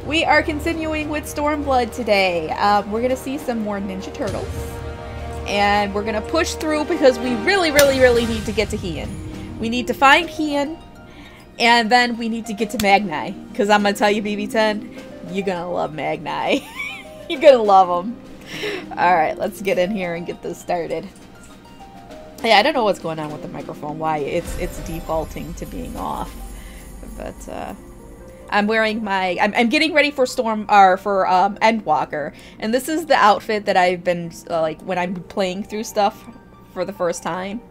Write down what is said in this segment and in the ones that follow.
We are continuing with Stormblood today. We're going to see some more Ninja Turtles. And we're going to push through because we really need to get to Heian. We need to find Heian. And then we need to get to Magni. Because I'm going to tell you, BB10, you're going to love Magni. You're going to love them. Alright, let's get in here and get this started. Yeah, I don't know what's going on with the microphone. Why it's defaulting to being off. But, I'm wearing my... I'm getting ready for Endwalker. And this is the outfit that I've been, like, when I'm playing through stuff for the first time.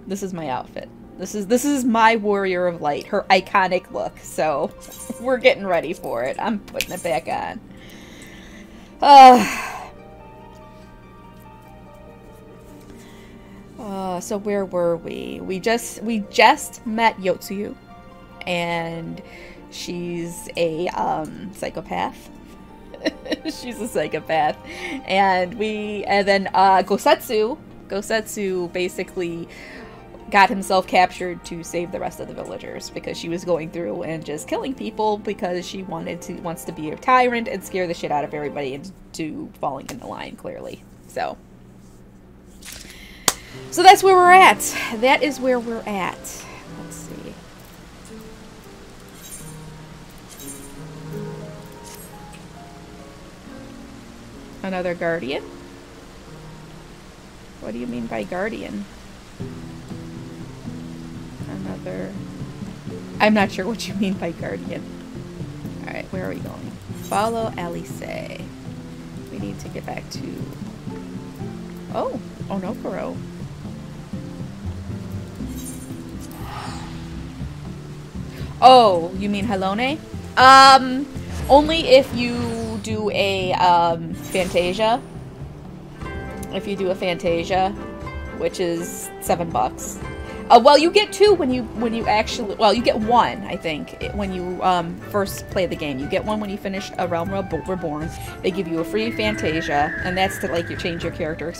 This is my outfit. This is my Warrior of Light. Her iconic look. So, we're getting ready for it. I'm putting it back on. So where were we? We just met Yotsuyu. And... she's a psychopath. She's a psychopath. And then Gosetsu basically got himself captured to save the rest of the villagers because she was going through and just killing people because she wants to be a tyrant and scare the shit out of everybody into falling in the line, clearly. So that's where we're at. That is where we're at. Let's see. Another guardian? What do you mean by guardian? Another... I'm not sure what you mean by guardian. Alright, where are we going? Follow Alice. We need to get back to... Oh! Onokoro. Oh, you mean Helone? Only if you do a, Fantasia. If you do a Fantasia, which is $7. Well, you get two when you actually... Well, you get one, I think, when you, first play the game. You get one when you finish A Realm Reborn. They give you a free Fantasia, and that's to, like, you change your character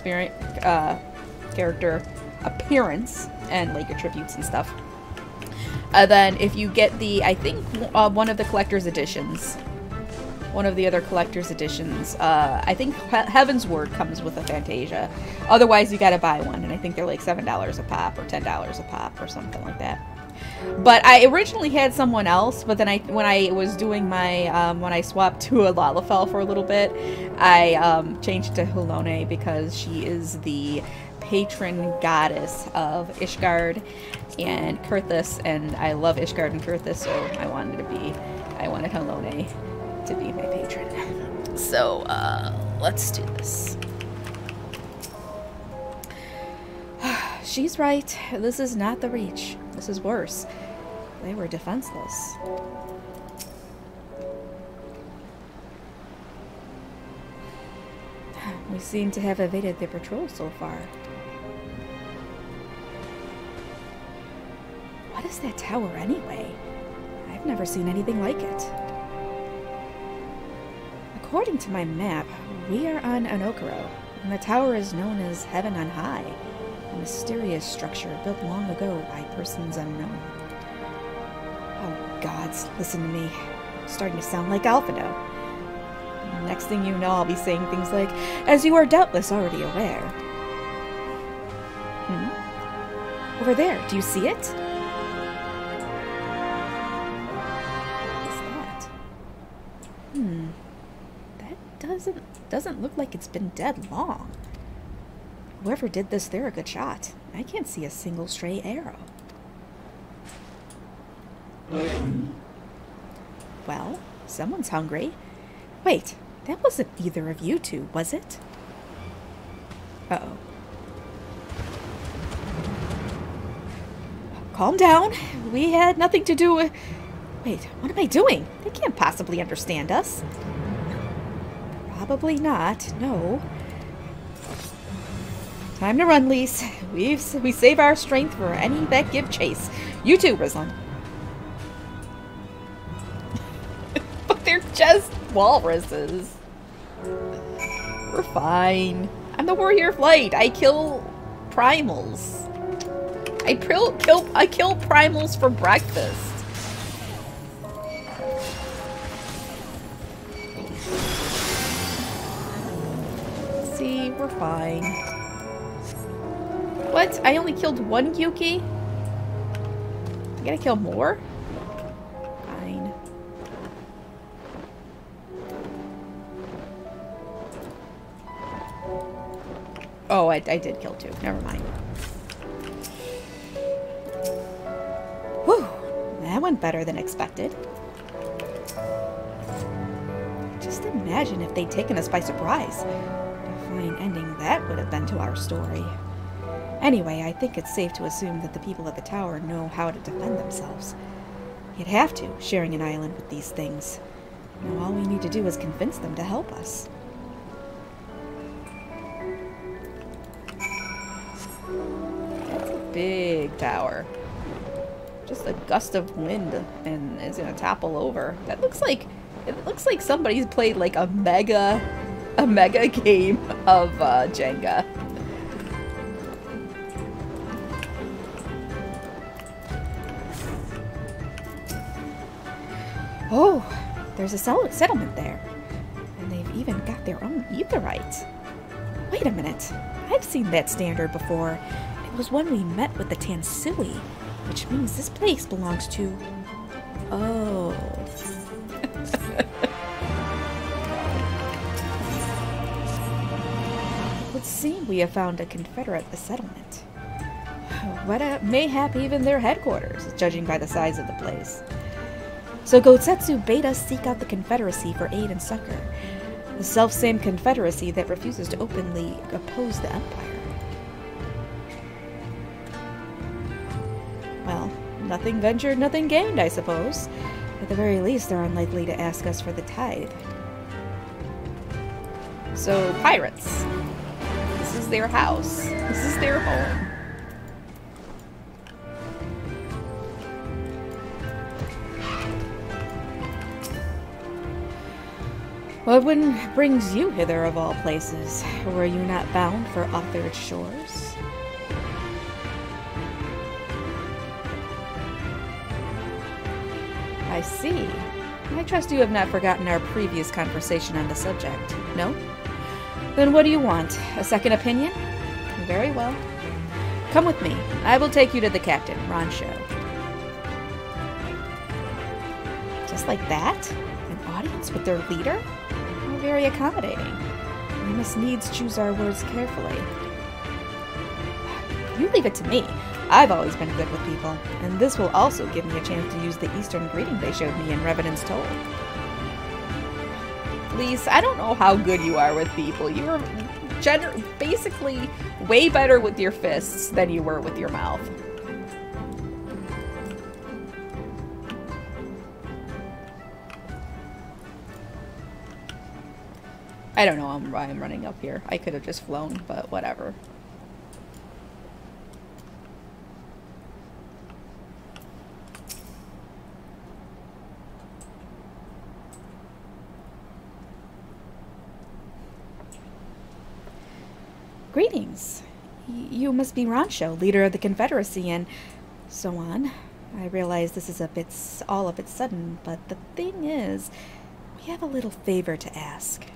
character appearance, and, like, your tributes and stuff. Then if you get the, I think, one of the collector's editions, one of the other collector's editions, I think Heaven's Word comes with a Fantasia. Otherwise, you gotta buy one, and I think they're like $7 a pop or $10 a pop or something like that. But I originally had someone else, but then when I was doing my, when I swapped to a Lalafell for a little bit, I changed to Helone because she is the patron goddess of Ishgard and Kurthus, and I love Ishgard and Kurthus, so I wanted Helone to be my patron. So, let's do this. She's right. This is not the Reach. This is worse. They were defenseless. We seem to have evaded the patrol so far. What is that tower anyway? I've never seen anything like it. According to my map, we are on Onokoro, and the tower is known as Heaven on High, a mysterious structure built long ago by persons unknown. Oh gods, listen to me. I'm starting to sound like Alphino. Next thing you know, I'll be saying things like, as you are doubtless already aware. Over there, do you see it? That doesn't look like it's been dead long. Whoever did this, they're a good shot. I can't see a single stray arrow. Well, someone's hungry. Wait, that wasn't either of you two, was it? Uh-oh. Calm down. We had nothing to do with... Wait, what am I doing? They can't possibly understand us. Probably not, no. Time to run, Lise. We save our strength for any that give chase. You too, Rizlan. But they're just walruses. We're fine. I'm the Warrior of Light. I kill primals. I kill primals for breakfast. See, we're fine. What? I only killed one Yuki? I gotta kill more? Fine. Oh, I did kill two. Never mind. Whew. That went better than expected. Just imagine if they'd taken us by surprise. What a fine ending that would have been to our story. Anyway, I think it's safe to assume that the people at the tower know how to defend themselves. You'd have to, sharing an island with these things. Now all we need to do is convince them to help us. That's a big tower. Just a gust of wind and it's gonna topple over. That looks like somebody's played like a mega game of Jenga. Oh, there's a settlement there. And they've even got their own aetherite. Wait a minute. I've seen that standard before. It was when we met with the Tansui, which means this place belongs to... Oh. It would seem we have found a Confederate settlement. What mayhap even their headquarters, judging by the size of the place. So Gotetsu bade us seek out the Confederacy for aid and succor. The self-same Confederacy that refuses to openly oppose the Empire. Well, nothing ventured, nothing gained, I suppose. At the very least, they're unlikely to ask us for the tithe. So, pirates. This is their house. This is their home. What brings you hither of all places? Were you not bound for authored shores? I see. I trust you have not forgotten our previous conversation on the subject, no? Then what do you want? A second opinion? Very well. Come with me. I will take you to the captain, Rancho. Just like that? An audience with their leader? How very accommodating. We must needs choose our words carefully. You leave it to me. I've always been good with people, and this will also give me a chance to use the Eastern greeting they showed me in Revenant's Toll. Lise, I don't know how good you are with people. You're basically way better with your fists than you were with your mouth. I don't know why I'm running up here. I could have just flown, but whatever. Greetings. You must be Rancho, leader of the Confederacy, and so on. I realize this is all a bit sudden, but the thing is, we have a little favor to ask.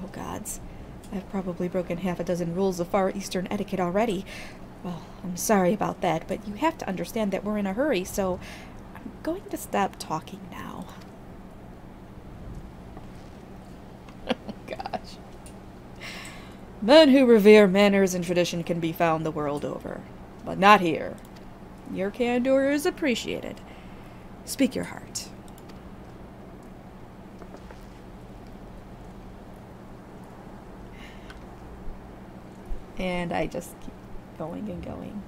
Oh gods, I've probably broken half a dozen rules of Far Eastern etiquette already. Well, I'm sorry about that, but you have to understand that we're in a hurry, so I'm going to stop talking now. Gosh. Men who revere manners and tradition can be found the world over, but not here. Your candor is appreciated. Speak your heart. And I just keep going and going.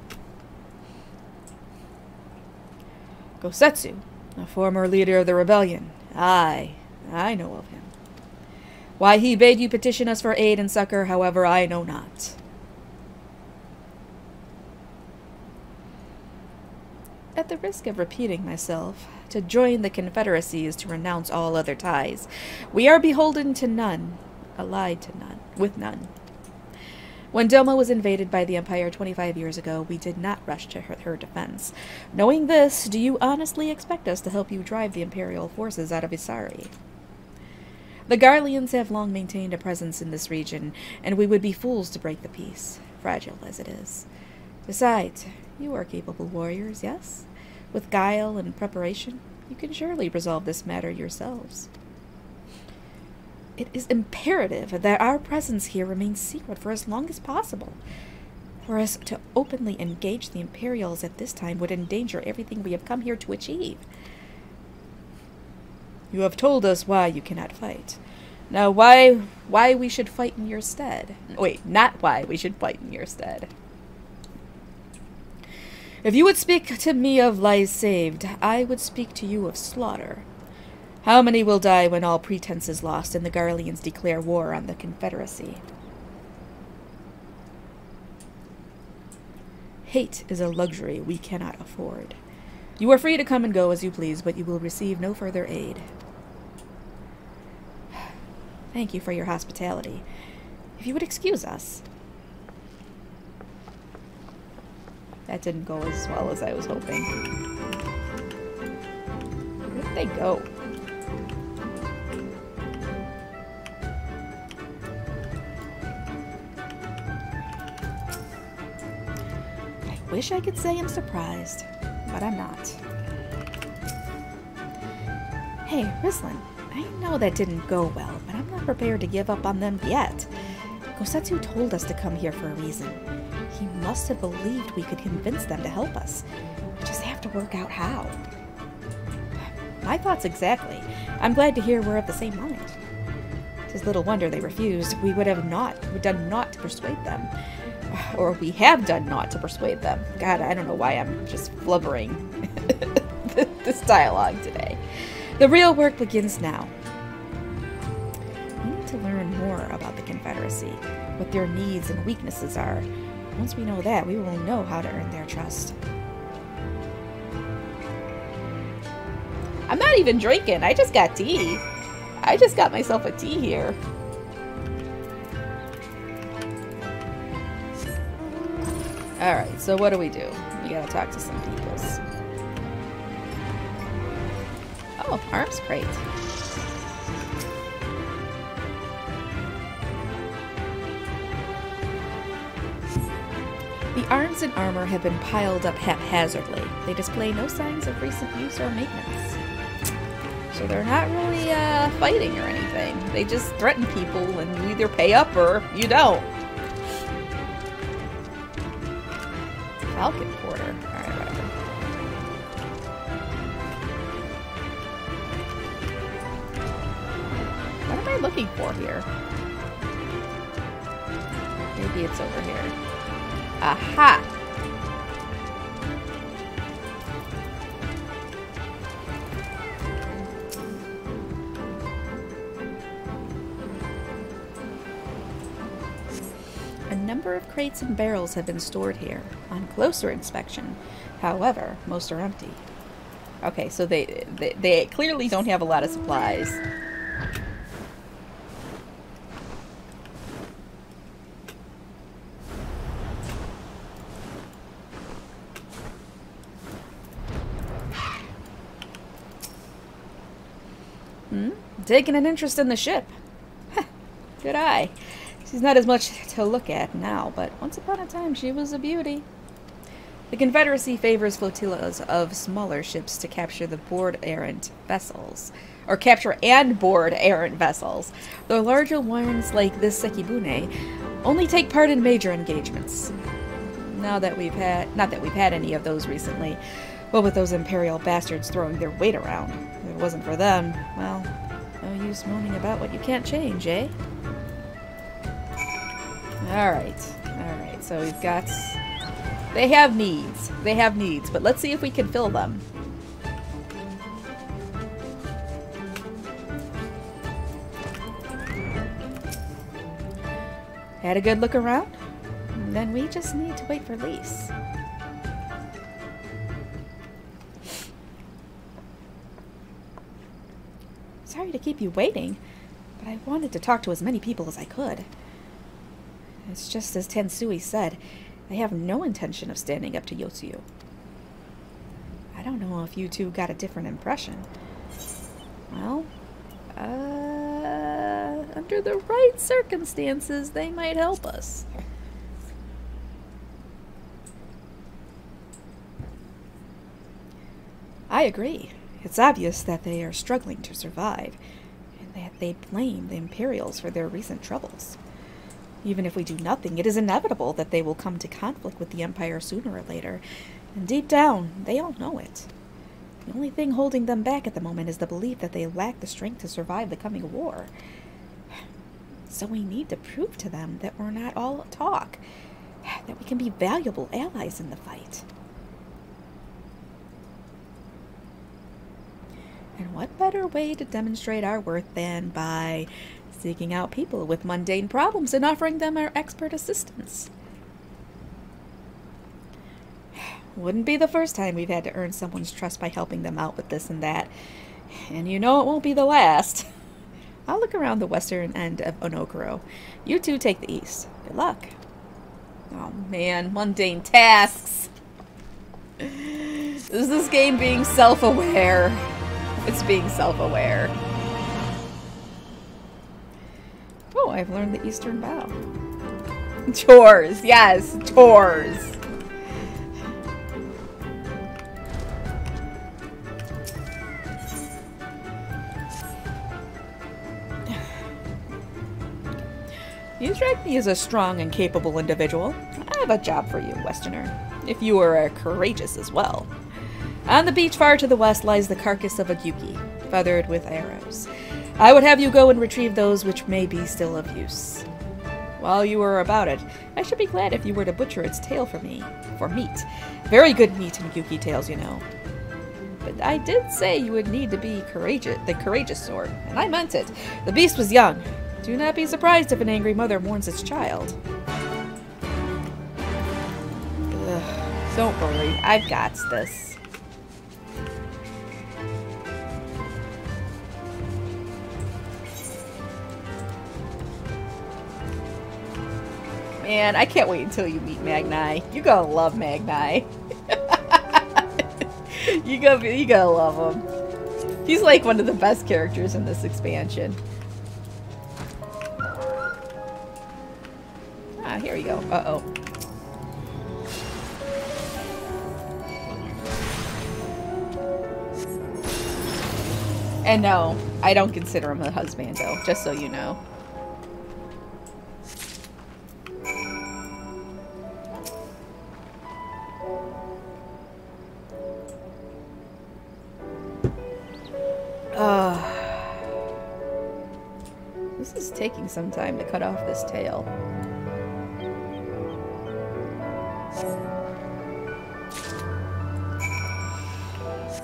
Gosetsu, a former leader of the rebellion. I know of him. Why he bade you petition us for aid and succor, however, I know not. At the risk of repeating myself, to join the Confederacy is to renounce all other ties. We are beholden to none, allied to none, with none. When Doma was invaded by the Empire 25 years ago, we did not rush to her defense. Knowing this, do you honestly expect us to help you drive the Imperial forces out of Isari? The Garleans have long maintained a presence in this region, and we would be fools to break the peace, fragile as it is. Besides, you are capable warriors, yes? With guile and preparation, you can surely resolve this matter yourselves. It is imperative that our presence here remains secret for as long as possible. For us to openly engage the Imperials at this time would endanger everything we have come here to achieve. You have told us why you cannot fight. Now why we should fight in your stead. Wait, not why we should fight in your stead. If you would speak to me of lives saved, I would speak to you of slaughter. How many will die when all pretense is lost and the Garleans declare war on the Confederacy? Hate is a luxury we cannot afford. You are free to come and go as you please, but you will receive no further aid. Thank you for your hospitality. If you would excuse us. That didn't go as well as I was hoping. Where did they go? I wish I could say I'm surprised, but I'm not. Hey, Rislin, I know that didn't go well, but I'm not prepared to give up on them yet. Gosetsu told us to come here for a reason. He must have believed we could convince them to help us. We just have to work out how. My thoughts exactly. I'm glad to hear we're of the same mind. Tis little wonder they refused. We would have done naught to persuade them. Or we have done naught to persuade them. God, I don't know why I'm just blubbering this dialogue today. The real work begins now. We need to learn more about the Confederacy, what their needs and weaknesses are. Once we know that, we will know how to earn their trust. I'm not even drinking. I just got tea. I just got myself a tea here. Alright, so what do? We gotta talk to some peoples. Oh, arms crate. The arms and armor have been piled up haphazardly. They display no signs of recent use or maintenance. So they're not really fighting or anything. They just threaten people and you either pay up or you don't. Falcon Porter. Alright, whatever. What am I looking for here? Maybe it's over here. Aha! A number of crates and barrels have been stored here. On closer inspection, however, most are empty. Okay, so they clearly don't have a lot of supplies. Taking an interest in the ship. Good eye. She's not as much to look at now, but once upon a time she was a beauty. The Confederacy favors flotillas of smaller ships to capture the board-errant vessels. Or capture and board errant vessels. The larger ones, like this Sekibune, only take part in major engagements. Not that we've had any of those recently. Well, with those Imperial bastards throwing their weight around. If it wasn't for them, well, no use moaning about what you can't change, eh? Alright, so we've got... They have needs, but let's see if we can fill them. Had a good look around? Then we just need to wait for lease. Sorry to keep you waiting, but I wanted to talk to as many people as I could. It's just as Tensui said, they have no intention of standing up to Yotsuyu. I don't know if you two got a different impression. Well, under the right circumstances, they might help us. I agree. It's obvious that they are struggling to survive, and that they blame the Imperials for their recent troubles. Even if we do nothing, it is inevitable that they will come to conflict with the Empire sooner or later, and deep down, they all know it. The only thing holding them back at the moment is the belief that they lack the strength to survive the coming war. So we need to prove to them that we're not all talk, that we can be valuable allies in the fight. And what better way to demonstrate our worth than by seeking out people with mundane problems and offering them our expert assistance? Wouldn't be the first time we've had to earn someone's trust by helping them out with this and that. And you know it won't be the last. I'll look around the western end of Onokoro. You two take the east. Good luck. Oh man, mundane tasks. Is this game being self-aware? It's being self-aware. Oh, I've learned the Eastern Bow. Chores, yes, chores. You strike me as a strong and capable individual. I have a job for you, Westerner, if you are courageous as well. On the beach far to the west lies the carcass of a Gyuki, feathered with arrows. I would have you go and retrieve those which may be still of use. While you are about it, I should be glad if you were to butcher its tail for me, for meat. Very good meat in Gyuki tails, you know. But I did say you would need to be courageous, the courageous sort, and I meant it. The beast was young. Do not be surprised if an angry mother mourns its child. Ugh, don't worry, I've got this. Man, I can't wait until you meet Magni. You're gonna love Magni. You're gonna love him. He's like one of the best characters in this expansion. Ah, here we go. Uh-oh. And no, I don't consider him a husband, though, just so you know. This is taking some time to cut off this tail.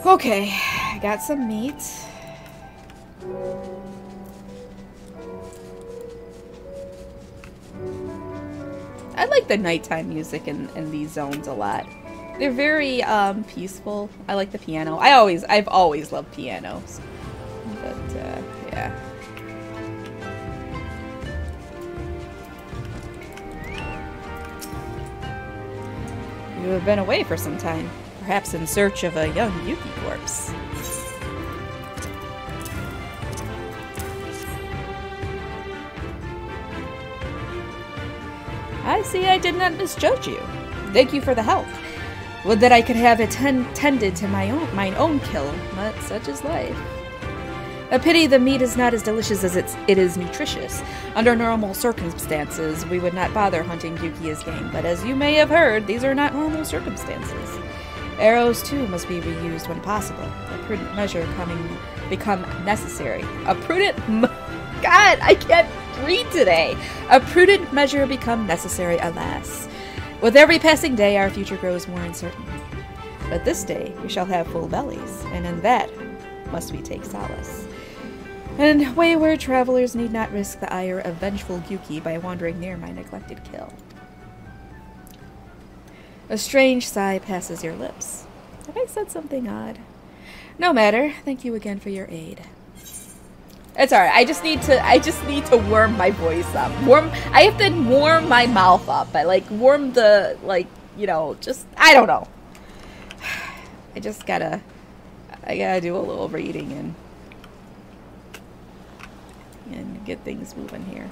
Okay, I got some meat. I like the nighttime music in these zones a lot. They're very peaceful. I like the piano. I've always loved pianos. But yeah. You have been away for some time, perhaps in search of a young Yuki corpse. I see I did not misjudge you. Thank you for the help. Would that I could have it tended to mine own kill, but such is life. A pity the meat is not as delicious as it is nutritious. Under normal circumstances, we would not bother hunting Yuki as game, but as you may have heard, these are not normal circumstances. Arrows, too, must be reused when possible. A prudent measure become necessary. God, I can't read today! A prudent measure become necessary, alas. With every passing day, our future grows more uncertain. But this day, we shall have full bellies, and in that must we take solace. And wayward travelers need not risk the ire of vengeful Gyuki by wandering near my neglected kill. A strange sigh passes your lips. Have I said something odd? No matter. Thank you again for your aid. It's alright. I just need to warm my voice up. I have to warm my mouth up. I warm the just I don't know. I gotta do a little reading and get things moving here.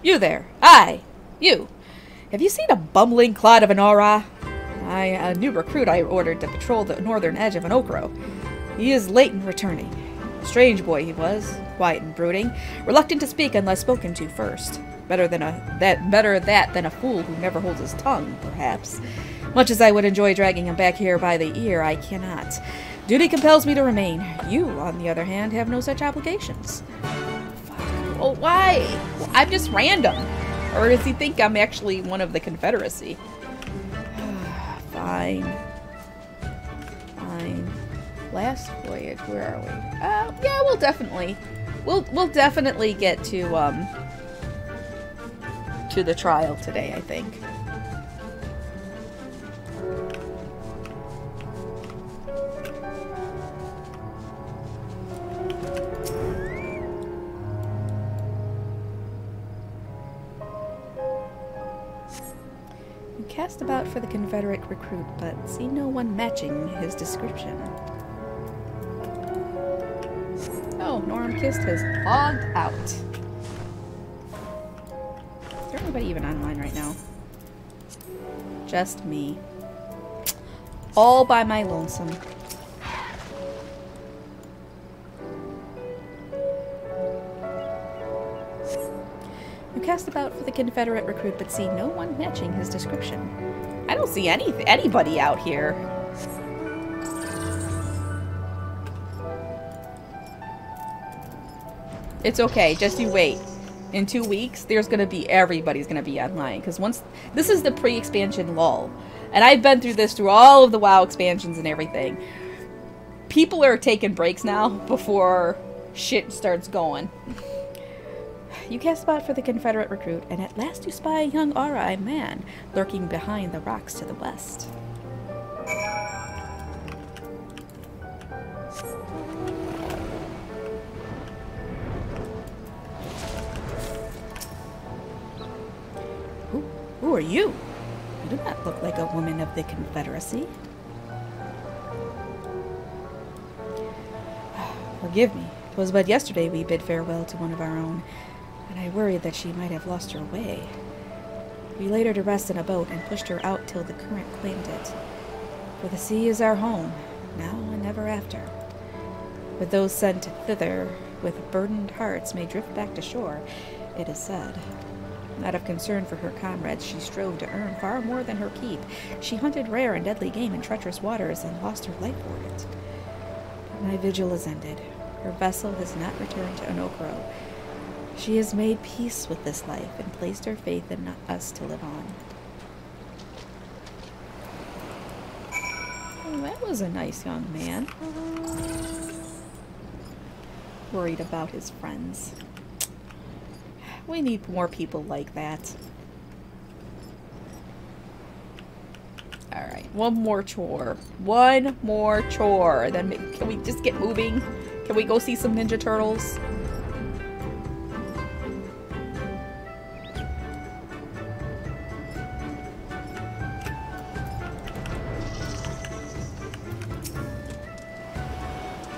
You there! Aye! You! Have you seen a bumbling clod of an aura? A new recruit I ordered to patrol the northern edge of Okro. He is late in returning. A strange boy he was, quiet and brooding, reluctant to speak unless spoken to first. Better that than a fool who never holds his tongue, perhaps. Much as I would enjoy dragging him back here by the ear, I cannot. Duty compels me to remain. You, on the other hand, have no such obligations. Well, why? Well, I'm just random. Or does he think I'm actually one of the Confederacy? Fine. Fine. Last voyage, where are we? Yeah, we'll definitely get to the trial today, I think. Cast about for the Confederate recruit, but see no one matching his description. Oh, Norm Kist has logged out. Is there anybody even online right now? Just me. All by my lonesome. Cast about for the Confederate recruit, but see no one matching his description. I don't see anybody out here. It's okay, just you wait. In 2 weeks, everybody's gonna be online, because this is the pre-expansion lull, and I've been through all of the WoW expansions and everything. People are taking breaks now before shit starts going. You cast about for the Confederate recruit, and at last you spy a young aura-eyed man lurking behind the rocks to the west. Who are you? You do not look like a woman of the Confederacy. Forgive me. 'Twas but yesterday we bid farewell to one of our own, and I worried that she might have lost her way. We laid her to rest in a boat and pushed her out till the current claimed it. For the sea is our home, now and never after. But those sent thither with burdened hearts may drift back to shore, it is said. Out of concern for her comrades, she strove to earn far more than her keep. She hunted rare and deadly game in treacherous waters and lost her life for it. But my vigil is ended. Her vessel has not returned to Okro. She has made peace with this life and placed her faith in us to live on. Oh, that was a nice young man. Worried about his friends. We need more people like that. Alright, one more chore. One more chore. Then can we just get moving? Can we go see some Ninja Turtles?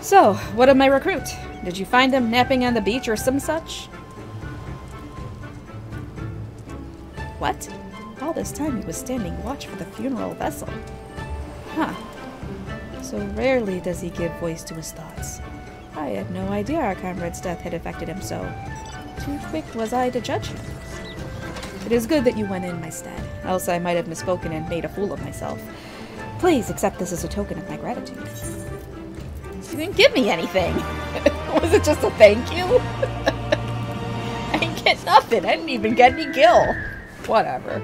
So, what of my recruit? Did you find him napping on the beach or some such? What? All this time he was standing watch for the funeral vessel. Huh. So rarely does he give voice to his thoughts. I had no idea our comrade's death had affected him so. Too quick was I to judge him. It is good that you went in my stead, else I might have misspoken and made a fool of myself. Please accept this as a token of my gratitude. You didn't give me anything. Was it just a thank you? I didn't get nothing. I didn't even get any gil. Whatever.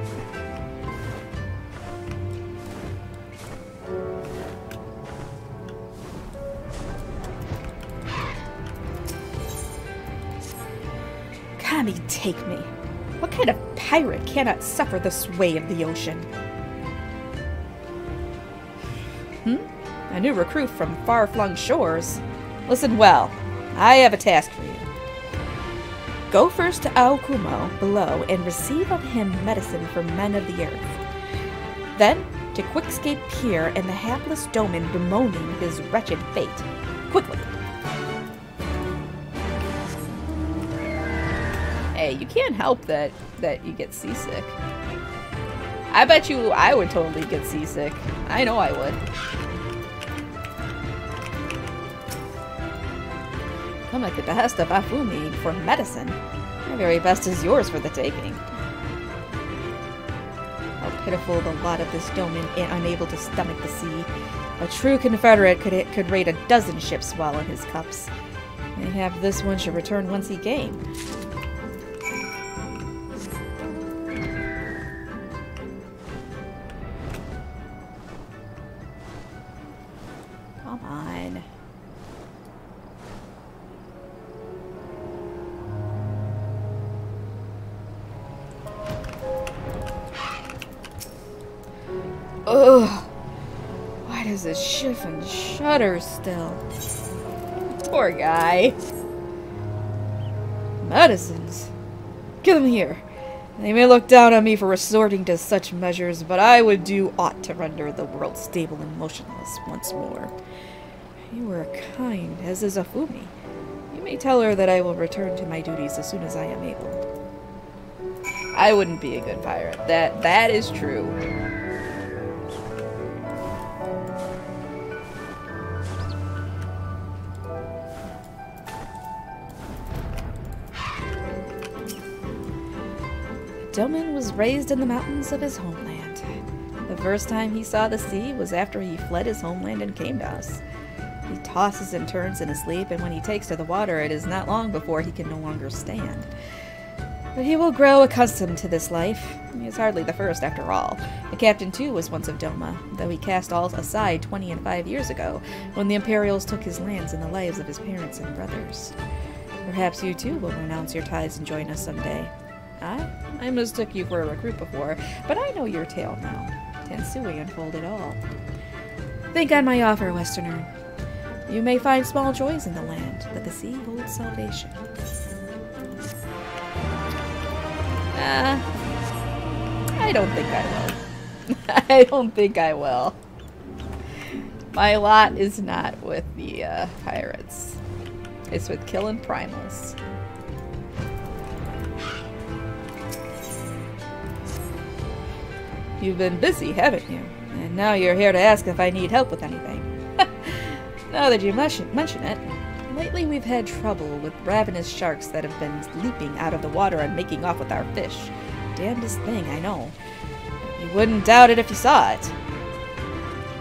Kami, take me. What kind of pirate cannot suffer the sway of the ocean? A new recruit from far-flung shores. Listen well. I have a task for you. Go first to Aokumo below and receive of him medicine for men of the earth. Then, to quickscape Pier and the hapless Doman bemoaning his wretched fate. Quickly! Hey, you can't help that you get seasick. I bet you I would totally get seasick. I know I would. Come at the behest of Afumi for medicine. My very best is yours for the taking. How pitiful the lot of this Doman, unable to stomach the sea. A true Confederate could raid a dozen ships while in his cups. Mayhap this one should return whence he came. Come on. Ugh. Why does it shift and shudder still? Poor guy. Medicines. Give them here. They may look down on me for resorting to such measures, but I would do aught to render the world stable and motionless once more. You are kind, as is Afumi. You may tell her that I will return to my duties as soon as I am able. I wouldn't be a good pirate. That is true. Doman was raised in the mountains of his homeland. The first time he saw the sea was after he fled his homeland and came to us. He tosses and turns in his sleep, and when he takes to the water, it is not long before he can no longer stand. But he will grow accustomed to this life. He is hardly the first, after all. The captain, too, was once of Doma, though he cast all aside 25 years ago, when the Imperials took his lands and the lives of his parents and brothers. Perhaps you, too, will renounce your ties and join us someday. I mistook you for a recruit before, but I know your tale now. Tensui unfold it all. Think on my offer, Westerner. You may find small joys in the land, but the sea holds salvation. I don't think I will. I don't think I will. My lot is not with the pirates. It's with killing primals. You've been busy, haven't you? And now you're here to ask if I need help with anything. Now that you mention it, lately we've had trouble with ravenous sharks that have been leaping out of the water and making off with our fish. Damnedest thing, I know. You wouldn't doubt it if you saw it.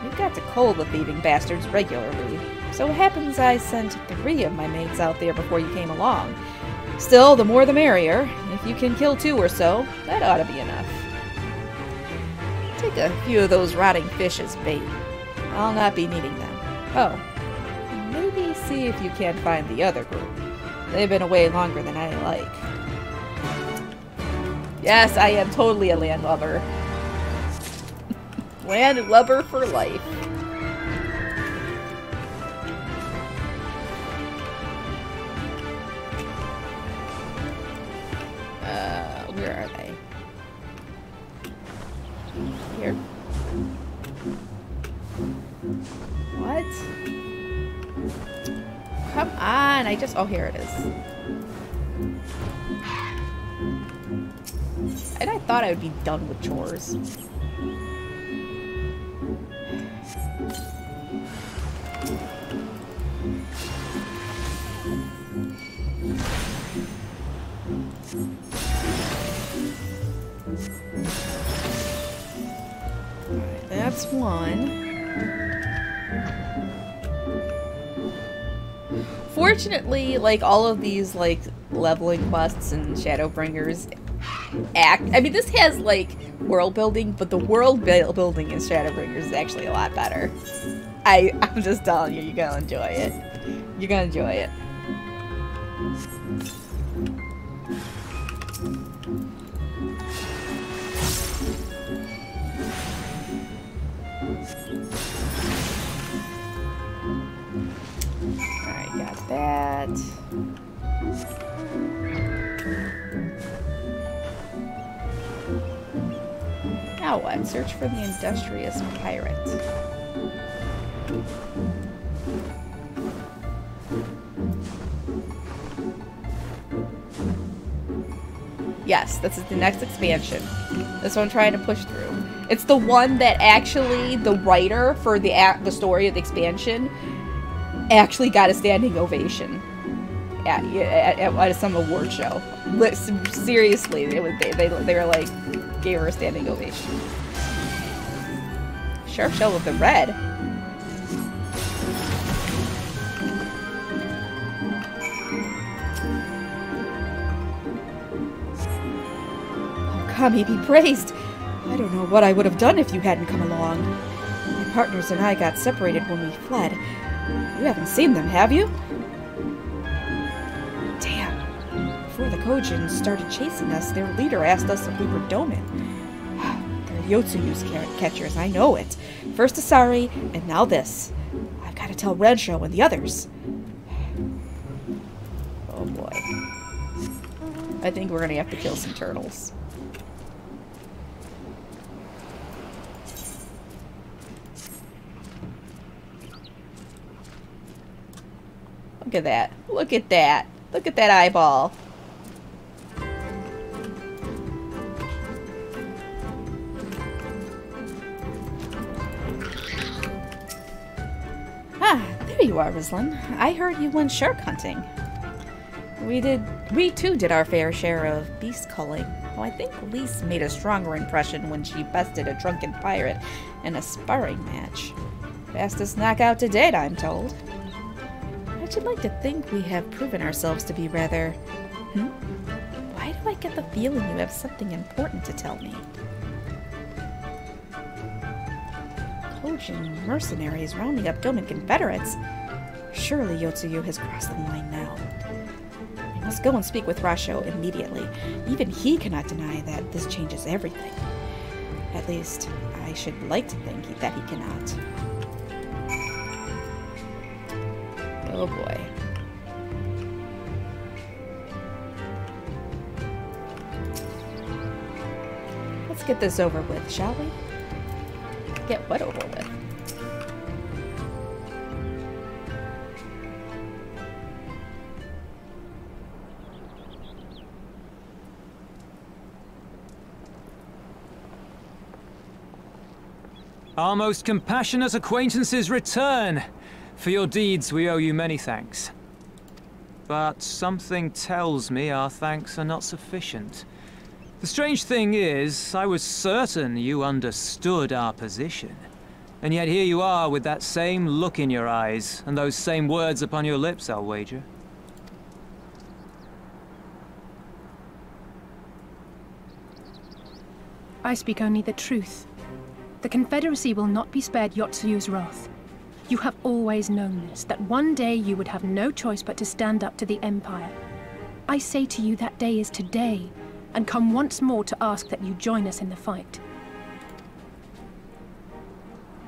We've got to cull the thieving bastards regularly. So it happens I sent 3 of my mates out there before you came along. Still, the more the merrier. If you can kill 2 or so, that ought to be enough. Take a few of those rotting fish as bait. I'll not be needing them. Oh, maybe see if you can't find the other group. They've been away longer than I like. Yes, I am totally a landlubber. Landlubber for life. Where are they? Here. What? Come on, oh, here it is. And I thought I would be done with chores. That's one. Fortunately, like, all of these, like, leveling quests and Shadowbringers I mean, this has, like, world building, but the world building in Shadowbringers is actually a lot better. I'm just telling you, you're gonna enjoy it. You're gonna enjoy it. Alright, got that. Now what? Search for the industrious pirate. Yes, this is the next expansion. This one I'm trying to push through. It's the one that actually the writer for the story of the expansion actually got a standing ovation at some award show. Seriously, they were like, gave her a standing ovation. Sharp shell of the red. Oh, Kami be praised. I don't know what I would have done if you hadn't come along. My partners and I got separated when we fled. You haven't seen them, have you? Damn. Before the Kugane started chasing us, their leader asked us if we were Domin. They're Yotsuyu's catchers, I know it. First Asari, and now this. I've got to tell Rensho and the others. Oh boy. I think we're gonna have to kill some turtles. Look at that. Look at that. Look at that eyeball. Ah, there you are, Rizlan. I heard you went shark hunting. We too did our fair share of beast culling. Oh, I think Lise made a stronger impression when she bested a drunken pirate in a sparring match. Fastest knockout to date, I'm told. I'd like to think we have proven ourselves to be rather... Why do I get the feeling you have something important to tell me? Kugane mercenaries rounding up Domin Confederates? Surely Yotsuyu has crossed the line now. I must go and speak with Rasho immediately. Even he cannot deny that this changes everything. At least, I should like to think that he cannot. Oh boy. Let's get this over with, shall we? Get what over with? Our most compassionate acquaintances return. For your deeds, we owe you many thanks. But something tells me our thanks are not sufficient. The strange thing is, I was certain you understood our position. And yet here you are with that same look in your eyes, and those same words upon your lips, I'll wager. I speak only the truth. The Confederacy will not be spared Yotsuyu's wrath. You have always known this, that one day you would have no choice but to stand up to the Empire. I say to you that day is today, and come once more to ask that you join us in the fight.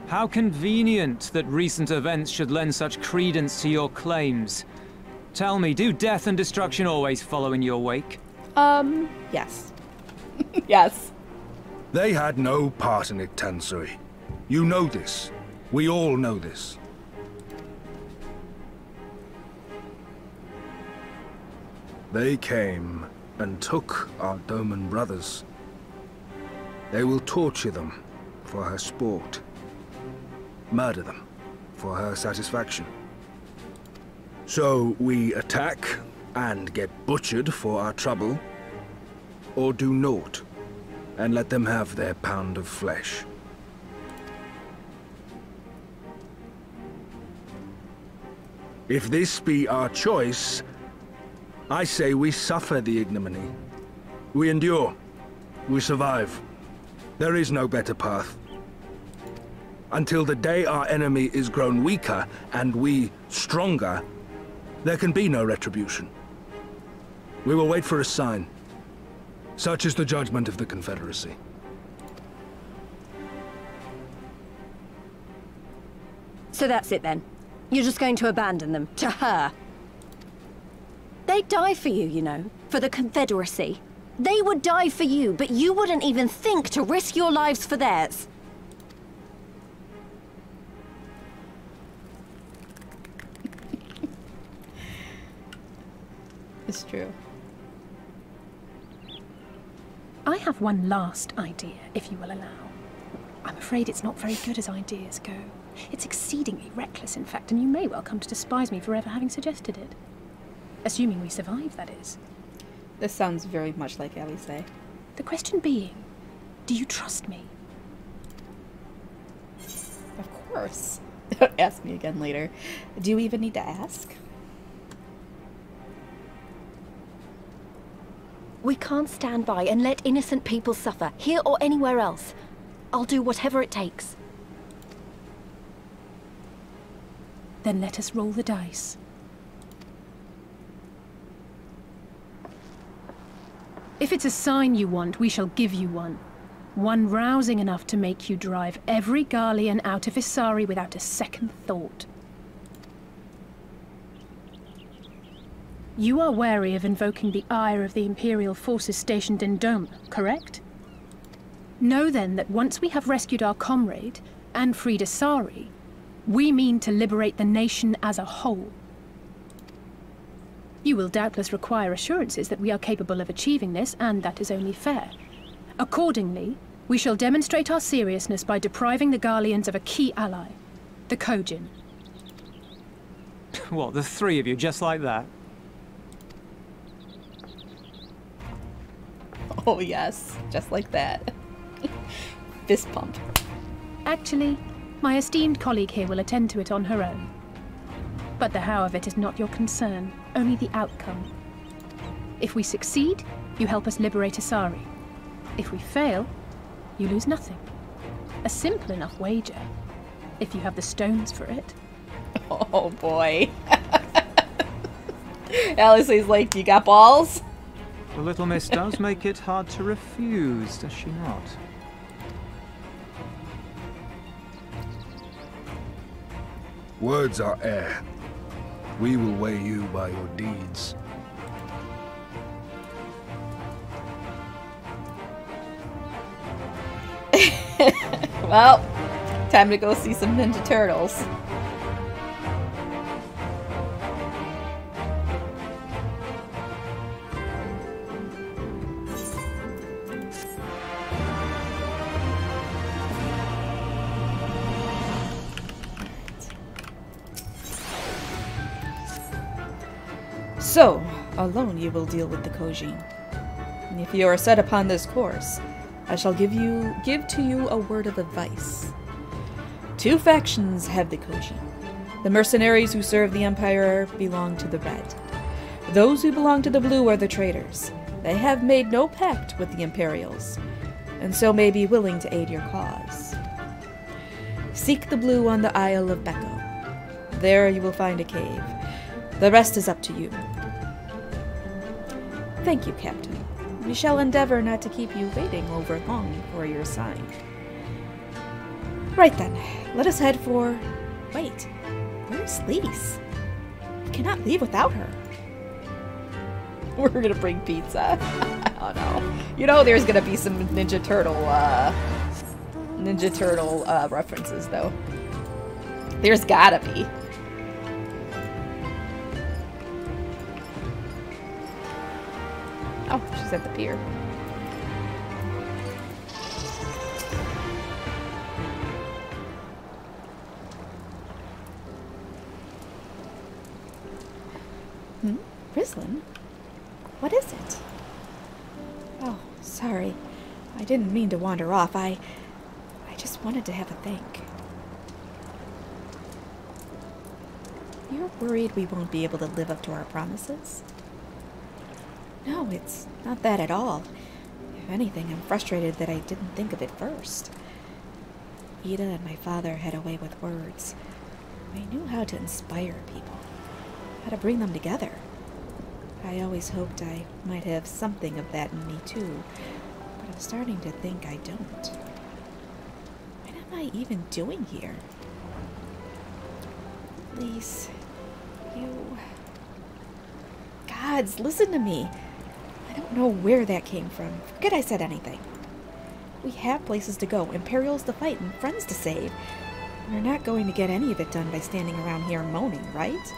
How convenient that recent events should lend such credence to your claims. Tell me, do death and destruction always follow in your wake? Yes. Yes. They had no part in it, Tansui. You know this. We all know this. They came and took our Domin brothers. They will torture them for her sport. Murder them for her satisfaction. So we attack and get butchered for our trouble, or do naught and let them have their pound of flesh. If this be our choice, I say we suffer the ignominy. We endure. We survive. There is no better path. Until the day our enemy is grown weaker and we stronger, there can be no retribution. We will wait for a sign. Such is the judgment of the Confederacy. So that's it then. You're just going to abandon them to her. They'd die for you, you know, for the Confederacy. They would die for you, but you wouldn't even think to risk your lives for theirs. It's true. I have one last idea, if you will allow. I'm afraid it's not very good as ideas go. It's exceedingly reckless, in fact, and you may well come to despise me for ever having suggested it. Assuming we survive, that is. This sounds very much like Alice. The question being, do you trust me? Of course. Ask me again later. Do you even need to ask? We can't stand by and let innocent people suffer, here or anywhere else. I'll do whatever it takes. Then let us roll the dice. If it's a sign you want, we shall give you one. One rousing enough to make you drive every Garlean out of Isari without a second thought. You are wary of invoking the ire of the Imperial forces stationed in Dome, correct? Know then that once we have rescued our comrade, and freed Isari, we mean to liberate the nation as a whole. You will doubtless require assurances that we are capable of achieving this, and that is only fair. Accordingly, we shall demonstrate our seriousness by depriving the Garleans of a key ally, the Kugane. What, the three of you, just like that? Oh yes, just like that. Fist pump. Actually, my esteemed colleague here will attend to it on her own. But the how of it is not your concern, only the outcome. If we succeed, you help us liberate Isari. If we fail, you lose nothing. A simple enough wager, if you have the stones for it. Oh boy. Alice is like, you got balls? The little miss does make it hard to refuse, does she not? Words are air. We will weigh you by your deeds. Well, time to go see some Ninja Turtles. So, alone you will deal with the Kugane. And if you are set upon this course, I shall give to you a word of advice. Two factions have the Kugane. The mercenaries who serve the Empire belong to the Red. Those who belong to the Blue are the traitors. They have made no pact with the Imperials, and so may be willing to aid your cause. Seek the Blue on the Isle of Becco. There you will find a cave. The rest is up to you. Thank you, Captain. We shall endeavor not to keep you waiting over long for your sign. Right then, let us head for... Wait, where's Lise? We cannot leave without her. We're gonna bring pizza. Oh no. You know there's gonna be some Ninja Turtle references though. There's gotta be. Oh, she's at the pier. Rislin? What is it? Oh, sorry. I didn't mean to wander off. I just wanted to have a think. You're worried we won't be able to live up to our promises? No, it's not that at all. If anything, I'm frustrated that I didn't think of it first. Ida and my father had a way with words. They knew how to inspire people, how to bring them together. I always hoped I might have something of that in me too, but I'm starting to think I don't. What am I even doing here? Lise, you... Gods, listen to me. I don't know where that came from. Forget I said anything. We have places to go, Imperials to fight, and friends to save. We're not going to get any of it done by standing around here moaning, right?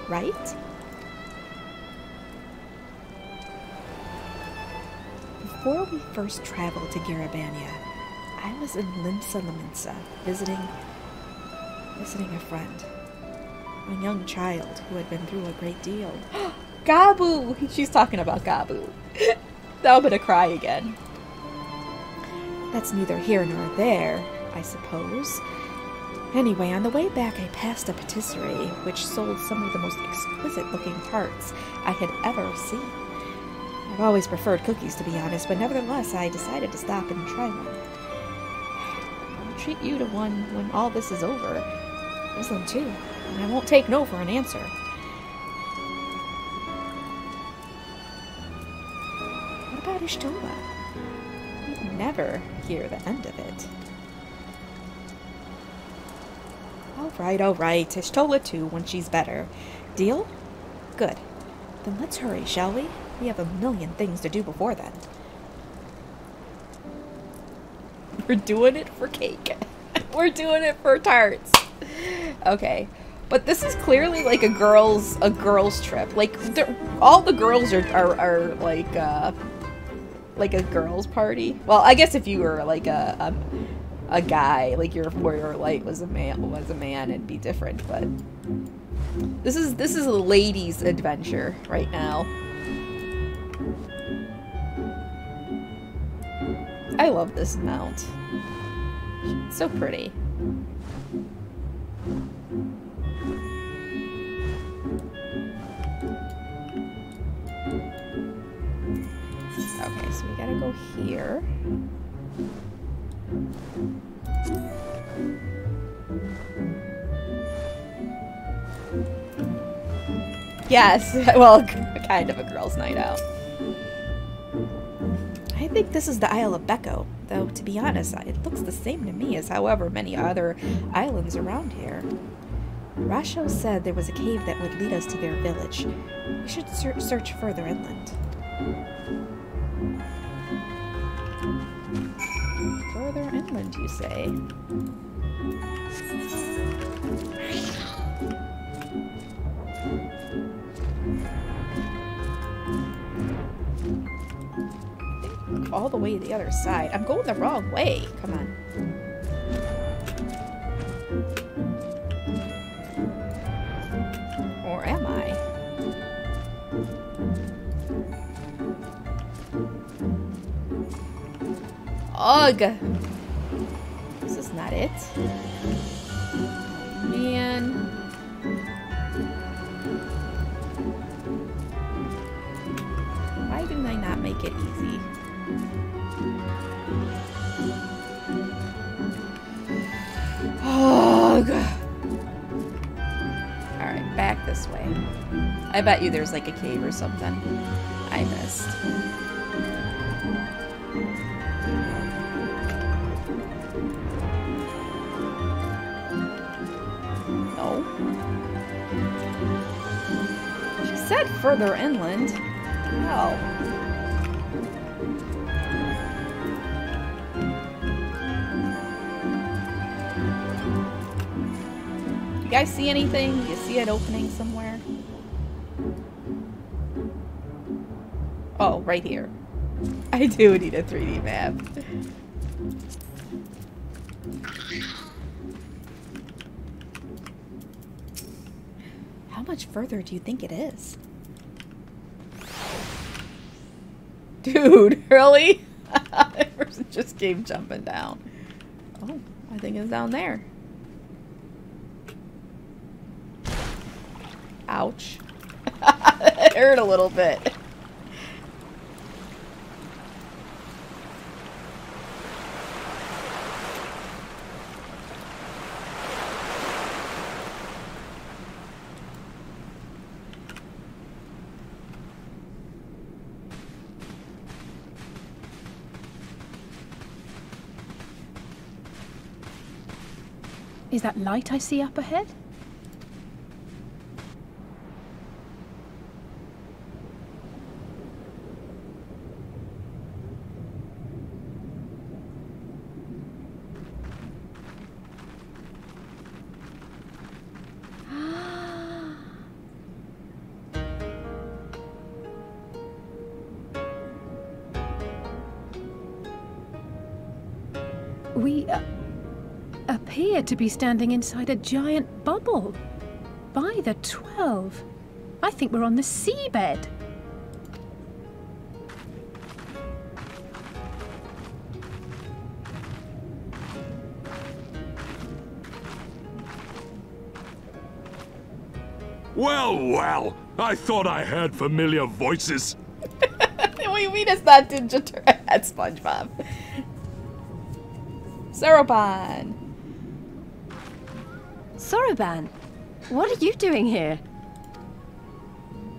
Right? Before we first traveled to Garabania, I was in Limsa Laminsa, visiting a friend. A young child who had been through a great deal. Gabu! She's talking about Gabu. Now I'm gonna cry again. That's neither here nor there, I suppose. Anyway, on the way back I passed a patisserie which sold some of the most exquisite looking tarts I had ever seen. I've always preferred cookies, to be honest, but nevertheless I decided to stop and try one. I'll treat you to one when all this is over. Islam too, and I won't take no for an answer. What about Ishtola? You'd never hear the end of it. All right. Ishtola too, when she's better. Deal? Good. Then let's hurry, shall we? We have a million things to do before then. We're doing it for cake. We're doing it for tarts. Okay. But this is clearly like a girls' trip. Like all the girls are like a girls' party. Well, I guess if you were like a guy, like your light was a man, it'd be different. But this is a ladies' adventure right now. I love this mount. It's so pretty. Okay, so we gotta go here. Yes, well, kind of a girls' night out. I think this is the Isle of Beko, though, to be honest, it looks the same to me as however many other islands around here. Rasho said there was a cave that would lead us to their village. We should search further inland. Further inland, you say? All the way to the other side. I'm going the wrong way. Come on. Or am I? Ugh! This is not it. Oh, man. Why didn't I not make it easy? Ugh! Alright, back this way. I bet you there's like a cave or something I missed. No. She said further inland. Hell. You guys see anything? You see it opening somewhere? Oh, right here. I do need a 3D map. How much further do you think it is? Dude, really? That person just came jumping down. Oh, I think it's down there. Ouch. It hurt a little bit. Is that light I see up ahead? We appear to be standing inside a giant bubble. By the 12. I think we're on the seabed. Well, well, I thought I heard familiar voices. We mean it's not Ninja Turtle. That's SpongeBob. Soroban. Soroban, what are you doing here?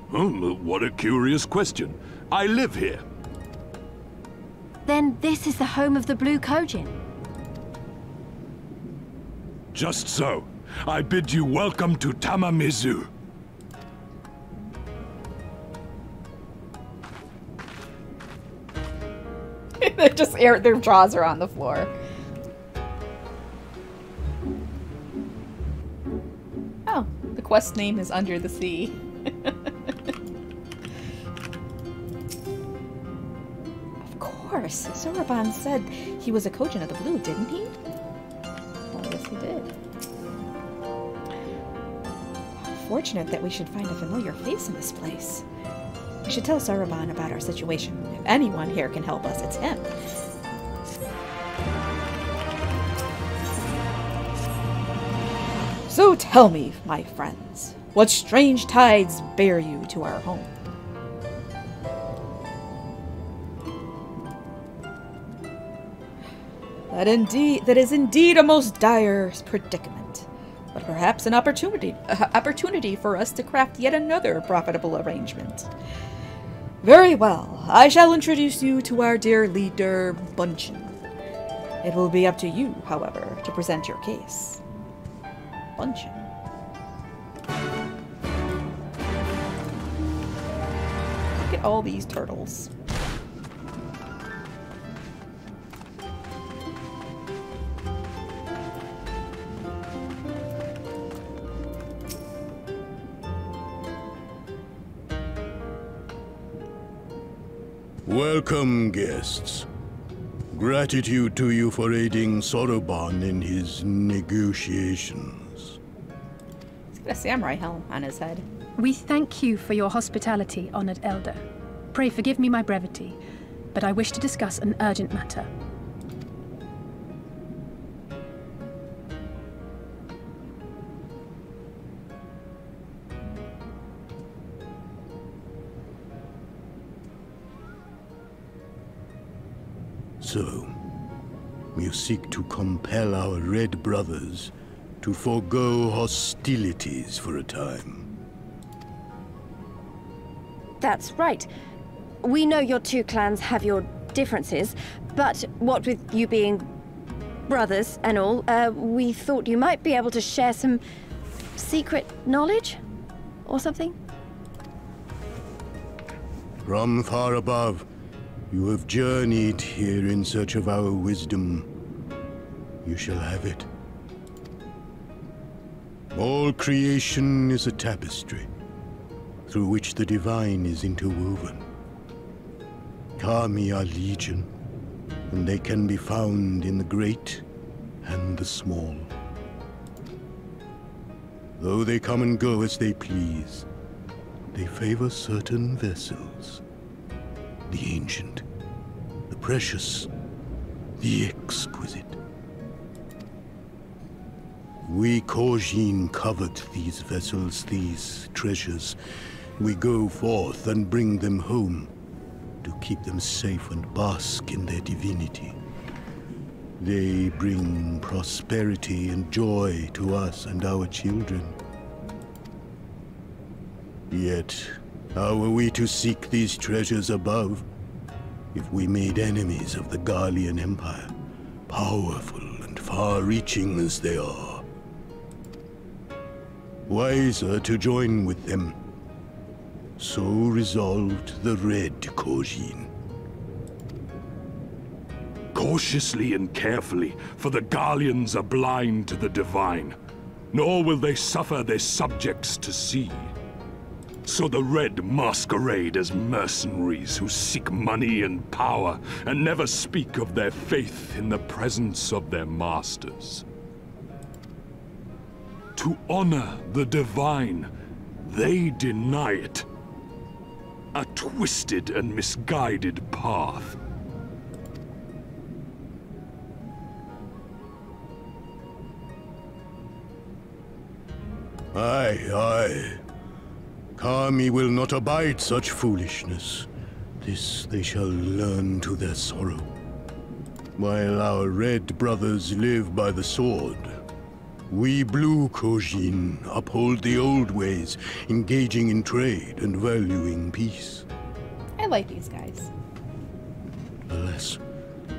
What a curious question. I live here. Then this is the home of the Blue Kugane. Just so. I bid you welcome to Tamamizu. They just their jaws are on the floor. Oh, the quest name is Under the Sea. Of course, Soroban said he was a Kugane of the Blue, didn't he? Well, yes, he did. Fortunate that we should find a familiar face in this place. We should tell Soroban about our situation. If anyone here can help us, it's him. So tell me, my friends, what strange tides bear you to our home? That is indeed a most dire predicament, but perhaps an opportunity for us to craft yet another profitable arrangement. Very well, I shall introduce you to our dear leader, Bunchen. It will be up to you, however, to present your case. Bunchen. Look at all these turtles. Welcome, guests. Gratitude to you for aiding Soroban in his negotiations. He's got a samurai helm on his head. We thank you for your hospitality, honored elder. Pray forgive me my brevity, but I wish to discuss an urgent matter. So, you seek to compel our Red Brothers to forego hostilities for a time. That's right. We know your two clans have your differences, but what with you being brothers and all, we thought you might be able to share some secret knowledge or something? From far above, you have journeyed here in search of our wisdom. You shall have it. All creation is a tapestry, through which the divine is interwoven. Kami are legion, and they can be found in the great and the small. Though they come and go as they please, they favor certain vessels. The ancient, the precious, the exquisite. We Kugane covet these vessels, these treasures. We go forth and bring them home to keep them safe and bask in their divinity. They bring prosperity and joy to us and our children. Yet, how are we to seek these treasures above if we made enemies of the Garlean Empire, powerful and far-reaching as they are? Wiser to join with them. So resolved the Red Kugane. Cautiously and carefully, for the Garleans are blind to the divine, nor will they suffer their subjects to see. So the Red masquerade as mercenaries who seek money and power and never speak of their faith in the presence of their masters. To honor the divine, they deny it. A twisted and misguided path. Aye, aye. Kami will not abide such foolishness. This they shall learn to their sorrow. While our red brothers live by the sword, we blue Kugane uphold the old ways, engaging in trade and valuing peace. I like these guys. Alas,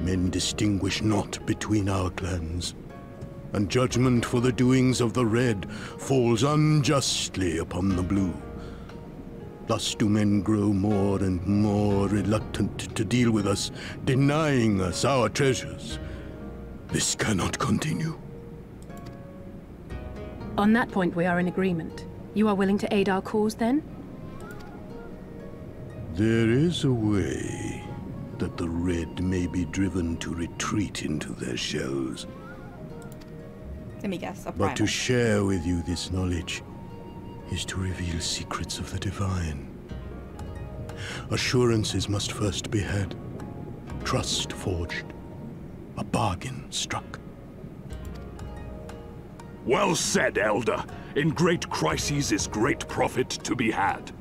men distinguish not between our clans, and judgment for the doings of the red falls unjustly upon the blue. Thus do men grow more and more reluctant to deal with us, denying us our treasures. This cannot continue. On that point, we are in agreement. You are willing to aid our cause, then? There is a way that the red may be driven to retreat into their shells. Let me guess. But to share with you this knowledge is to reveal secrets of the divine. Assurances must first be had, trust forged, a bargain struck. Well said, Elder. In great crises is great profit to be had.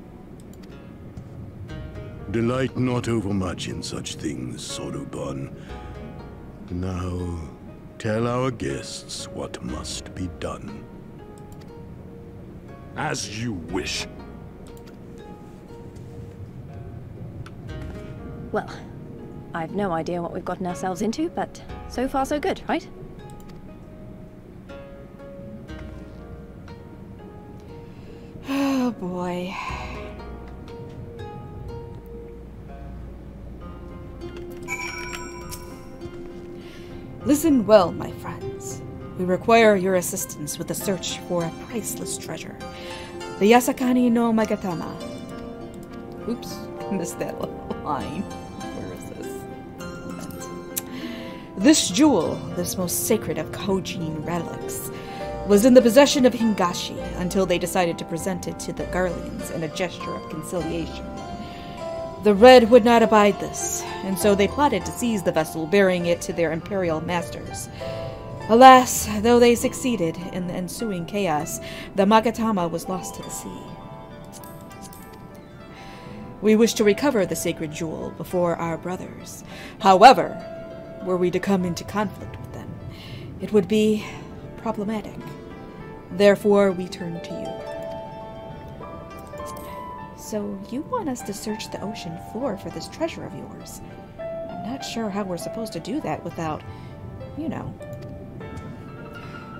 Delight not overmuch in such things, Soruban. Now, tell our guests what must be done. As you wish. Well, I've no idea what we've gotten ourselves into, but so far so good, right? Oh boy. Listen well, my friends. We require your assistance with the search for a priceless treasure. The Yasakani no Magatama. Oops, missed that line. Where is this? This jewel, this most sacred of Kugane relics, was in the possession of Hingashi until they decided to present it to the Guardians in a gesture of conciliation. The Red would not abide this, and so they plotted to seize the vessel, bearing it to their Imperial masters. Alas, though they succeeded in the ensuing chaos, the Magatama was lost to the sea. We wish to recover the sacred jewel before our brothers. However, were we to come into conflict with them, it would be problematic. Therefore, we turn to you. So, you want us to search the ocean floor for this treasure of yours? I'm not sure how we're supposed to do that without, you know,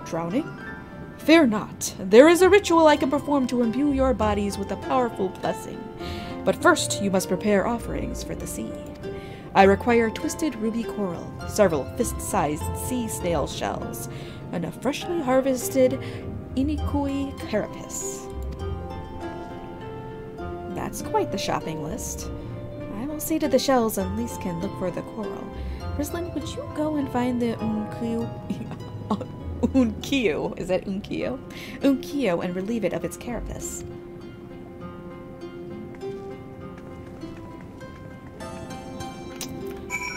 drowning? Fear not. There is a ritual I can perform to imbue your bodies with a powerful blessing. But first, you must prepare offerings for the sea. I require twisted ruby coral, several fist-sized sea snail shells, and a freshly harvested inikui carapace. That's quite the shopping list. I will see to the shells and Lise can look for the coral. Rislin, would you go and find the unkio? Is that unkio? Unkio and relieve it of its carapace.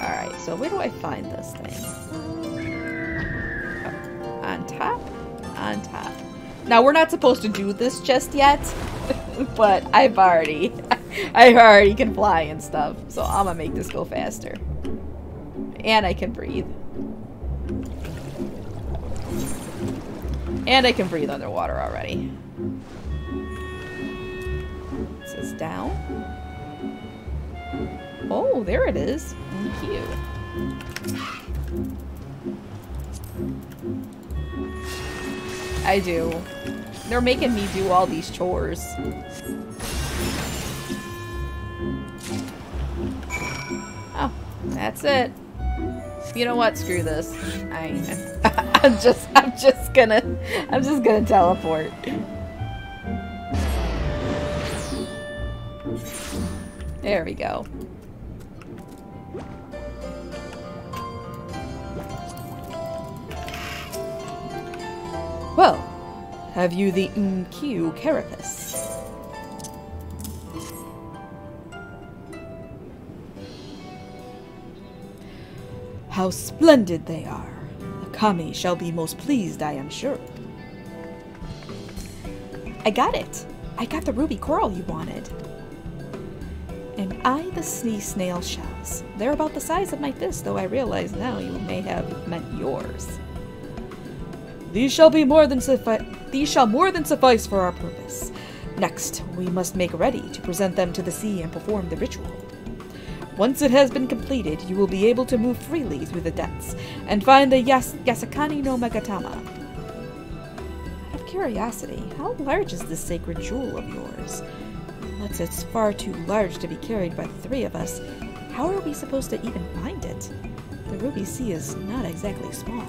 Alright, so where do I find this thing? Oh, on top? On top. Now, we're not supposed to do this just yet, but I already can fly and stuff, so I'm gonna make this go faster. And I can breathe. And I can breathe underwater already. It says down. Oh, there it is. Cute. I do. They're making me do all these chores. Oh, that's it. You know what? Screw this. I'm just gonna teleport. There we go. Well, have you the Q carapace? How splendid they are. The Kami shall be most pleased, I am sure. I got it. I got the ruby coral you wanted. And I the snail shells. They're about the size of my fist, though I realize now you may have meant yours. These shall more than suffice for our purpose. Next, we must make ready to present them to the sea and perform the ritual. Once it has been completed, you will be able to move freely through the depths and find the Yasakani no Magatama. Out of curiosity, how large is this sacred jewel of yours? Unless it's far too large to be carried by the three of us, how are we supposed to even find it? The Ruby Sea is not exactly small.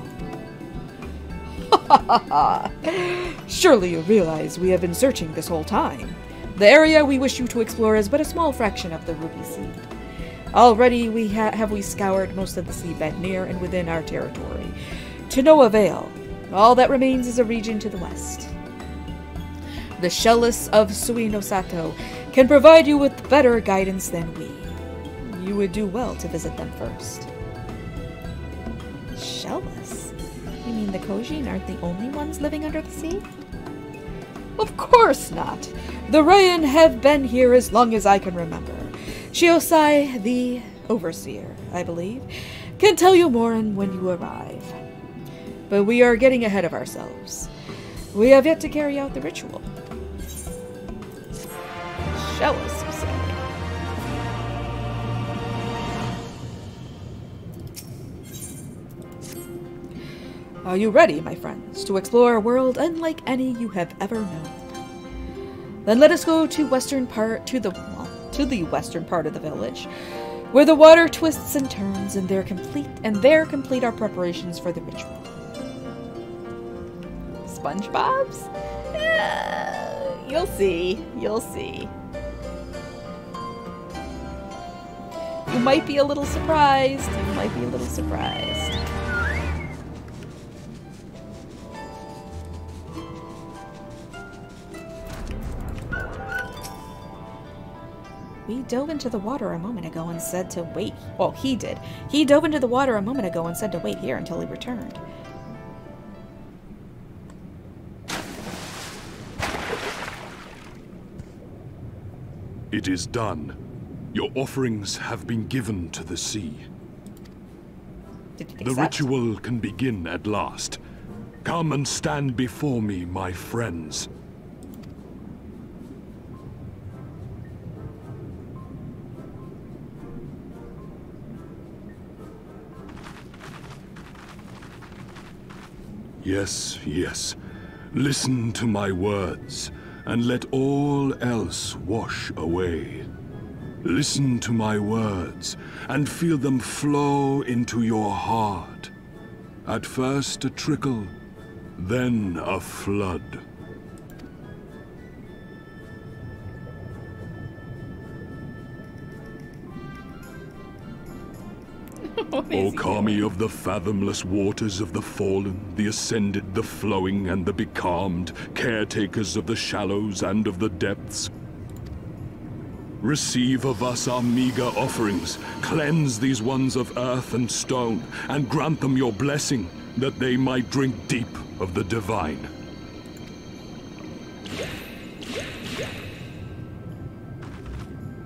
Surely you realize we have been searching this whole time. The area we wish you to explore is but a small fraction of the Ruby Sea. Already we have scoured most of the seabed near and within our territory. To no avail. All that remains is a region to the west. The Shellis of Suinosato can provide you with better guidance than we. You would do well to visit them first. Shellis? You mean the Kugane aren't the only ones living under the sea? Of course not. The Rayan have been here as long as I can remember. Shiosai, the overseer, I believe, can tell you more when you arrive. But we are getting ahead of ourselves. We have yet to carry out the ritual. Shellis, you say? Are you ready, my friends, to explore a world unlike any you have ever known? Then let us go to the western part of the village, where the water twists and turns, and there complete our preparations for the ritual. SpongeBob's? You'll see. You'll see. You might be a little surprised. You might be a little surprised. We dove into the water a moment ago and said to wait. Well, he did. He dove into the water a moment ago and said to wait here until he returned. It is done. Your offerings have been given to the sea. The ritual can begin at last. Come and stand before me, my friends. Yes, yes. Listen to my words, and let all else wash away. Listen to my words, and feel them flow into your heart. At first a trickle, then a flood. O Kami of the fathomless waters of the fallen, the ascended, the flowing, and the becalmed, caretakers of the shallows and of the depths. Receive of us our meager offerings, cleanse these ones of earth and stone, and grant them your blessing, that they might drink deep of the divine.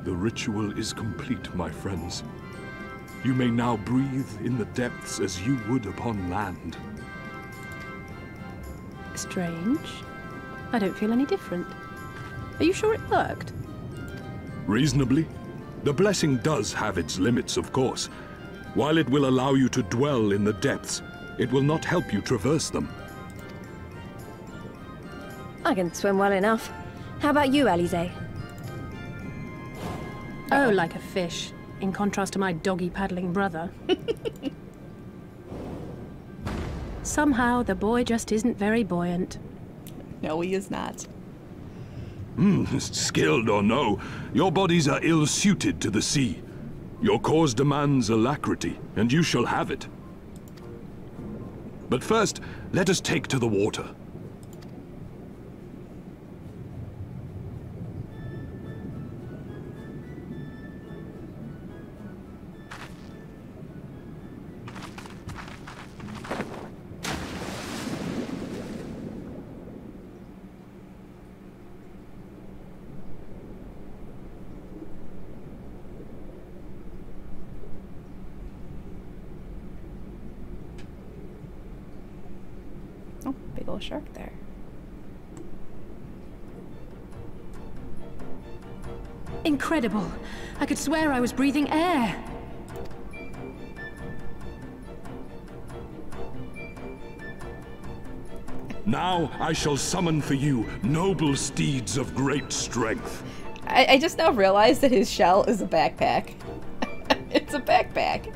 The ritual is complete, my friends. You may now breathe in the depths as you would upon land. Strange. I don't feel any different. Are you sure it worked? Reasonably. The blessing does have its limits, of course. While it will allow you to dwell in the depths, it will not help you traverse them. I can swim well enough. How about you, Alize? Oh, like a fish. In contrast to my doggy-paddling brother. Somehow, the boy just isn't very buoyant. No, he is not. Skilled or no, your bodies are ill-suited to the sea. Your cause demands alacrity, and you shall have it. But first, let us take to the water. Big old shark there. Incredible. I could swear I was breathing air. Now I shall summon for you noble steeds of great strength. I just now realized that his shell is a backpack. It's a backpack.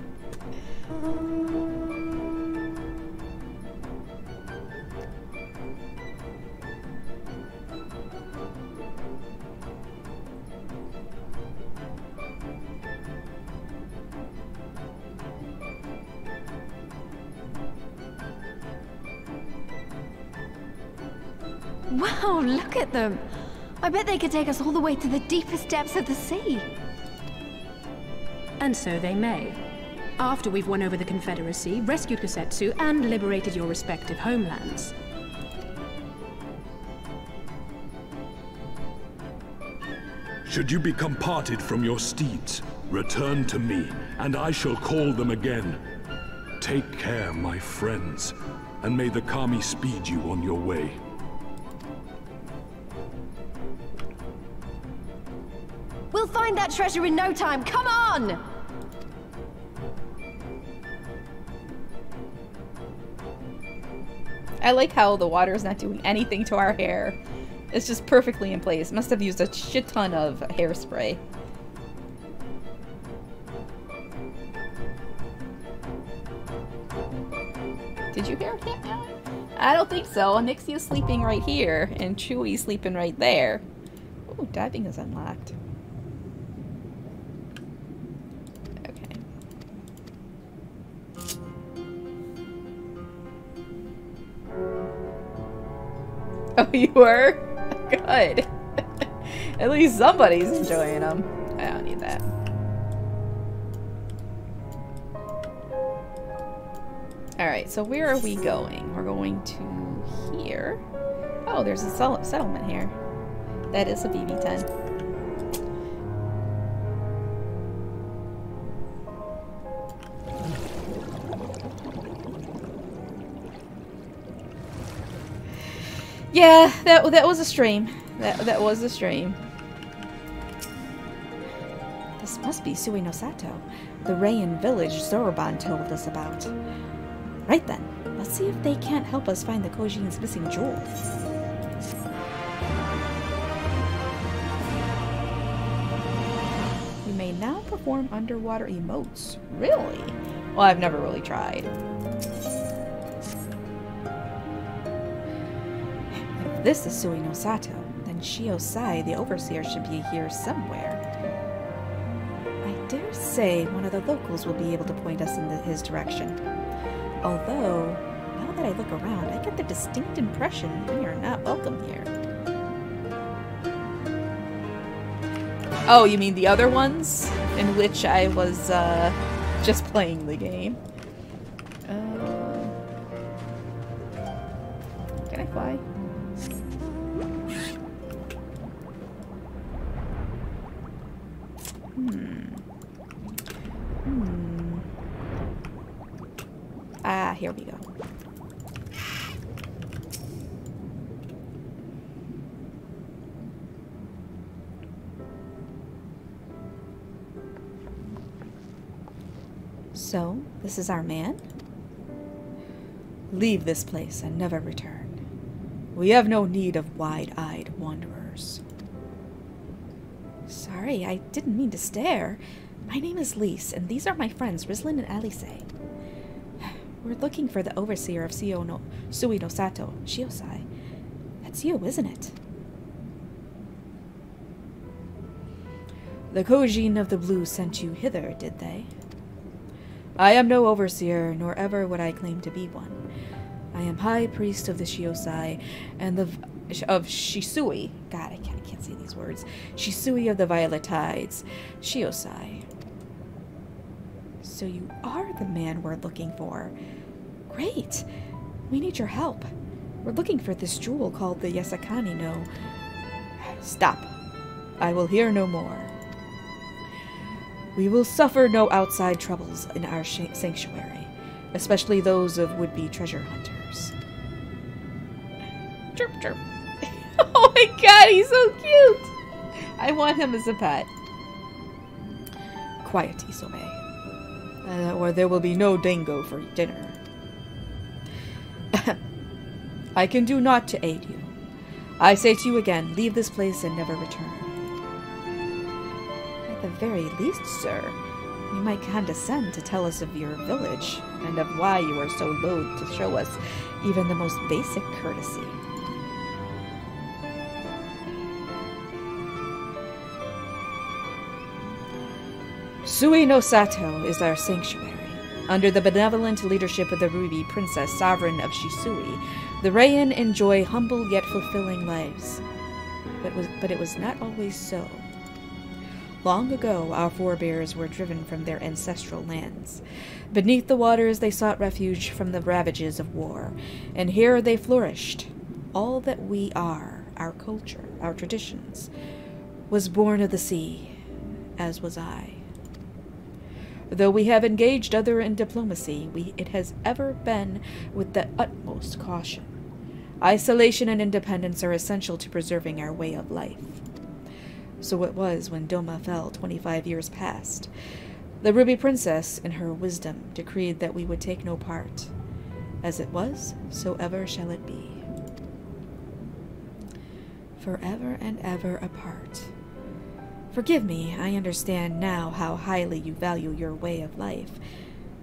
Wow, look at them! I bet they could take us all the way to the deepest depths of the sea. And so they may. After we've won over the Confederacy, rescued Kusetsu, and liberated your respective homelands. Should you become parted from your steeds, return to me, and I shall call them again. Take care, my friends, and may the Kami speed you on your way. We'll find that treasure in no time, come on! I like how the water is not doing anything to our hair. It's just perfectly in place. Must have used a shit ton of hairspray. Did you hear him now? I don't think so. Nixie is sleeping right here, and Chewie's sleeping right there. Ooh, diving is unlocked. Okay. Oh, you were? Good. At least somebody's enjoying them. I don't need that. Alright, so where are we going? We're going to here. Oh, there's a settlement here. That is a BB-10. Yeah, that was a stream. That was a stream. This must be Sui no Sato, the Rayan village Zoroban told us about. Right then, let's see if they can't help us find the Kojine's missing jewel. You may now perform underwater emotes. Really? Well, I've never really tried. If this is Sui no Sato, then Shiosai, the overseer, should be here somewhere. I dare say one of the locals will be able to point us in his direction. Although, now that I look around, I get the distinct impression we are not welcome here. Oh, you mean the other ones? In which I was, just playing the game. Can I fly? Ah, here we go. So, this is our man? Leave this place and never return. We have no need of wide-eyed wanderers. Sorry, I didn't mean to stare. My name is Lise, and these are my friends, Rislin and Alice. We're looking for the overseer of Sui no Sato, Shiosai. That's you, isn't it? The Kugane of the Blue sent you hither, did they? I am no overseer, nor ever would I claim to be one. I am High Priest of the Shiosai and of Shisui. God, I can't say these words. Shisui of the Violet Tides. Shiosai. So you are the man we're looking for. Great. We need your help. We're looking for this jewel called the Yasakani no... Stop. I will hear no more. We will suffer no outside troubles in our sanctuary, especially those of would-be treasure hunters. Chirp, chirp. Oh my god, he's so cute! I want him as a pet. Quiet, Isobe. Or there will be no dango for dinner. I can do naught to aid you. I say to you again, leave this place and never return. At the very least, sir, you might condescend to tell us of your village, and of why you are so loath to show us even the most basic courtesy. Sui no Sato is our sanctuary. Under the benevolent leadership of the Ruby Princess, sovereign of Shisui, the Rayan enjoy humble yet fulfilling lives. But it was not always so. Long ago, our forebears were driven from their ancestral lands. Beneath the waters, they sought refuge from the ravages of war, and here they flourished. All that we are, our culture, our traditions, was born of the sea, as was I. Though we have engaged other in diplomacy, it has ever been with the utmost caution. Isolation and independence are essential to preserving our way of life. So it was when Doma fell 25 years past. The Ruby Princess, in her wisdom, decreed that we would take no part. As it was, so ever shall it be. Forever and ever apart. Forgive me, I understand now how highly you value your way of life,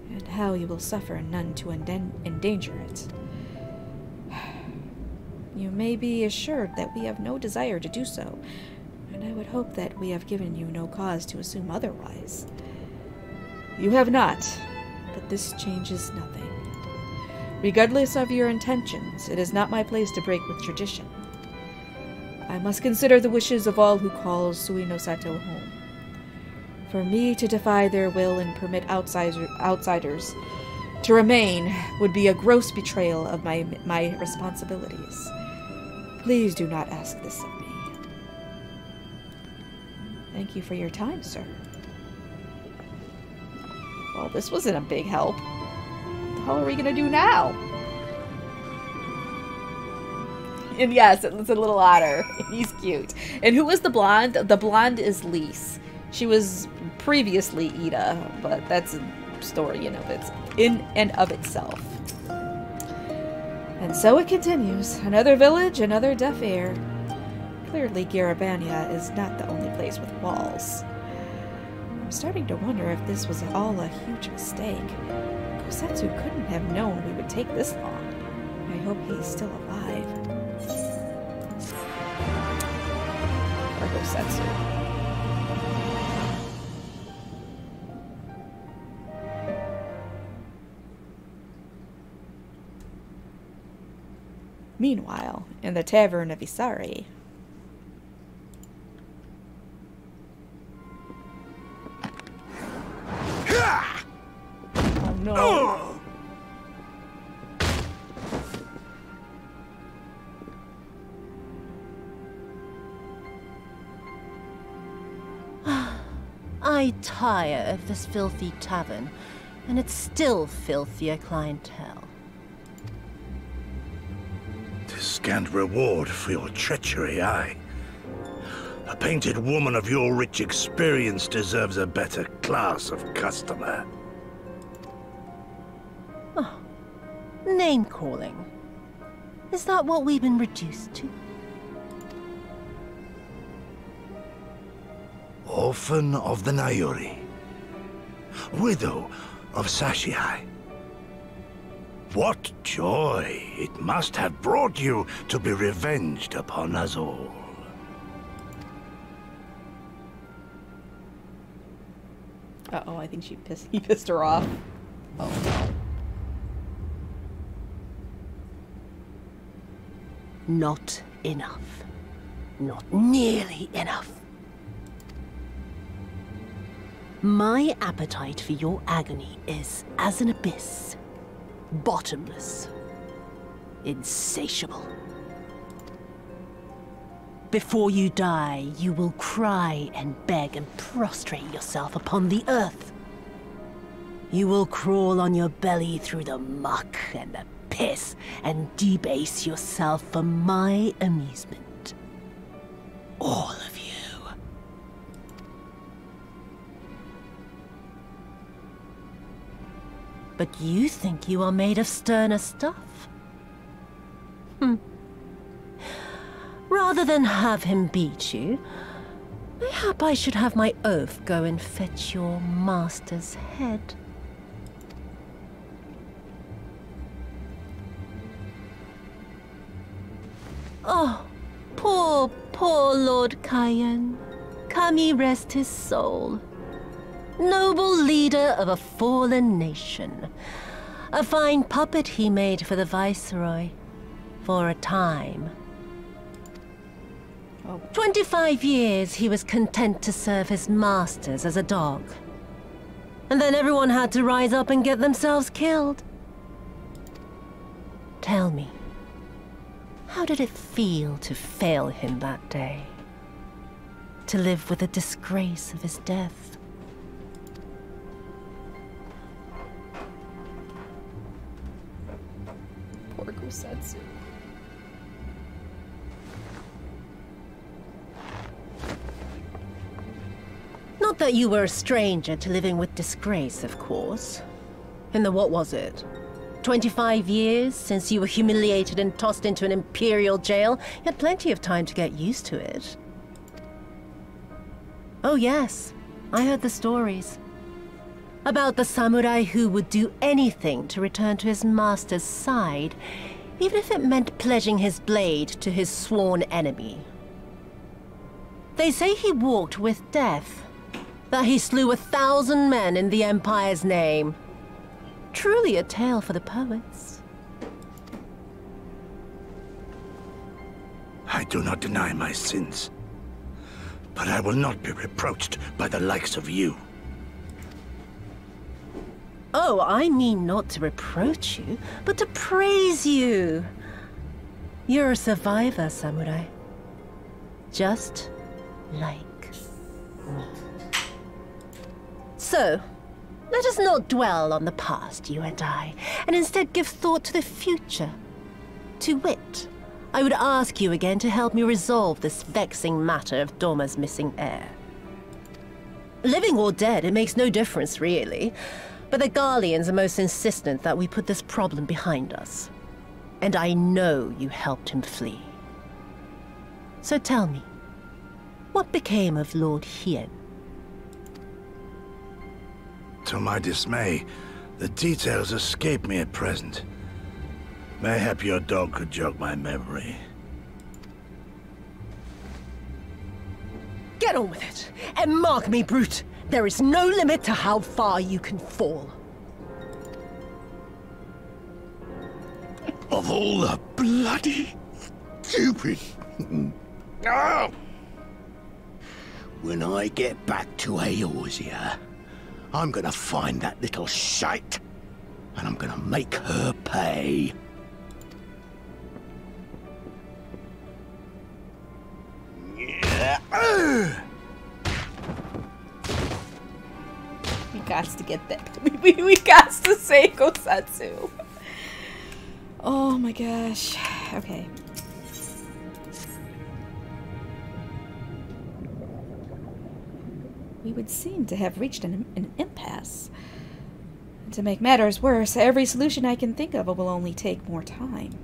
and how you will suffer none to endanger it. You may be assured that we have no desire to do so, and I would hope that we have given you no cause to assume otherwise. You have not, but this changes nothing. Regardless of your intentions, it is not my place to break with tradition. I must consider the wishes of all who call Sui no Sato home. For me to defy their will and permit outsiders to remain would be a gross betrayal of my responsibilities. Please do not ask this of me. Thank you for your time, sir. Well, this wasn't a big help. What the hell are we gonna do now? And yes, it's a little otter. He's cute. And who is the blonde? The blonde is Lise. She was previously Ida, but that's a story in and of itself. And so it continues. Another village, another deaf ear. Clearly, Garabania is not the only place with walls. I'm starting to wonder if this was all a huge mistake. Kosetsu couldn't have known we would take this long. I hope he's still alive. Or Kosetsu. Meanwhile, in the tavern of Isari. Oh no. I tire of this filthy tavern, and its still filthier clientele. Scant reward for your treachery, aye. A painted woman of your rich experience deserves a better class of customer. Oh, name-calling. Is that what we've been reduced to? Orphan of the Nayori. Widow of Sashihai. What joy it must have brought you to be revenged upon us all. Uh-oh, I think he pissed her off. Oh no. Not enough. Not nearly enough. My appetite for your agony is as an abyss. Bottomless. Insatiable. Before you die, you will cry and beg and prostrate yourself upon the earth. You will crawl on your belly through the muck and the piss and debase yourself for my amusement. All of you. But you think you are made of sterner stuff? Rather than have him beat you, mayhap I should have my oaf go and fetch your master's head. Oh, poor Lord Cayenne. Come ye rest his soul. Noble leader of a fallen nation. A fine puppet he made for the Viceroy. For a time. 25 years he was content to serve his masters as a dog. And then everyone had to rise up and get themselves killed. Tell me, how did it feel to fail him that day? To live with the disgrace of his death? Poor Gosetsu. Not that you were a stranger to living with disgrace, of course. In the what was it? 25 years since you were humiliated and tossed into an Imperial jail? You had plenty of time to get used to it. Oh yes, I heard the stories. About the samurai who would do anything to return to his master's side, even if it meant pledging his blade to his sworn enemy. They say he walked with death. That he slew 1,000 men in the Empire's name. Truly a tale for the poets. I do not deny my sins, but I will not be reproached by the likes of you. Oh, I mean not to reproach you, but to praise you. You're a survivor, samurai. Just like me. So, let us not dwell on the past, you and I, and instead give thought to the future. To wit, I would ask you again to help me resolve this vexing matter of Doma's missing heir. Living or dead, it makes no difference, really. But the Garleans are most insistent that we put this problem behind us. And I know you helped him flee. So tell me, what became of Lord Hien? To my dismay, the details escape me at present. Mayhap your dog could jog my memory. Get on with it, and mark me, brute. There is no limit to how far you can fall. Of all the bloody stupid... Oh! When I get back to Eorzea, I'm gonna find that little shite, and I'm gonna make her pay. We got to get that. We got to say Gosetsu. Oh my gosh. Okay. We would seem to have reached an impasse. And to make matters worse, every solution I can think of will only take more time.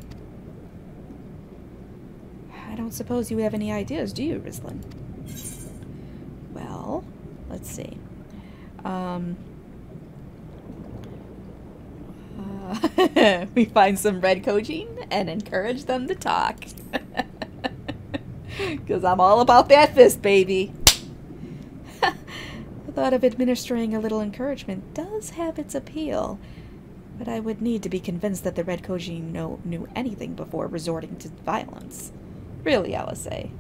I don't suppose you have any ideas, do you, Rislin? Well, let's see. We find some red Kogine and encourage them to talk. Because I'm all about that fist, baby. thought of administering a little encouragement does have its appeal, but I would need to be convinced that the Red Kugane knew anything before resorting to violence. Really, Alisei.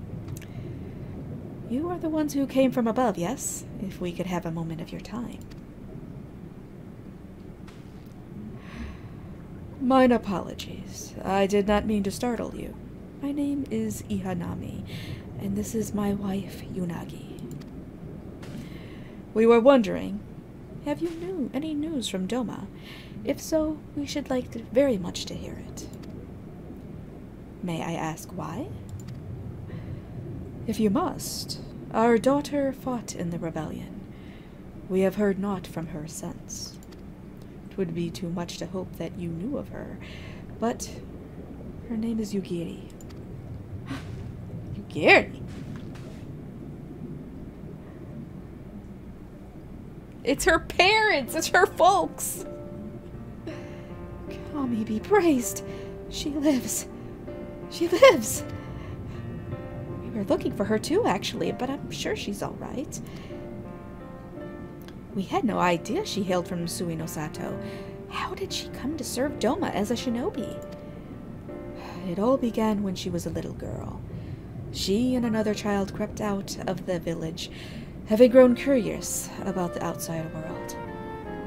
You are the ones who came from above, yes? If we could have a moment of your time. Mine apologies. I did not mean to startle you. My name is Ihanami, and this is my wife, Unagi. We were wondering, have you any news from Doma? If so, we should like very much to hear it. May I ask why? If you must, our daughter fought in the rebellion. We have heard naught from her since. 'Twould be too much to hope that you knew of her, but her name is Yugiri. Yugiri? It's her parents! It's her folks! Kami be praised! She lives! She lives! We were looking for her too, actually, but I'm sure she's alright. We had no idea she hailed from Suino Sato. How did she come to serve Doma as a shinobi? It all began when she was a little girl. She and another child crept out of the village, having grown curious about the outside world.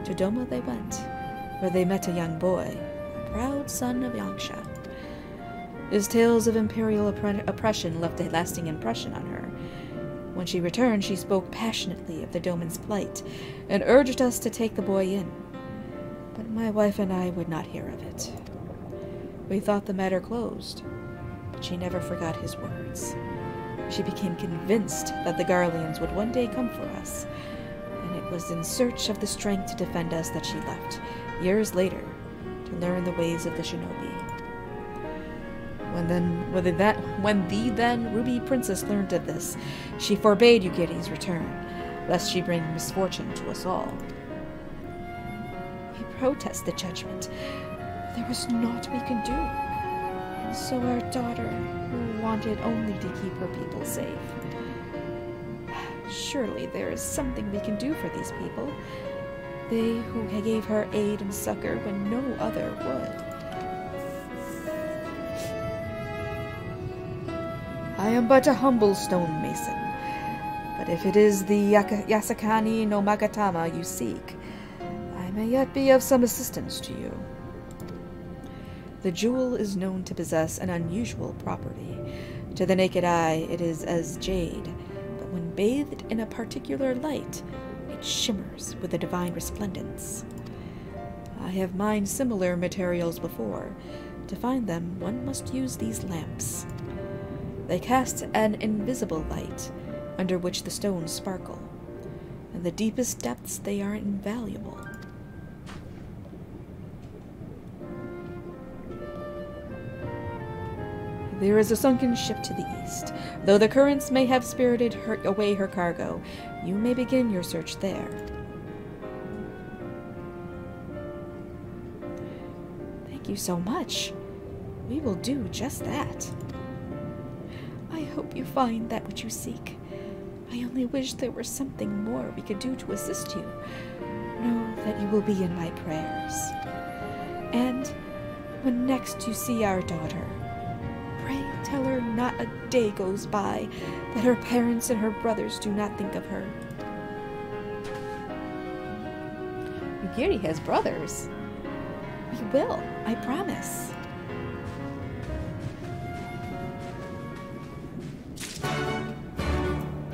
To Doma they went, where they met a young boy, a proud son of Yangsha. His tales of imperial oppression left a lasting impression on her. When she returned, she spoke passionately of the Doman's plight, and urged us to take the boy in. But my wife and I would not hear of it. We thought the matter closed, but she never forgot his words. She became convinced that the Garleans would one day come for us, and it was in search of the strength to defend us that she left, years later, to learn the ways of the shinobi. When the then Ruby Princess learned of this, she forbade Yugiri's return, lest she bring misfortune to us all. We protest the judgment. There was naught we could do. And so our daughter, who wanted only to keep her people safe. Surely there is something we can do for these people. They who gave her aid and succor when no other would. I am but a humble stonemason, but if it is the Yasakani no Magatama you seek, I may yet be of some assistance to you. The jewel is known to possess an unusual property. To the naked eye, it is as jade, but when bathed in a particular light, it shimmers with a divine resplendence. I have mined similar materials before. To find them, one must use these lamps. They cast an invisible light, under which the stones sparkle. In the deepest depths they are invaluable. There is a sunken ship to the east. Though the currents may have spirited away her cargo, you may begin your search there. Thank you so much. We will do just that. I hope you find that which you seek. I only wish there were something more we could do to assist you. Know that you will be in my prayers. And when next you see our daughter, pray tell her not a day goes by that her parents and her brothers do not think of her. Yugiri has brothers. We will, I promise.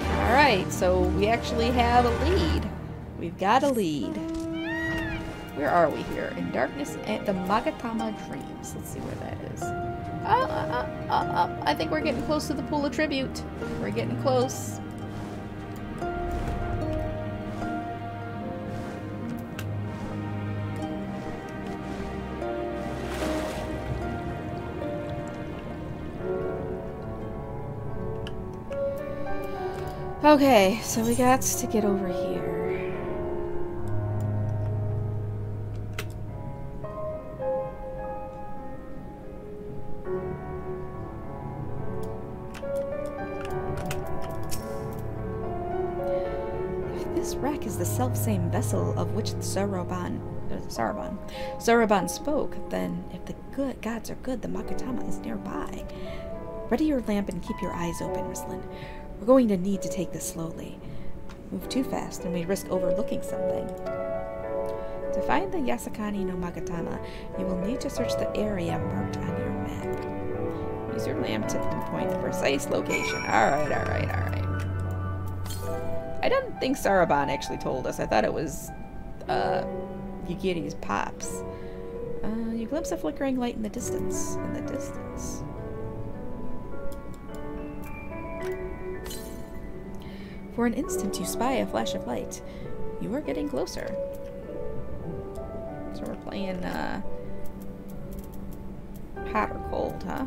Alright, so we actually have a lead. We've got a lead. Where are we here? In darkness and the Magatama Dreams. Let's see where that is. I think we're getting close to the Pool of Tribute. We're getting close. Okay, so we got to get over here. If this wreck is the self-same vessel of which Saraban spoke, then if the good gods are good, the Magatama is nearby. Ready your lamp and keep your eyes open, Rislin. We're going to need to take this slowly. Move too fast and we risk overlooking something. To find the Yasakani no Magatama, you will need to search the area marked on your map. Use your lamp to pinpoint the precise location. Alright. I didn't think Saraban actually told us. I thought it was Yugiri's pops. You glimpse a flickering light in the distance. For an instant, you spy a flash of light. You are getting closer. So we're playing hot or cold, huh?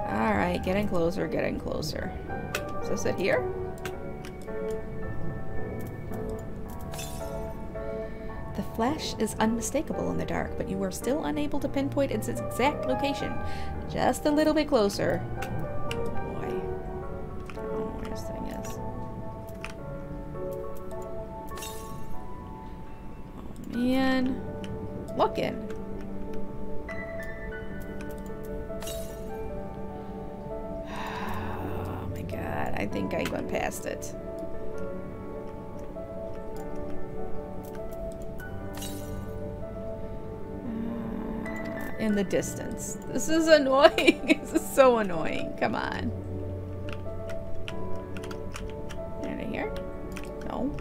Alright, getting closer. Is this it here? The flash is unmistakable in the dark, but you are still unable to pinpoint its exact location. Just a little bit closer. Boy. I don't know where this thing is. Oh man. Looking. Oh my god. I think I went past it. In the distance. This is annoying. This is so annoying. Come on. Anything here? No.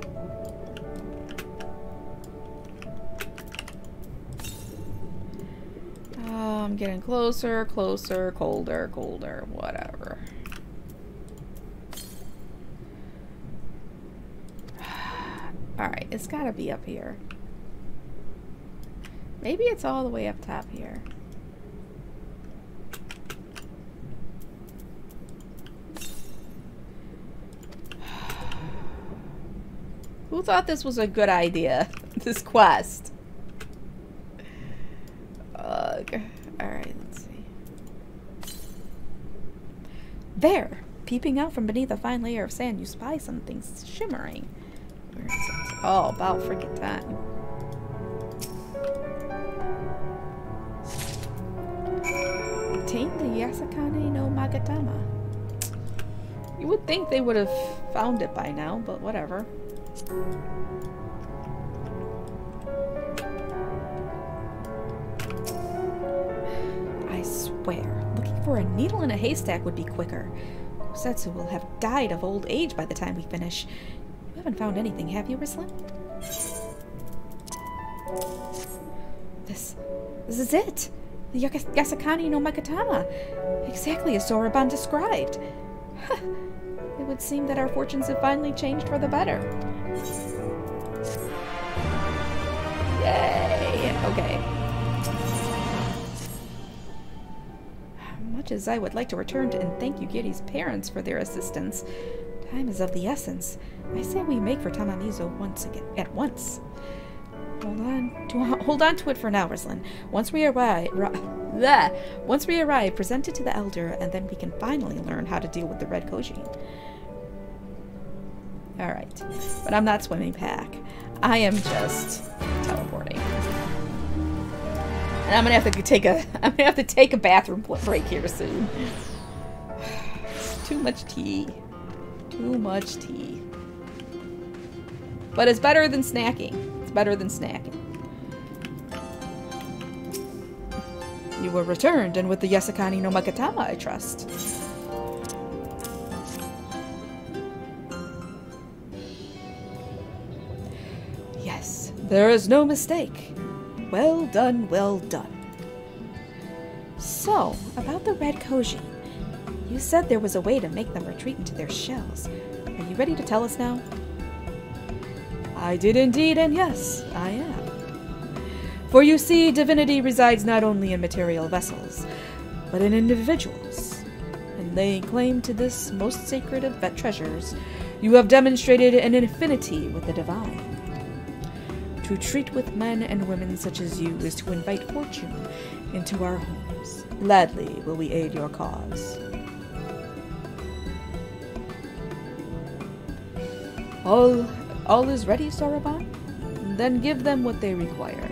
Oh, I'm getting closer, colder, whatever. Alright, it's gotta be up here. Maybe it's all the way up top here. Who thought this was a good idea? This quest. Ugh. Alright, let's see. There! Peeping out from beneath a fine layer of sand, you spy something shimmering. Where is it? Oh, about freaking time. Obtain the Yasakane no Magatama. You would think they would have found it by now, but whatever. I swear, looking for a needle in a haystack would be quicker. Setsu will have died of old age by the time we finish. You haven't found anything, have you, Rislin? This is it! The Yasakani no Magatama! Exactly as Soraban described! It would seem that our fortunes have finally changed for the better. Yay! Okay. Much as I would like to return to and thank Yugiri's parents for their assistance, time is of the essence. I say we make for Tamamizo at once. Hold on to it for now, Rislin. Once we arrive, present it to the Elder, and then we can finally learn how to deal with the Red Kogine. Alright. But I'm not swimming back. I am just teleporting. And I'm gonna have to take a bathroom break here soon. Too much tea. Too much tea. But it's better than snacking. It's better than snacking. You were returned, and with the Yasakani no Magatama, I trust. Yes, there is no mistake. Well done, well done. So, about the Red Kogine. You said there was a way to make them retreat into their shells. Are you ready to tell us now? I did indeed, and yes, I am. For you see, divinity resides not only in material vessels, but in individuals. In laying claim to this most sacred of treasures, you have demonstrated an affinity with the divine. To treat with men and women such as you is to invite fortune into our homes. Gladly will we aid your cause. All is ready, Saruman? Then give them what they require.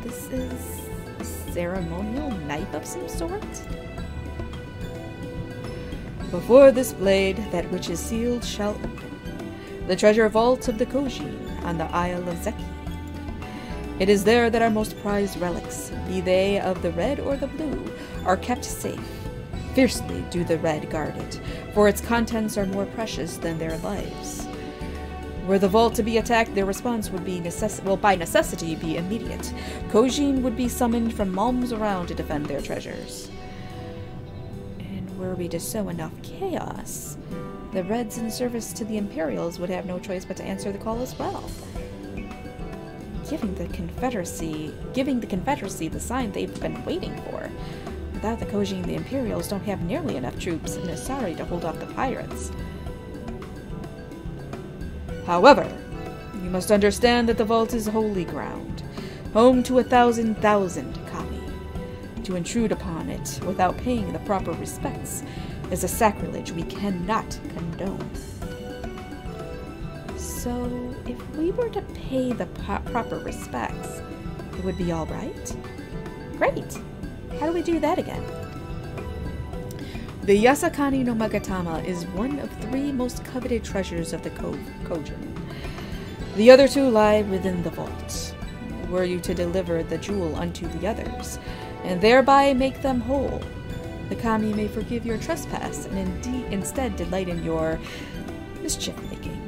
This is a ceremonial knife of some sort? Before this blade, that which is sealed shall open. The treasure vault of the Kugane on the Isle of Zeki. It is there that our most prized relics, be they of the red or the blue, are kept safe. Fiercely do the red guard it, for its contents are more precious than their lives. Were the vault to be attacked, their response would be by necessity be immediate. Kugane would be summoned from realms around to defend their treasures. And were we to sow enough chaos, the Reds in service to the Imperials would have no choice but to answer the call as well. Giving the Confederacy the sign they've been waiting for. Without the Kugane, the Imperials don't have nearly enough troops in Asari to hold off the pirates. However, you must understand that the vault is holy ground, home to 1,000 kami. To intrude upon it without paying the proper respects is a sacrilege we cannot condone. So, if we were to pay the proper respects, it would be all right? Great! How do we do that again? The Yasakani no Magatama is one of 3 most coveted treasures of the Kogin. The other 2 lie within the vault. Were you to deliver the jewel unto the others, and thereby make them whole, the kami may forgive your trespass and instead delight in your mischief-making.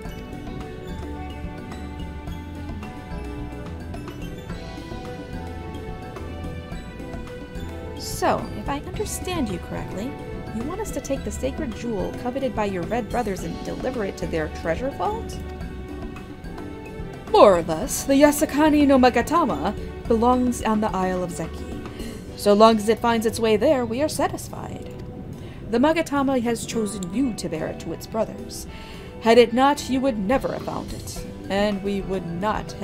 So, if I understand you correctly, you want us to take the sacred jewel coveted by your red brothers and deliver it to their treasure vault? More or less, the Yasakani no Magatama belongs on the Isle of Zeki. So long as it finds its way there, we are satisfied. The Magatama has chosen you to bear it to its brothers. Had it not, you would never have found it, and we would not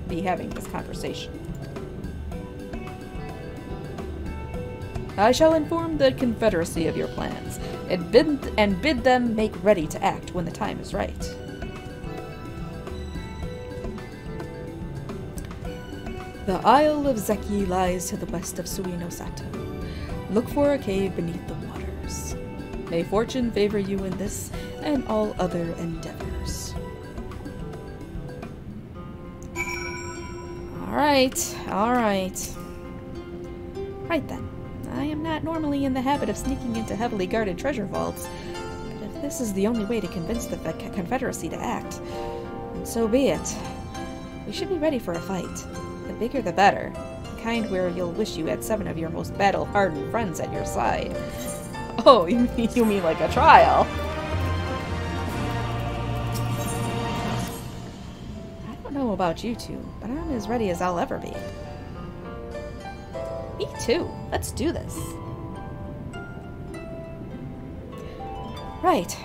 be having this conversation. I shall inform the Confederacy of your plans, and bid them make ready to act when the time is right. The Isle of Zeki lies to the west of Suino Sato. Look for a cave beneath the waters. May fortune favor you in this and all other endeavors. Alright, alright. Right then. I am not normally in the habit of sneaking into heavily guarded treasure vaults, but if this is the only way to convince the Confederacy to act, then so be it. We should be ready for a fight. The bigger the better. The kind where you'll wish you had 7 of your most battle-hardened friends at your side. Oh, you mean like a trial? I don't know about you two, but I'm as ready as I'll ever be. Me too. Let's do this. Right.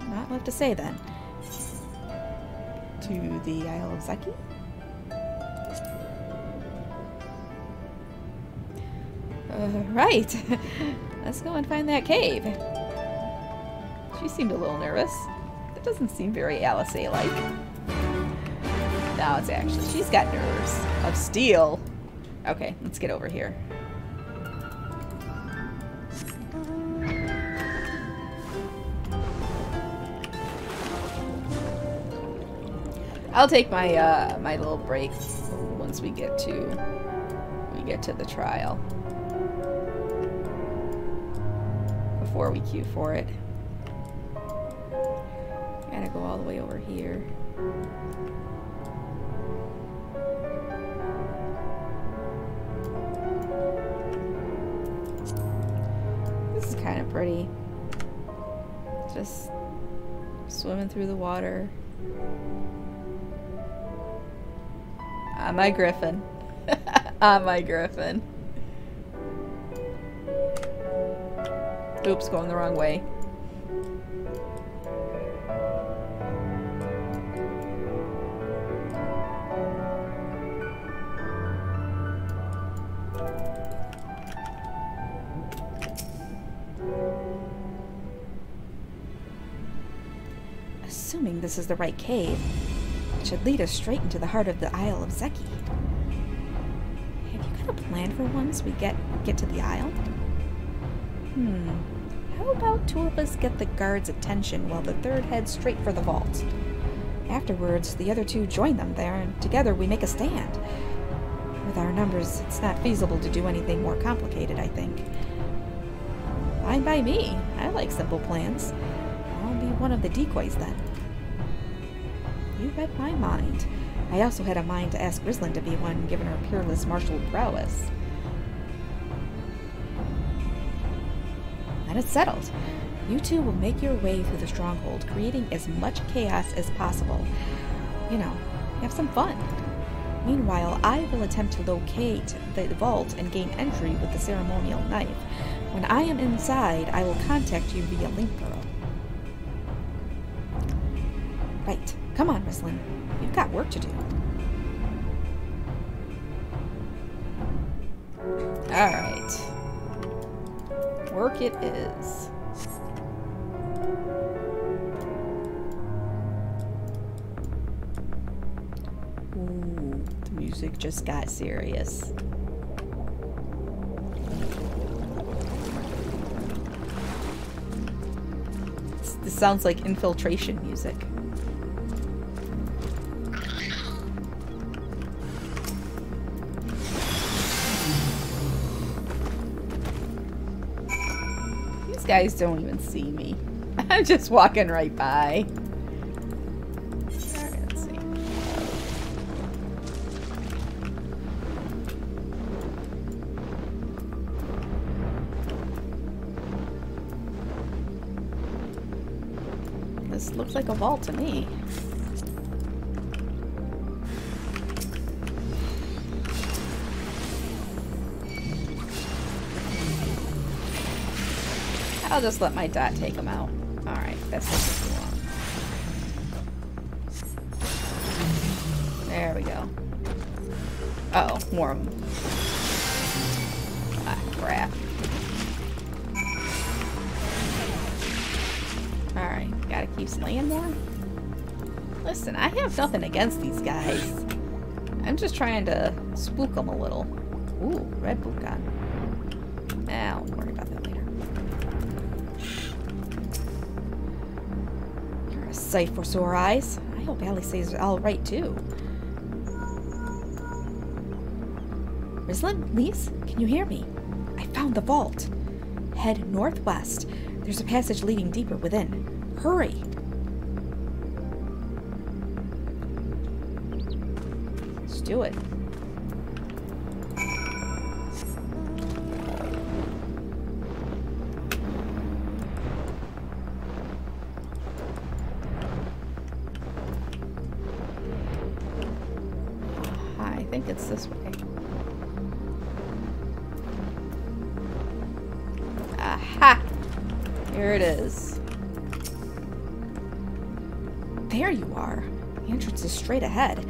Not left to say then. To the Isle of Zeki? Right. Let's go and find that cave. She seemed a little nervous. That doesn't seem very Alice-like. No, it's actually, she's got nerves of steel. Okay, let's get over here. I'll take my my little break once we get to the trial. Before we queue for it. Gotta go all the way over here. This is kind of pretty. Just swimming through the water. On my griffin. On my griffin. Oops, going the wrong way. assuming this is the right cave. It should lead us straight into the heart of the Isle of Zeki. Have you got a plan for once we get to the Isle? How about two of us get the guards' attention while the third heads straight for the vault? Afterwards, the other two join them there, and together we make a stand. With our numbers, it's not feasible to do anything more complicated, I think. Fine by me. I like simple plans. I'll be one of the decoys then. You read my mind. I also had a mind to ask Rislin to be one, given her peerless martial prowess. Then it's settled. You two will make your way through the stronghold, creating as much chaos as possible. You know, have some fun. Meanwhile, I will attempt to locate the vault and gain entry with the ceremonial knife. When I am inside, I will contact you via link burrow. Right. Come on, Rislin. You've got work to do. Alright. Work it is. Ooh, the music just got serious. This sounds like infiltration music. These guys don't even see me. I'm just walking right by. Alright, let's see. This looks like a vault to me. I'll just let my dot take them out. Alright, that's not too long. There we go. Uh-oh, more of them. Ah, crap. Alright, gotta keep slaying more? Listen, I have nothing against these guys. I'm just trying to spook them a little. Ooh, red boot gun. I'll worry about that later. You're a sight for sore eyes. I hope Allie says all right too. Rislin, Lise, can you hear me? I found the vault. Head northwest. There's a passage leading deeper within. Hurry! Let's do it. I think it's this way. Aha! Here it is. There you are. The entrance is straight ahead.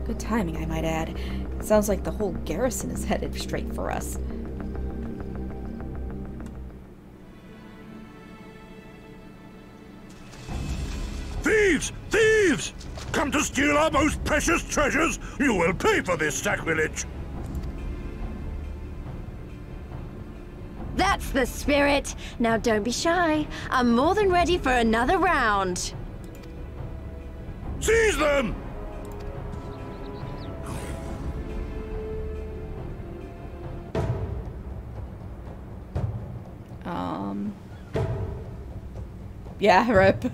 Good timing, I might add. It sounds like the whole garrison is headed straight for us. Thieves! Thieves! Come to steal our most precious treasures? You will pay for this sacrilege! That's the spirit! Now don't be shy. I'm more than ready for another round. Seize them! Yeah, rip.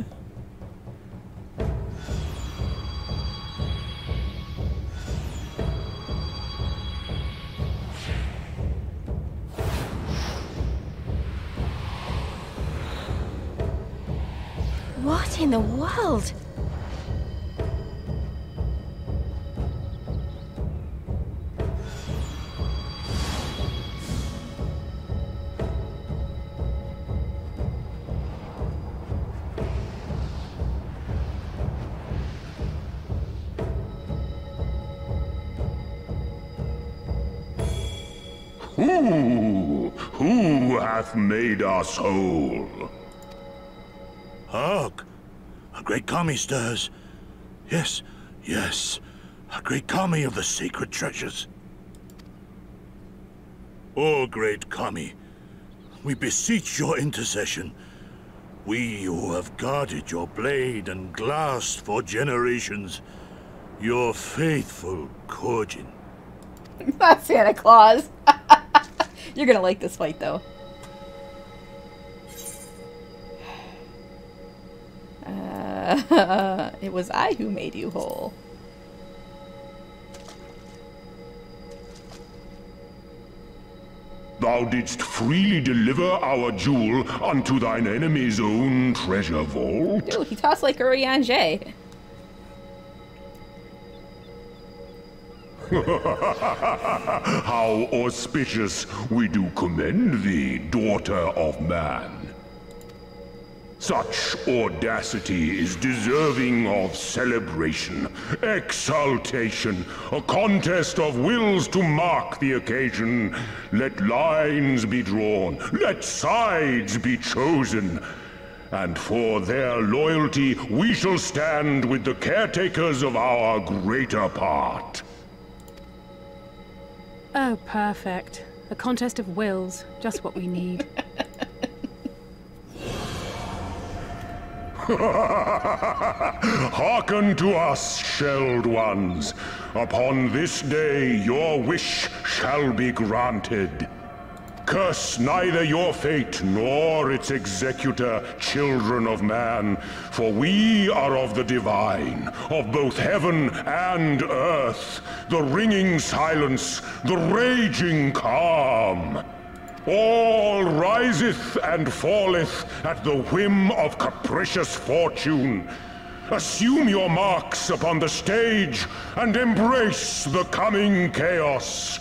What in the world? Who hath made us whole? Hark! A great kami stirs. Yes, yes. A great kami of the sacred treasures. O great kami, we beseech your intercession. We who have guarded your blade and glass for generations. Your faithful Kugane. Not Santa Claus. You're gonna like this fight, though. It was I who made you whole. Thou didst freely deliver our jewel unto thine enemy's own treasure vault. Dude, he talks like Urianger. How auspicious we do commend thee, daughter of man. Such audacity is deserving of celebration, exaltation, a contest of wills to mark the occasion. Let lines be drawn, let sides be chosen. And for their loyalty, we shall stand with the caretakers of our greater part. Oh, perfect. A contest of wills. Just what we need. Hearken to us, shelled ones. Upon this day your wish shall be granted. Curse neither your fate nor its executor, children of man, for we are of the divine, of both heaven and earth, the ringing silence, the raging calm. All riseth and falleth at the whim of capricious fortune. Assume your marks upon the stage and embrace the coming chaos.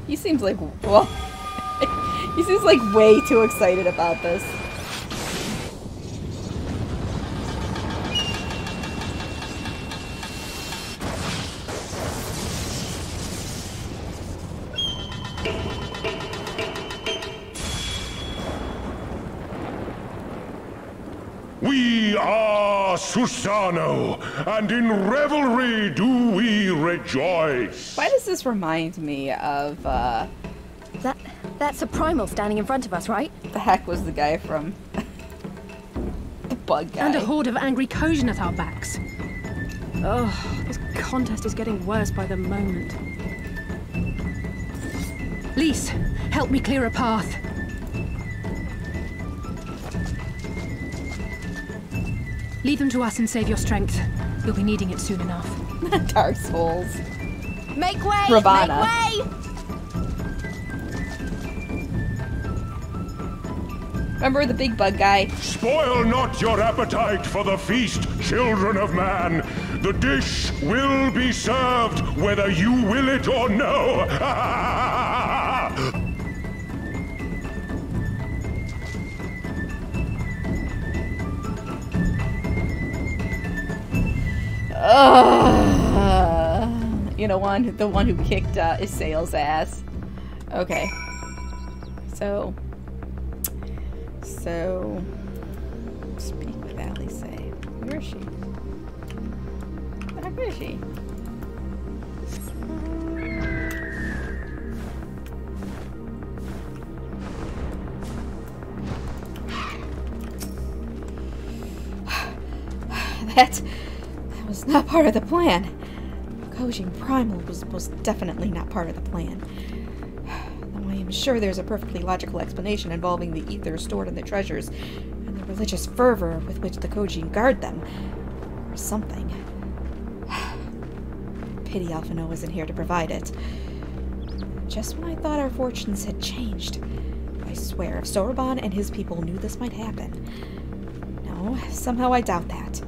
He seems like, well, he seems like way too excited about this. We are Susano, and in revelry do we rejoice. Why does this remind me of, That's a primal standing in front of us, right? the heck was the guy from the bug guy? And a horde of angry Kojin at our backs. Oh, this contest is getting worse by the moment. Lise, help me clear a path. Leave them to us and save your strength. You'll be needing it soon enough. Dark Souls. Make way! Ravana. Make way! Remember the big bug guy? Spoil not your appetite for the feast, children of man. The dish will be served whether you will it or no. You know, the one who kicked Isael's ass. Okay. So, speak with Alice. Where is she? Where is she? That was not part of the plan. Kojin Primal was most definitely not part of the plan. Though I am sure there's a perfectly logical explanation involving the ether stored in the treasures, and the religious fervor with which the Kojin guard them. Or something. Pity Alphino isn't here to provide it. Just when I thought our fortunes had changed. I swear, if Soroban and his people knew this might happen. No, somehow I doubt that.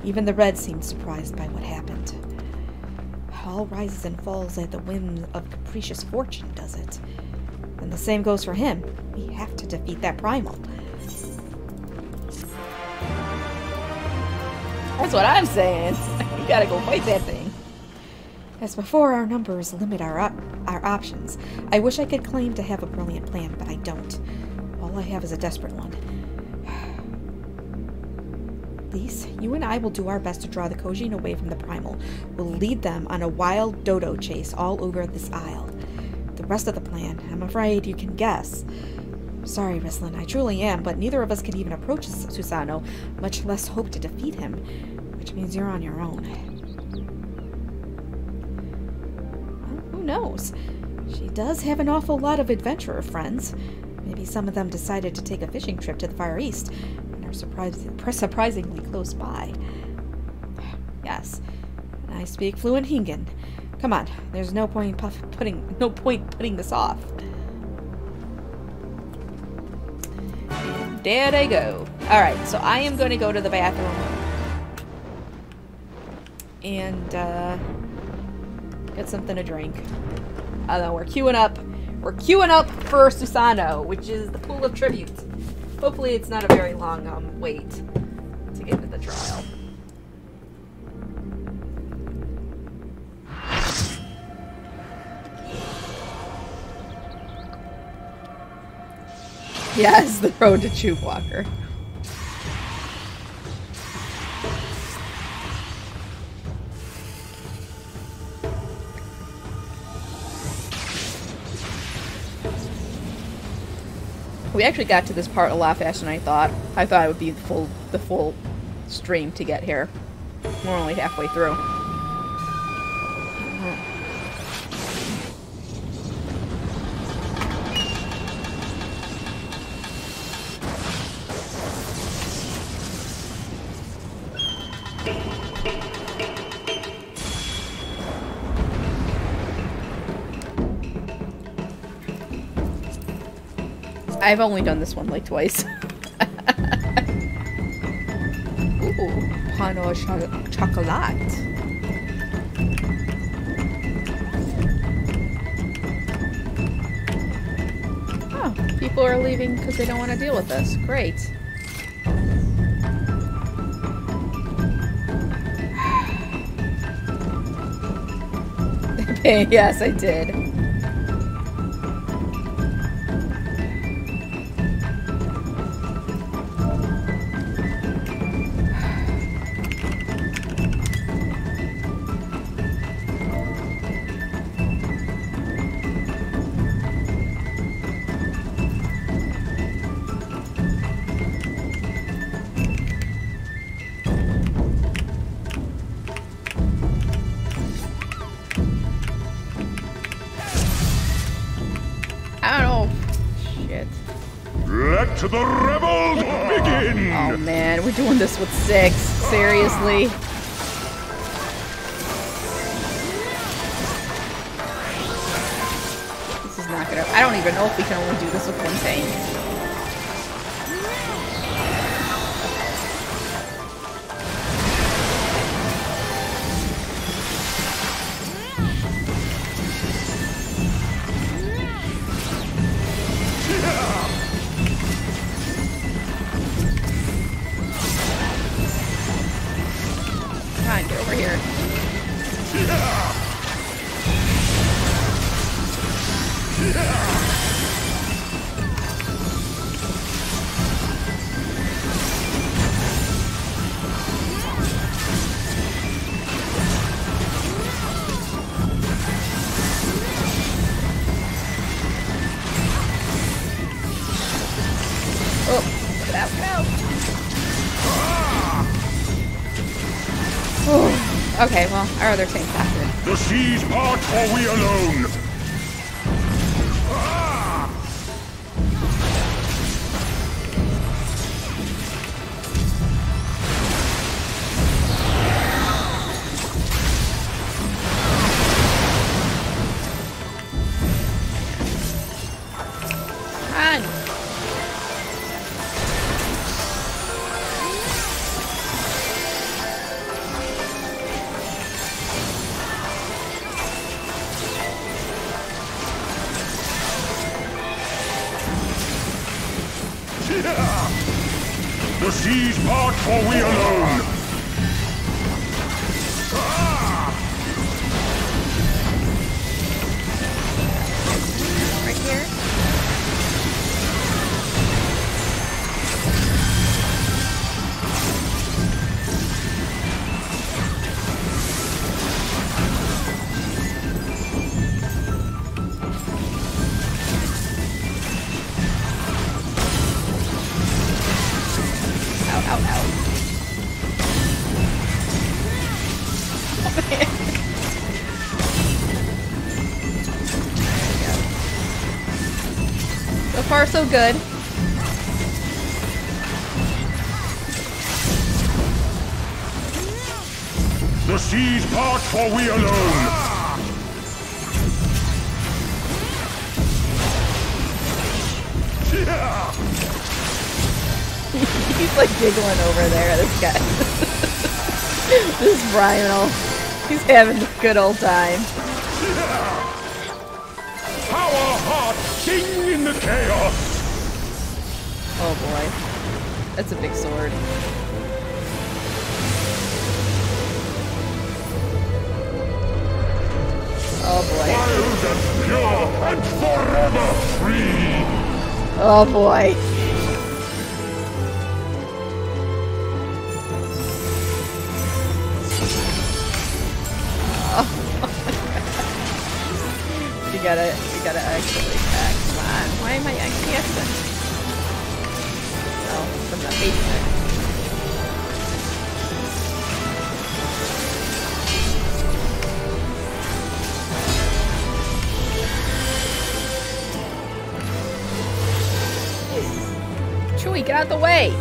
Even the Red seemed surprised by what happened. All rises and falls at the whim of capricious fortune, does it? And the same goes for him. We have to defeat that primal. That's what I'm saying. We gotta go fight that thing. As before, our numbers limit our options. I wish I could claim to have a brilliant plan, but I don't. All I have is a desperate one. Lise, you and I will do our best to draw the Kugane away from the primal. We'll lead them on a wild dodo chase all over this isle. The rest of the plan, I'm afraid you can guess. Sorry, Rislin, I truly am, but neither of us can even approach Susano, much less hope to defeat him, which means you're on your own. Well, who knows? She does have an awful lot of adventurer friends. Maybe some of them decided to take a fishing trip to the Far East and are surprisingly close by. Yes, I speak fluent Hingan. Come on, there's no point putting this off. And there they go. Alright, so I am going to go to the bathroom. And, get something to drink. Although we're queuing up. We're queuing up for Susano, which is the Pool of Tribute. Hopefully it's not a very long, wait to get to the trial. Yes, the road to Tubewalker. We actually got to this part a lot faster than I thought. I thought it would be the full stream to get here. We're only halfway through. I've only done this one like twice. Ooh, pain au chocolat. Oh, people are leaving because they don't want to deal with this. Great. Yes, I did. Let the rebels begin! Oh man, we're doing this with 6. Seriously? This is not gonna... I don't even know if we can only do this with one tank. Okay, well, our other tank's after. The seas part or we alone? The seas part for we alone. Right here. Ow, ow, ow. So far, so good. The seas part for we alone. He's like giggling over there, this guy. This Brian, he's having a good old time. Our hearts sing in the chaos. Oh boy. That's a big sword. Oh boy. Wild and pure and forever free. Oh boy. You gotta actually attack. Come on. Why am I actually acting? No, from the basement. Chewie, get out the way!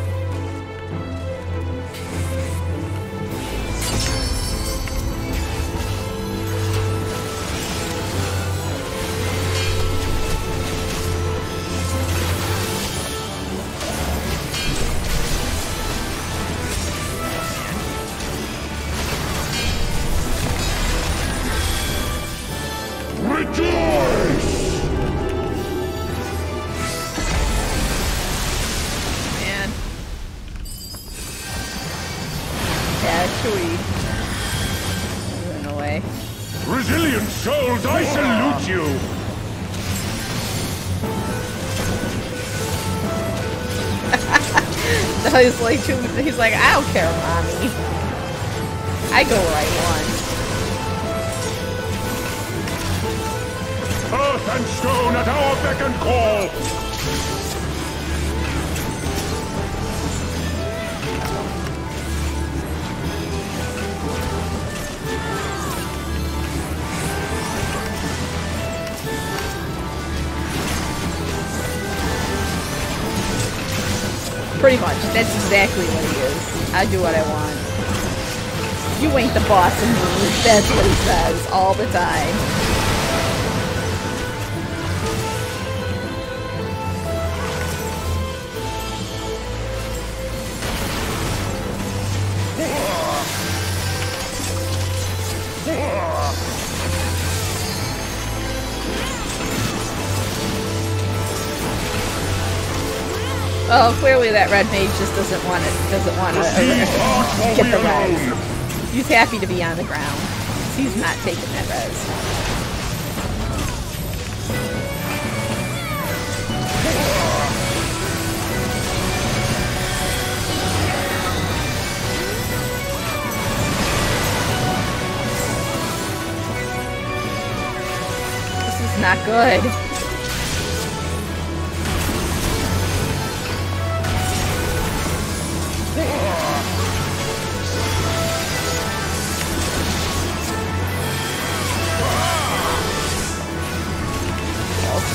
Man. Yeah, Chewie. Run away. Resilient souls, I salute you. He's like, I don't care, mommy. I go where I want. Earth and stone at our beck and call. Pretty much. That's exactly what he is. I do what I want. You ain't the boss of me. That's what he says all the time. Oh, clearly that red mage just doesn't want to get the res. He's happy to be on the ground. He's not taking that res. This is not good.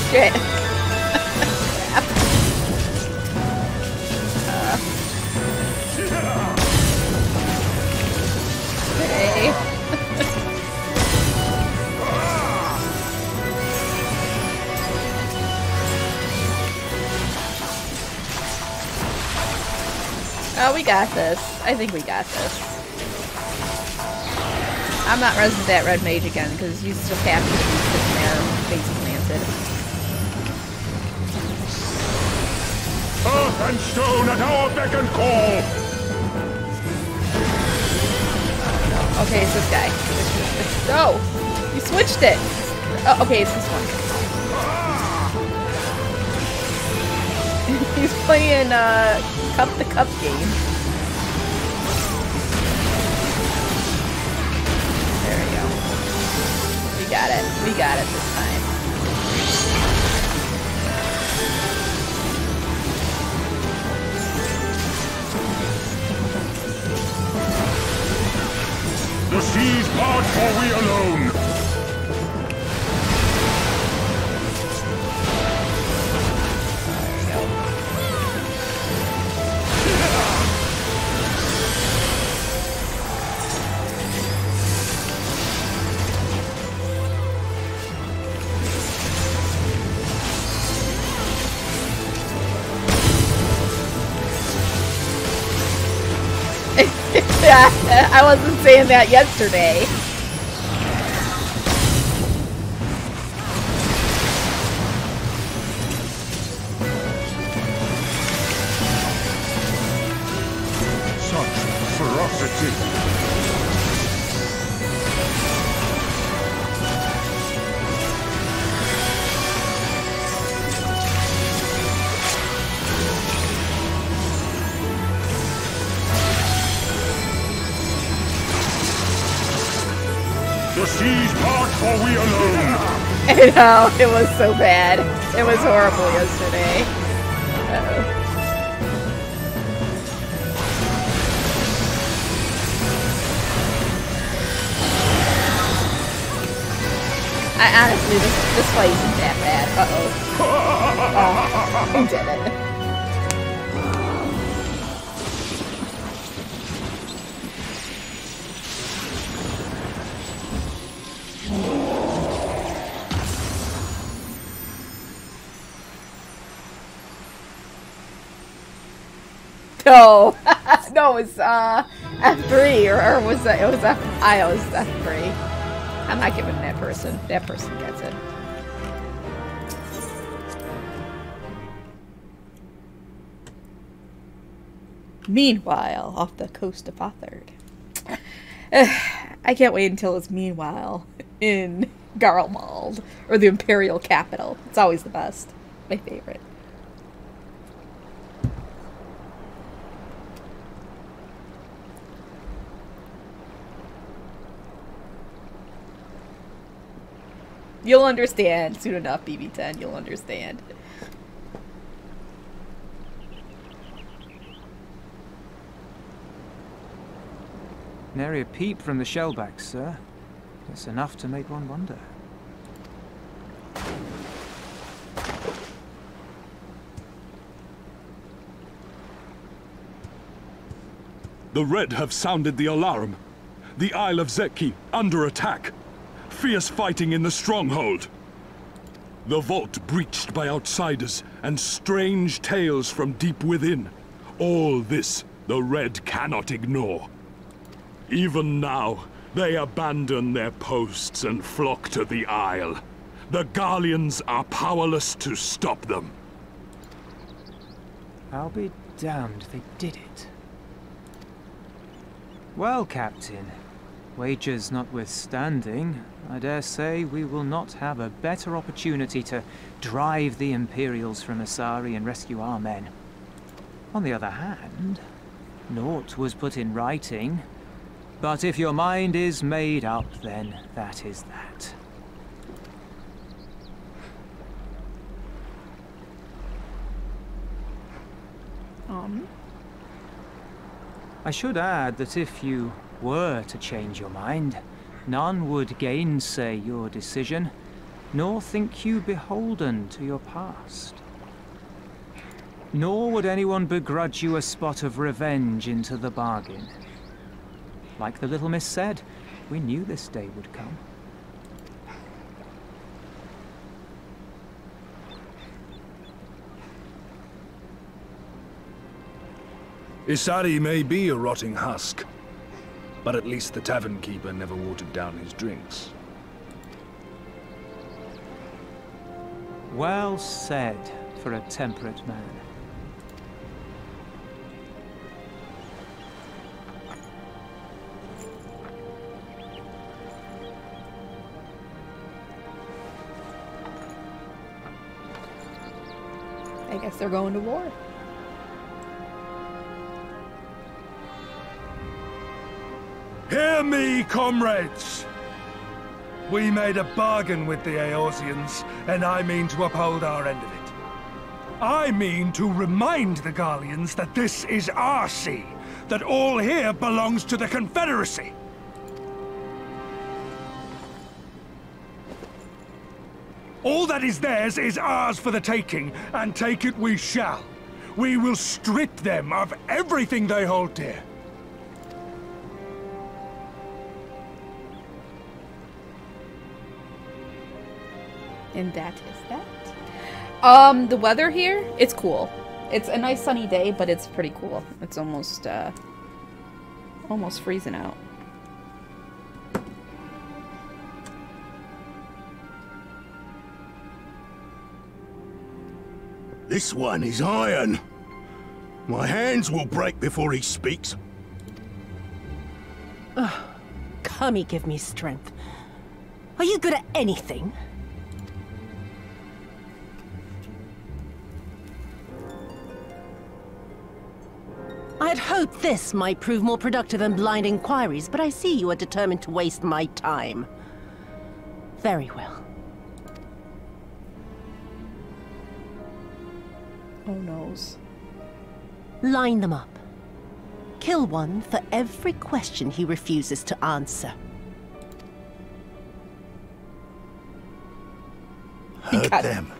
Shit. Okay. Oh, we got this. I think we got this. I'm not resing that red mage again because he's just happy to be sitting there, face planted. Earth and at our beck and call! Okay, it's this guy. No! You switched it! Oh, okay, it's this one. He's playing, Cup the Cup game. There we go. We got it. We got it this time. The seas part, for we alone! I wasn't saying that yesterday. Such ferocity! The seas part, for we alone! I know, it was so bad. It was horrible yesterday. Uh-oh. Honestly, this fight isn't that bad. Uh-oh. Oh, who did it? No, no, it was F3 or was that? It was F. It was F3. I'm not giving that person. That person gets it. Meanwhile, off the coast of Othard. I can't wait until it's meanwhile in Garlemald or the Imperial capital. It's always the best. My favorite. You'll understand soon enough, BB10. You'll understand. Nary a peep from the shellbacks, sir. It's enough to make one wonder. The Red have sounded the alarm. The Isle of Zeki under attack. Fierce fighting in the stronghold. The vault breached by outsiders and strange tales from deep within. All this the Red cannot ignore. Even now, they abandon their posts and flock to the Isle. The Garleans are powerless to stop them. I'll be damned they did it. Well, Captain, wagers notwithstanding, I dare say we will not have a better opportunity to drive the Imperials from Asari and rescue our men. On the other hand, naught was put in writing, but if your mind is made up, then that is that. I should add that if you were to change your mind, none would gainsay your decision, nor think you beholden to your past. Nor would anyone begrudge you a spot of revenge into the bargain. Like the little miss said, we knew this day would come. Isari may be a rotting husk, but at least the tavern keeper never watered down his drinks. Well said for a temperate man. I guess they're going to war. Hear me, comrades! We made a bargain with the Eorzeans, and I mean to uphold our end of it. I mean to remind the Garleans that this is our sea, that all here belongs to the Confederacy. All that is theirs is ours for the taking, and take it we shall. We will strip them of everything they hold dear. And that is that. The weather here, it's cool. It's a nice sunny day, but it's pretty cool. It's almost freezing out. This one is iron. My hands will break before he speaks. Kami, give me strength. Are you good at anything? I had hoped this might prove more productive than blind inquiries, but I see you are determined to waste my time. Very well. Oh noes. Line them up. Kill one for every question he refuses to answer. Hurt them,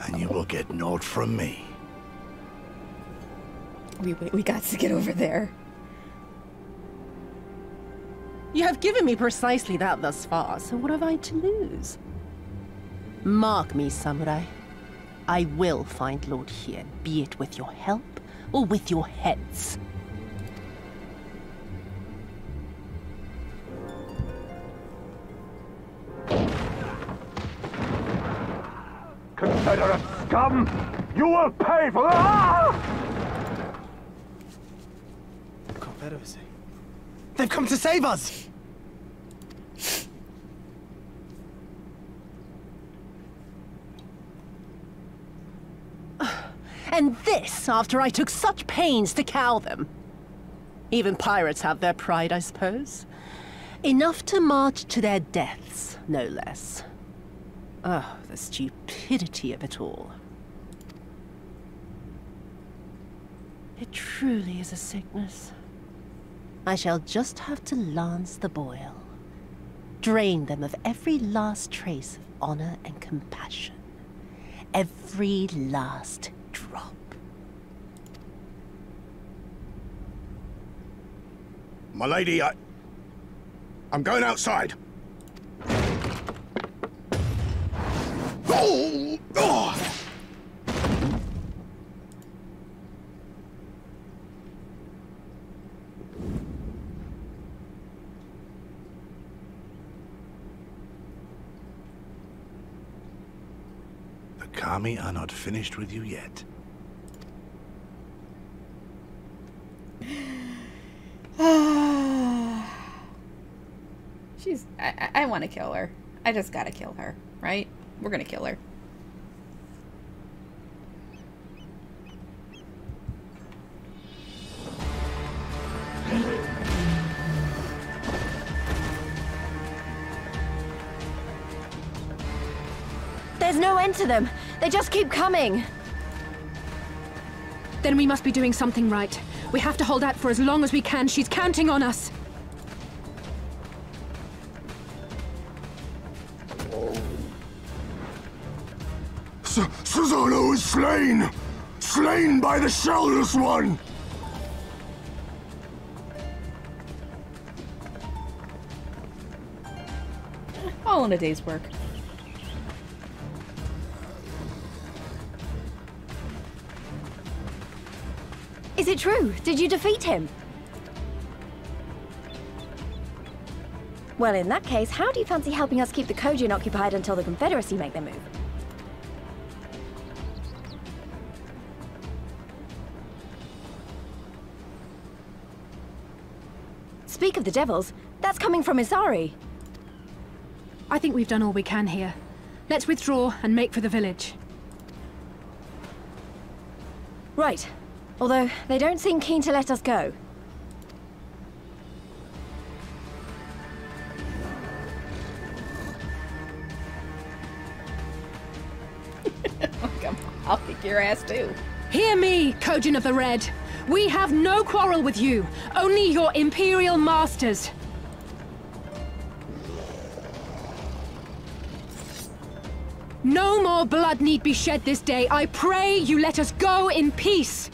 and you will get naught from me. We got to get over there. You have given me precisely that thus far, so what have I to lose? Mark me, samurai. I will find Lord Hien, be it with your help or with your heads. Confederate scum! You will pay for that! Confederacy. They've come to save us! And this after I took such pains to cow them. Even pirates have their pride, I suppose. Enough to march to their deaths, no less. Oh, the stupidity of it all. It truly is a sickness. I shall just have to lance the boil. Drain them of every last trace of honor and compassion. Every last drop. My lady, I'm going outside. Oh! Oh! The Kami are not finished with you yet. I want to kill her. I just gotta kill her, right? We're gonna kill her. There's no end to them. They just keep coming. Then we must be doing something right. We have to hold out for as long as we can. She's counting on us. Susano is slain! Slain by the Shellless One! All in a day's work. Is it true? Did you defeat him? Well, in that case, how do you fancy helping us keep the Kugane occupied until the Confederacy make their move? Speak of the devils, that's coming from Isari. I think we've done all we can here. Let's withdraw and make for the village. Right. Although, they don't seem keen to let us go. Come on, I'll kick your ass too. Hear me, Kugane of the Red. We have no quarrel with you, only your Imperial masters. No more blood need be shed this day. I pray you let us go in peace.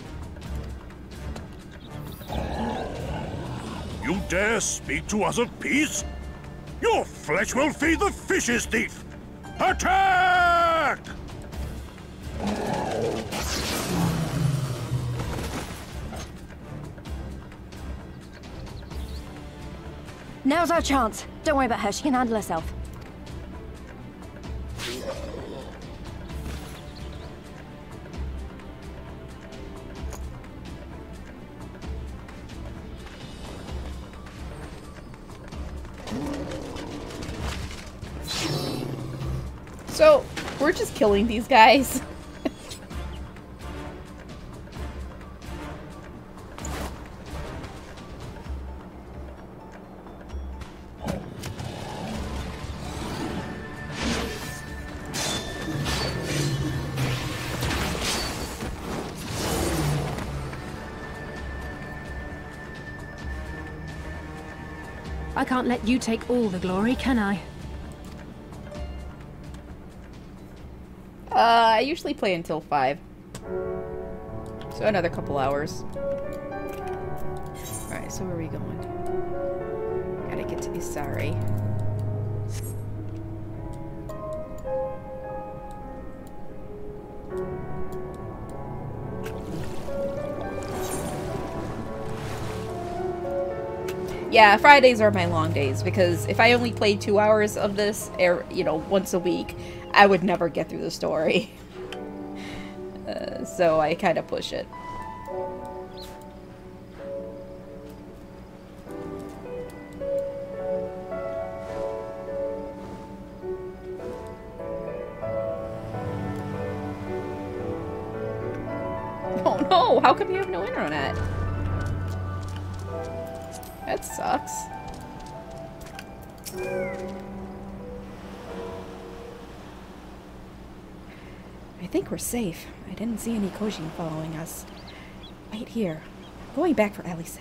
You dare speak to us of peace? Your flesh will feed the fishes, thief! Attack! Now's our chance. Don't worry about her, she can handle herself. So, we're just killing these guys. I can't let you take all the glory, can I? I usually play until 5. So another couple hours. Alright, so where are we going? Gotta get to Isari. Yeah, Fridays are my long days, because if I only played 2 hours of this, you know, once a week, I would never get through the story. So I kind of push it. Oh no! How come you have no internet? That sucks. I think we're safe. I didn't see any Kugane following us. Wait here. I'm going back for Alice.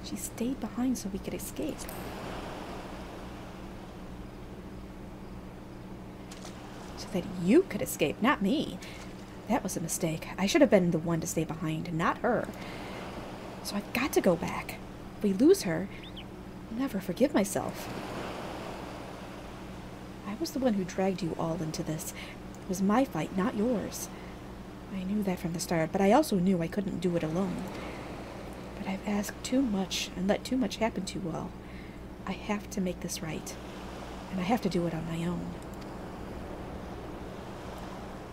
She stayed behind so we could escape. So that you could escape, not me. That was a mistake. I should have been the one to stay behind, not her. So I've got to go back. If we lose her, I'll never forgive myself. I was the one who dragged you all into this. It was my fight, not yours. I knew that from the start, but I also knew I couldn't do it alone. But I've asked too much and let too much happen too well. I have to make this right, and I have to do it on my own.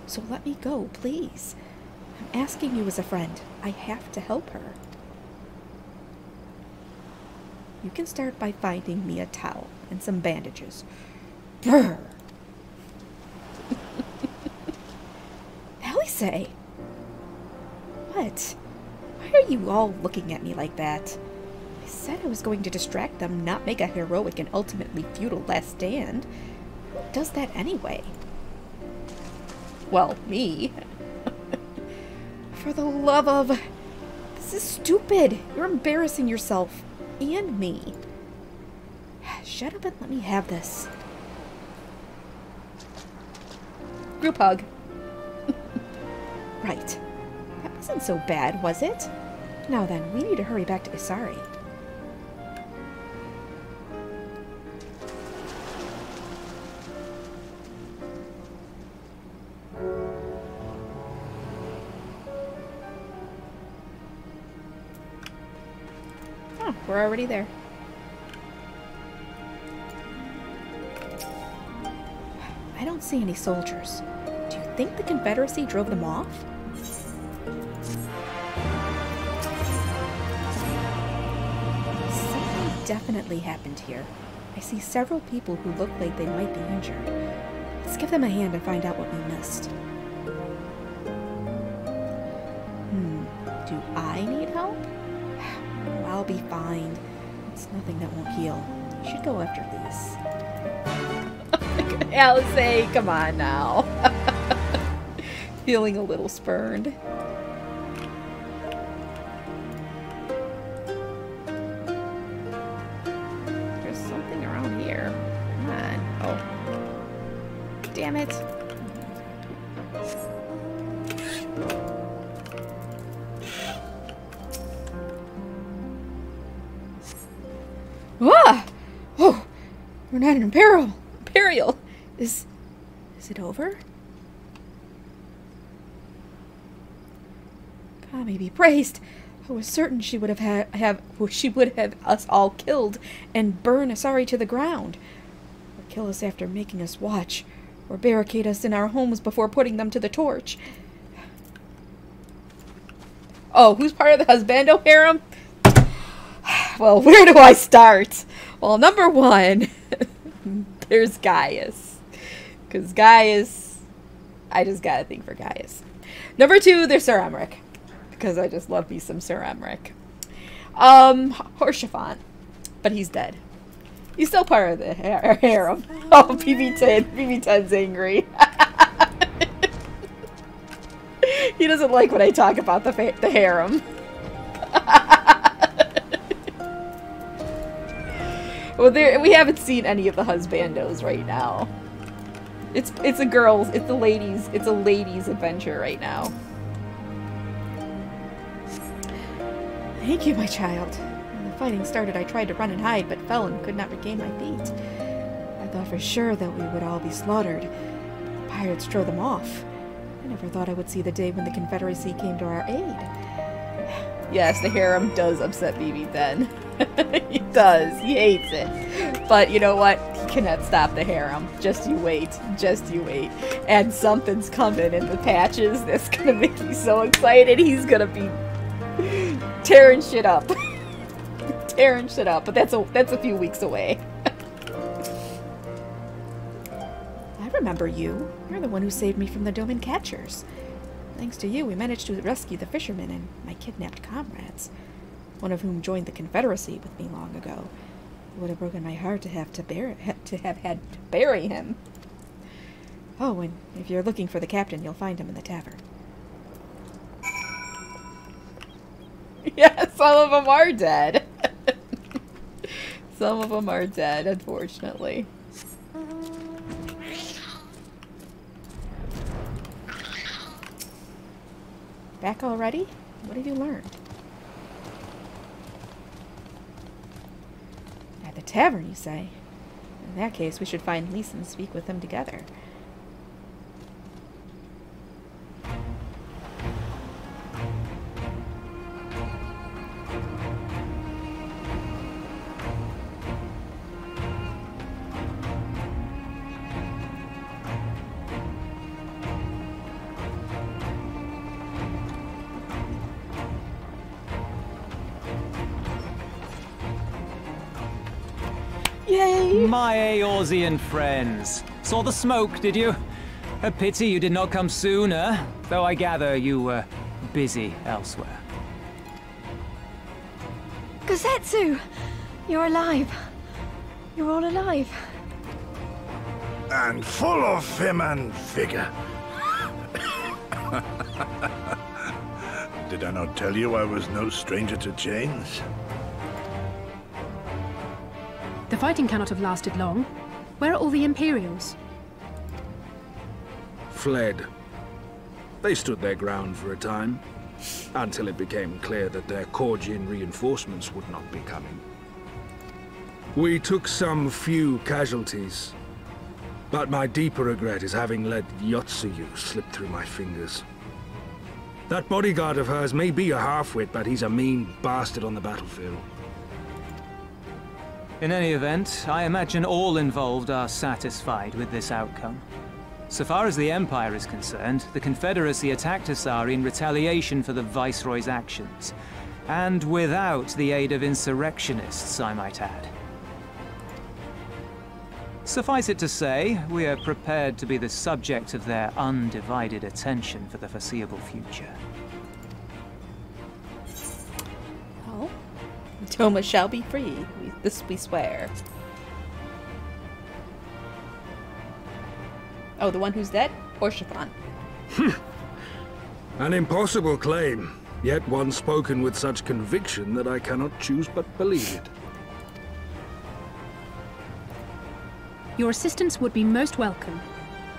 So let me go, please. I'm asking you as a friend. I have to help her. You can start by finding me a towel and some bandages. Brr. Alice! What? Why are you all looking at me like that? I said I was going to distract them, not make a heroic and ultimately futile last stand. Who does that anyway? Well, me. For the love of... This is stupid. You're embarrassing yourself. And me. Shut up and let me have this. Group hug. Right. That wasn't so bad, was it? Now then, we need to hurry back to Isari. Oh, we're already there. I don't see any soldiers. Do you think the Confederacy drove them off? Something definitely happened here. I see several people who look like they might be injured. Let's give them a hand and find out what we missed. Do I need help? Oh, I'll be fine. It's nothing that won't heal. You should go after these. Alice, come on now. Feeling a little spurned. There's something around here. Come on. Oh. Damn it. Ah! Oh! We're not an Imperial! Is it over? God may be praised. I was certain she would have us all killed and burn Asari to the ground. Or kill us after making us watch. Or barricade us in our homes before putting them to the torch. Oh, who's part of the husbando harem? Well, where do I start? Well, number one, there's Gaius. Because Gaius, I just got a thing for Gaius. Number two, there's Sir Emmerich. Because I just love me some Sir Emmerich. Horshaphant. But he's dead. He's still part of the harem. Oh, BB10. BB10's angry. He doesn't like when I talk about the harem. Well, we haven't seen any of the husbandos right now. It's a ladies' adventure right now. Thank you, my child. When the fighting started, I tried to run and hide, but fell and could not regain my feet. I thought for sure that we would all be slaughtered. The pirates drove them off. I never thought I would see the day when the Confederacy came to our aid. Yes, the harem does upset BB-10. He does. He hates it. But you know what? He cannot stop the harem. Just you wait. Just you wait. And something's coming in the patches that's gonna make me so excited. He's gonna be tearing shit up. Tearing shit up. But that's a few weeks away. I remember you. You're the one who saved me from the Doman catchers. Thanks to you, we managed to rescue the fishermen and my kidnapped comrades. One of whom joined the Confederacy with me long ago. It would have broken my heart to have had to bury him. Oh, and if you're looking for the captain, you'll find him in the tavern. Yeah, some of them are dead. Some of them are dead, unfortunately. Back already? What have you learned? At the tavern, you say? In that case, we should find Lisa and speak with them together. Yay! My Eorzean friends. Saw the smoke, did you? A pity you did not come sooner, though I gather you were busy elsewhere. Gosetsu! You're alive. You're all alive. And full of vim and vigor. Did I not tell you I was no stranger to chains? The fighting cannot have lasted long. Where are all the Imperials? Fled. They stood their ground for a time, until it became clear that their Kugane reinforcements would not be coming. We took some few casualties, but my deeper regret is having let Yotsuyu slip through my fingers. That bodyguard of hers may be a half-wit, but he's a mean bastard on the battlefield. In any event, I imagine all involved are satisfied with this outcome. So far as the Empire is concerned, the Confederacy attacked Asari in retaliation for the Viceroy's actions. And without the aid of insurrectionists, I might add. Suffice it to say, we are prepared to be the subject of their undivided attention for the foreseeable future. Toma shall be free. This we swear. Oh, the one who's dead? Or Chiffon? An impossible claim, yet one spoken with such conviction that I cannot choose but believe it. Your assistance would be most welcome.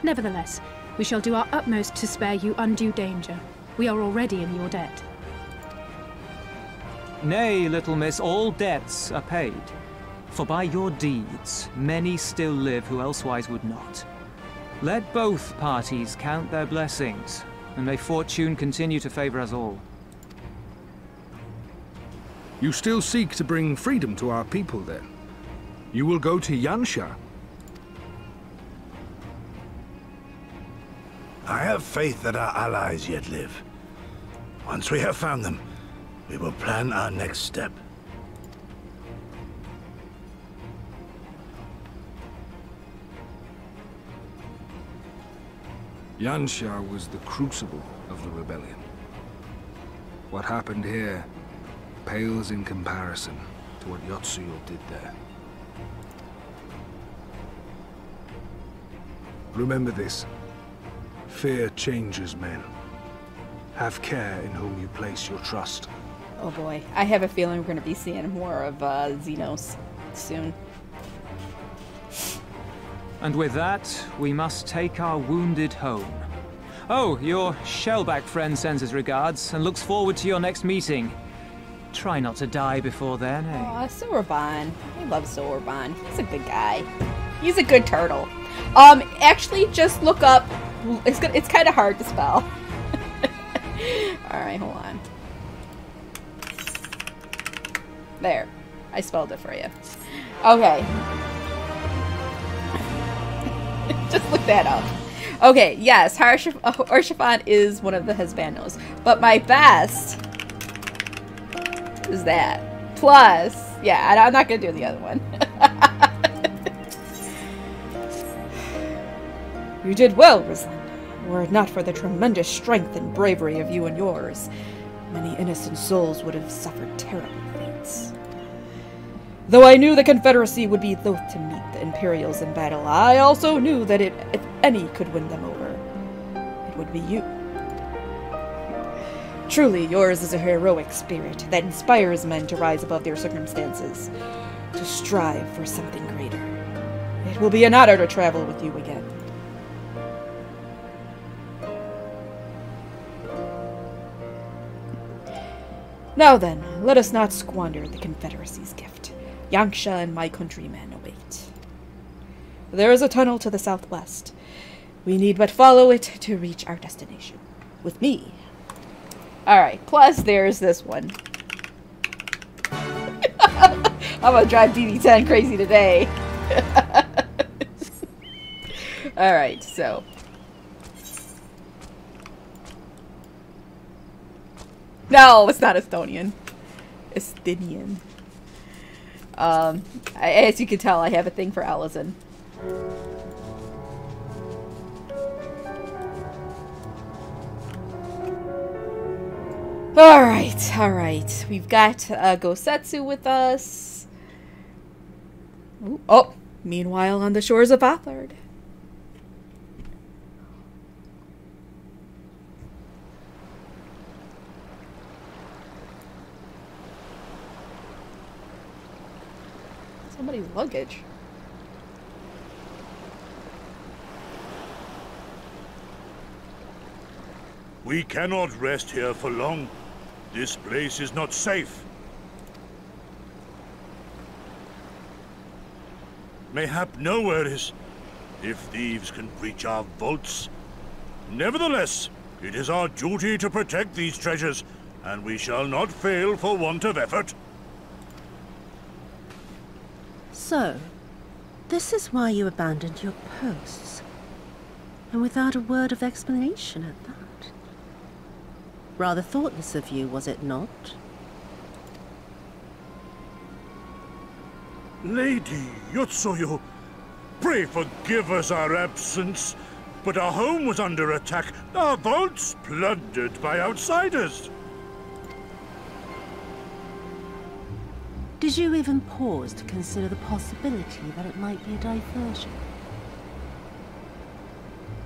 Nevertheless, we shall do our utmost to spare you undue danger. We are already in your debt. Nay, little miss, all debts are paid. For by your deeds, many still live who elsewise would not. Let both parties count their blessings, and may fortune continue to favor us all. You still seek to bring freedom to our people, then? You will go to Yansha? I have faith that our allies yet live. Once we have found them, we will plan our next step. Yansha was the crucible of the rebellion. What happened here pales in comparison to what Yotsuyo did there. Remember this. Fear changes men. Have care in whom you place your trust. Oh boy, I have a feeling we're going to be seeing more of Xenos soon. And with that, we must take our wounded home. Oh, your shellback friend sends his regards and looks forward to your next meeting. Try not to die before then, eh? Aw, Sorban. I love Sorban. He's a good guy. He's a good turtle. Actually, just look up. It's kind of hard to spell. Alright, hold on. There. I spelled it for you. Okay. Just look that up. Okay, yes, Harshiphon is one of the Husbandos. But my best is that. Plus, yeah, I'm not going to do the other one. You did well, Rizlan. Were it not for the tremendous strength and bravery of you and yours, many innocent souls would have suffered terrible fates. Though I knew the Confederacy would be loath to meet the Imperials in battle, I also knew that if any could win them over, it would be you. Truly, yours is a heroic spirit that inspires men to rise above their circumstances, to strive for something greater. It will be an honor to travel with you again. Now then, let us not squander the Confederacy's gift. Yansha and my countrymen await. There is a tunnel to the southwest. We need but follow it to reach our destination. With me. Alright, plus there's this one. I'm gonna drive DD10 crazy today. Alright, so. No, it's not Estonian. Estonian. As you can tell, I have a thing for Alizon. Alright, alright. We've got Gosetsu with us. Ooh, oh, meanwhile on the shores of Athard. Somebody's luggage. We cannot rest here for long. This place is not safe. Mayhap nowhere is, if thieves can breach our vaults. Nevertheless, it is our duty to protect these treasures, and we shall not fail for want of effort. So, this is why you abandoned your posts. And without a word of explanation at that. Rather thoughtless of you, was it not? Lady Yotsuyo, pray forgive us our absence, but our home was under attack, our vaults plundered by outsiders. Did you even pause to consider the possibility that it might be a diversion?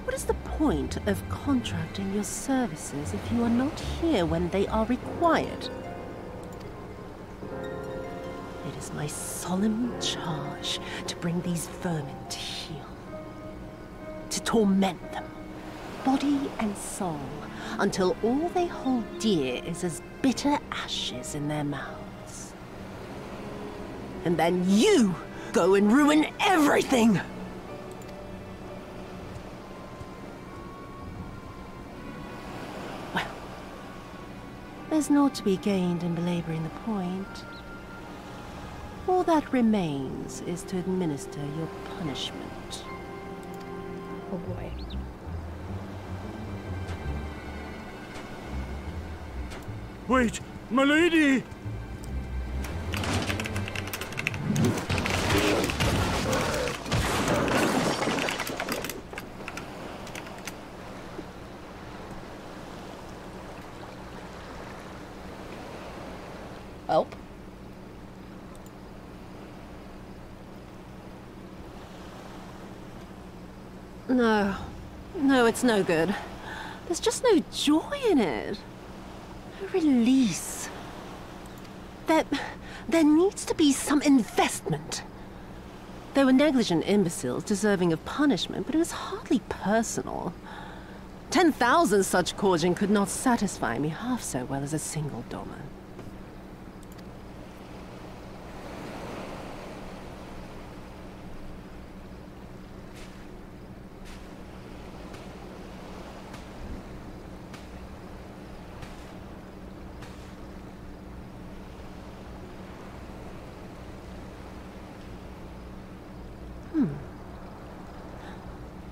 What is the point of contracting your services if you are not here when they are required? It is my solemn charge to bring these vermin to heel. To torment them, body and soul, until all they hold dear is as bitter ashes in their mouths. And then you go and ruin everything! Well, there's naught to be gained in belaboring the point. All that remains is to administer your punishment. Oh boy. Wait, my lady! Help. No, it's no good. There's just no joy in it. No release. There needs to be some investment. There were negligent imbeciles deserving of punishment, but it was hardly personal. 10,000 such Kugane could not satisfy me half so well as a single Doma.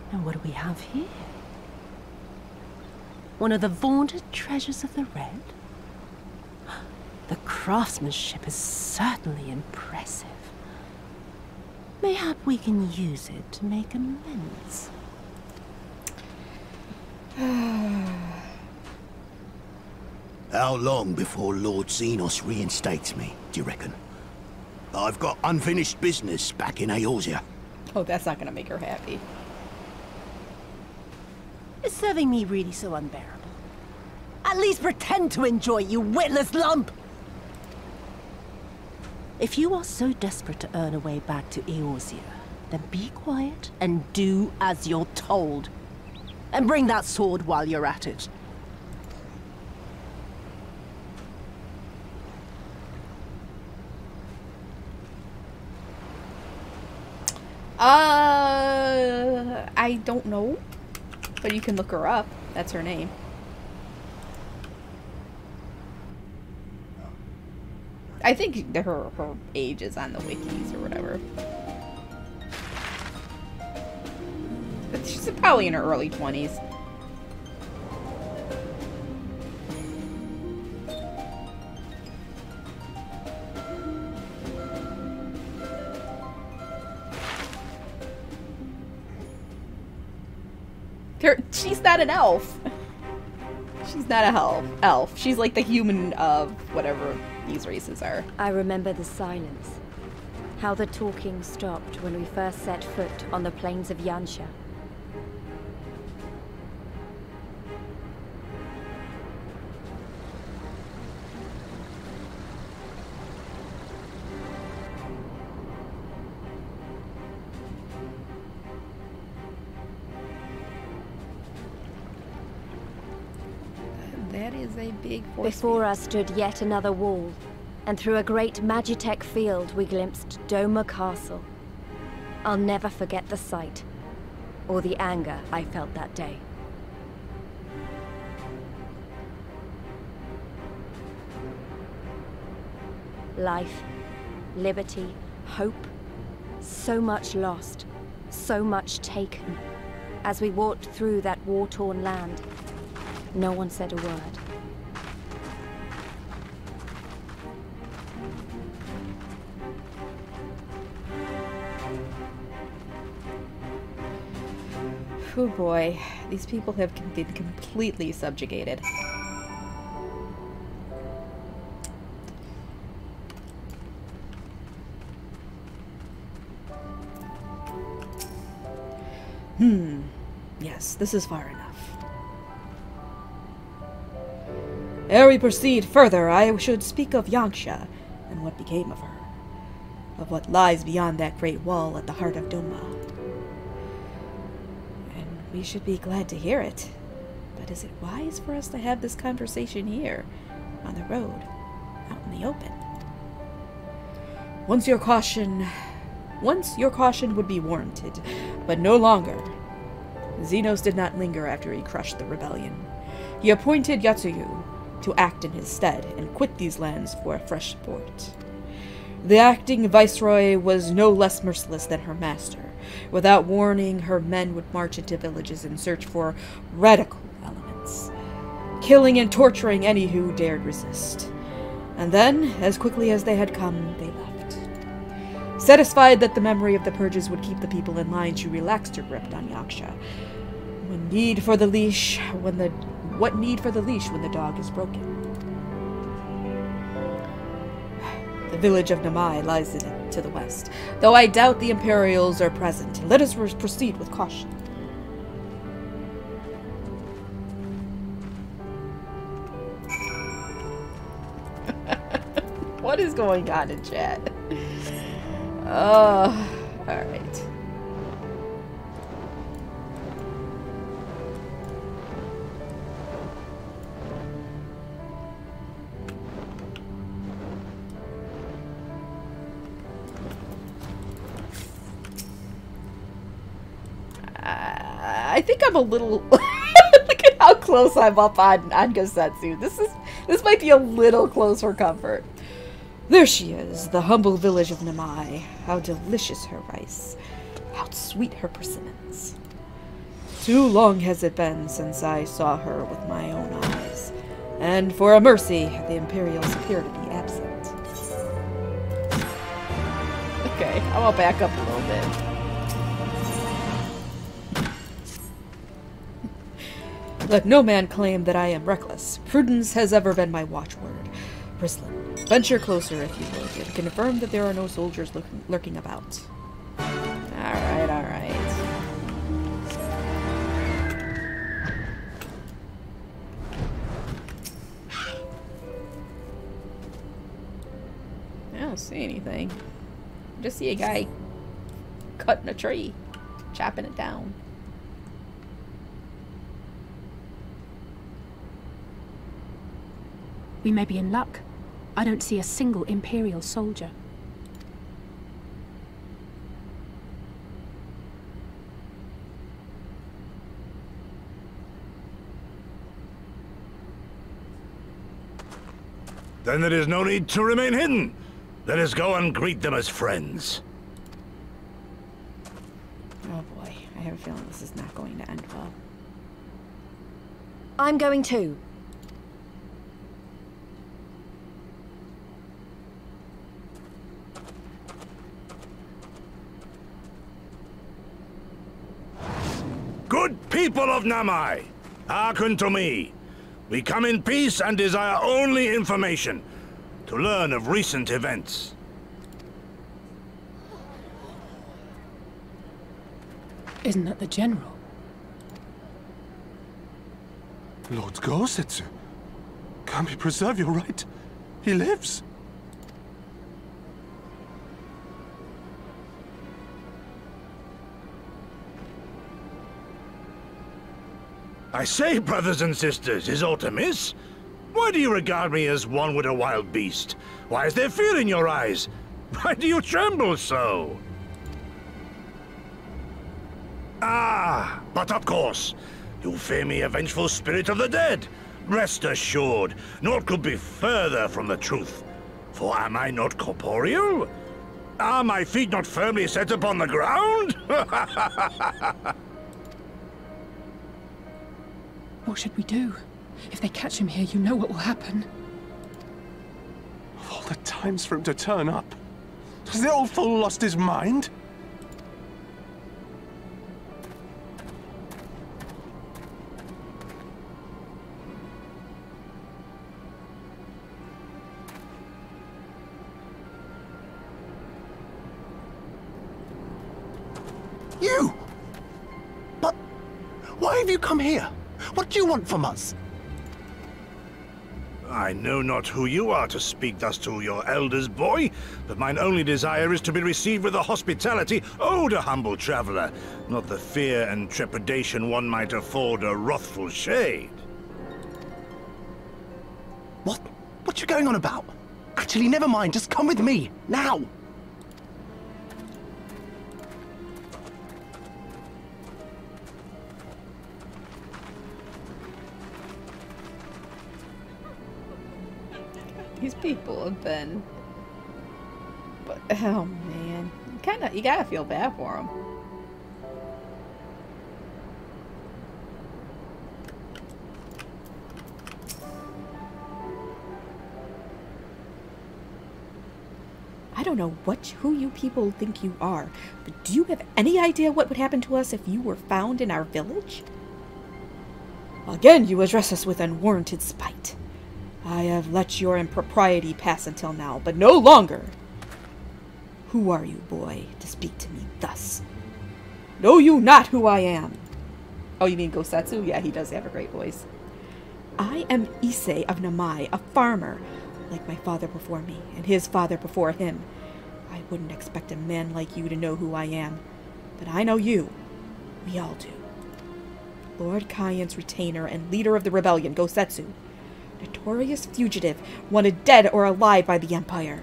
And what do we have here? One of the vaunted treasures of the Red? The craftsmanship is certainly impressive. Mayhap we can use it to make amends. How long before Lord Xenos reinstates me, do you reckon? I've got unfinished business back in Eorzea. Oh, that's not gonna make her happy. Is serving me really so unbearable? At least pretend to enjoy, you witless lump! If you are so desperate to earn a way back to Eorzea, then be quiet and do as you're told. And bring that sword while you're at it. I don't know. But you can look her up. That's her name. I think her age is on the wikis or whatever. But she's probably in her early 20s. She's not an elf. She's not a elf. She's like the human of whatever these races are. I remember the silence. How the talking stopped when we first set foot on the plains of Yansha. That is a big force. Before us stood yet another wall, and through a great Magitech field we glimpsed Doma Castle. I'll never forget the sight, or the anger I felt that day. Life, liberty, hope, so much lost, so much taken. As we walked through that war-torn land, no one said a word. Oh boy, these people have been completely subjugated. Yes, this is far enough. Ere we proceed further, I should speak of Yangsha and what became of her, of what lies beyond that great wall at the heart of Doma. And we should be glad to hear it. But is it wise for us to have this conversation here, on the road, out in the open? Once your caution would be warranted, but no longer. Xenos did not linger after he crushed the rebellion. He appointed Yatsuyu to act in his stead and quit these lands for a fresh port. The acting viceroy was no less merciless than her master. Without warning, her men would march into villages in search for radical elements, killing and torturing any who dared resist. And then, as quickly as they had come, they left. Satisfied that the memory of the purges would keep the people in line, she relaxed her grip on Yaksha. What need for the leash when the dog is broken? The village of Namai lies to the west, though I doubt the Imperials are present. Let us proceed with caution. What is going on in chat? Alright. I think I'm a little... Look at how close I'm up on Gosetsu. This might be a little close for comfort. There she is, the humble village of Namai. How delicious her rice. How sweet her persimmons. Too long has it been since I saw her with my own eyes. And for a mercy, the Imperials appear to be absent. Okay, I'm gonna back up a little bit. Let no man claim that I am reckless. Prudence has ever been my watchword. Prislin, venture closer if you would, and confirm that there are no soldiers lurking about. Alright, alright. I don't see anything. I just see a guy cutting a tree, chopping it down. We may be in luck. I don't see a single Imperial soldier. Then there is no need to remain hidden. Let us go and greet them as friends. Oh boy, I have a feeling this is not going to end well. I'm going too. Good people of Namai, hearken to me. We come in peace and desire only information, to learn of recent events. Isn't that the General? Lord Gosetsu, can we preserve your right? He lives. I say, brothers and sisters, is aught amiss? Why do you regard me as one with a wild beast? Why is there fear in your eyes? Why do you tremble so? Ah, but of course, you fear me a vengeful spirit of the dead. Rest assured, naught could be further from the truth. For am I not corporeal? Are my feet not firmly set upon the ground? What should we do? If they catch him here, you know what will happen. Of all the times for him to turn up, has the old fool lost his mind? You! Why have you come here? What do you want from us? I know not who you are to speak thus to your elders, boy, but mine only desire is to be received with the hospitality owed a humble traveler, not the fear and trepidation one might afford a wrathful shade. What? What you going on about? Actually, never mind. Just come with me, now! These people have been... But, oh man. You gotta feel bad for them. I don't know who you people think you are, but do you have any idea what would happen to us if you were found in our village? Again, you address us with unwarranted spite. I have let your impropriety pass until now, but no longer. Who are you, boy, to speak to me thus? Know you not who I am? Oh, you mean Gosetsu? Yeah, he does have a great voice. I am Issei of Namai, a farmer, like my father before me, and his father before him. I wouldn't expect a man like you to know who I am, but I know you. We all do. Lord Kyan's retainer and leader of the rebellion, Gosetsu. Notorious fugitive, wanted dead or alive by the Empire.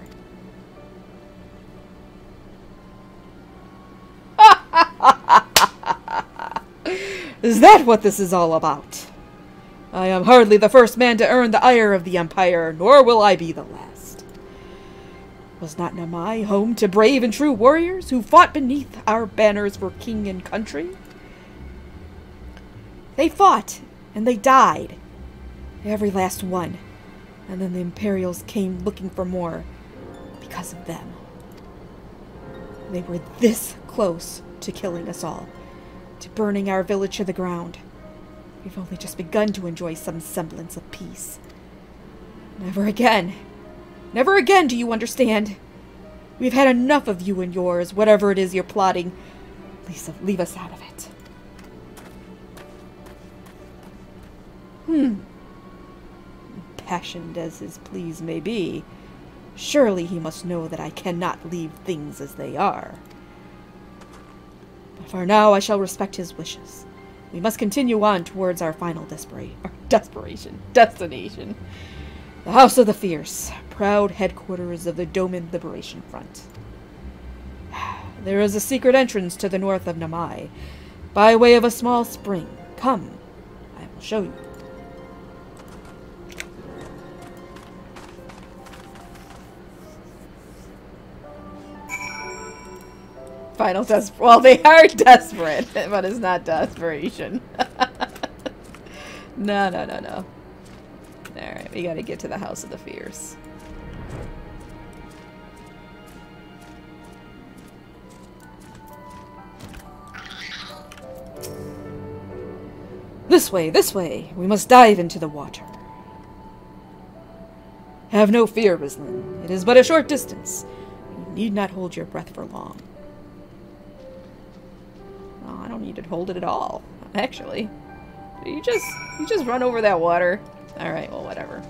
Is that what this is all about? I am hardly the first man to earn the ire of the Empire, nor will I be the last. Was not Namai home to brave and true warriors who fought beneath our banners for king and country? They fought, and they died. Every last one. And then the Imperials came looking for more because of them. They were this close to killing us all, to burning our village to the ground. We've only just begun to enjoy some semblance of peace. Never again. Never again, do you understand? We've had enough of you and yours, whatever it is you're plotting. Please leave us out of it. Impassioned as his pleas may be, surely he must know that I cannot leave things as they are. But for now, I shall respect his wishes. We must continue on towards our final destination. The House of the Fierce, proud headquarters of the Domin Liberation Front. There is a secret entrance to the north of Namai, by way of a small spring. Come, I will show you. Well, they are desperate, but it's not desperation. No. Alright, we gotta get to the House of the Fierce. This way. We must dive into the water. Have no fear, Rislin. It is but a short distance. You need not hold your breath for long. Oh, I don't need to hold it at all, actually. You just run over that water. Alright, well, whatever.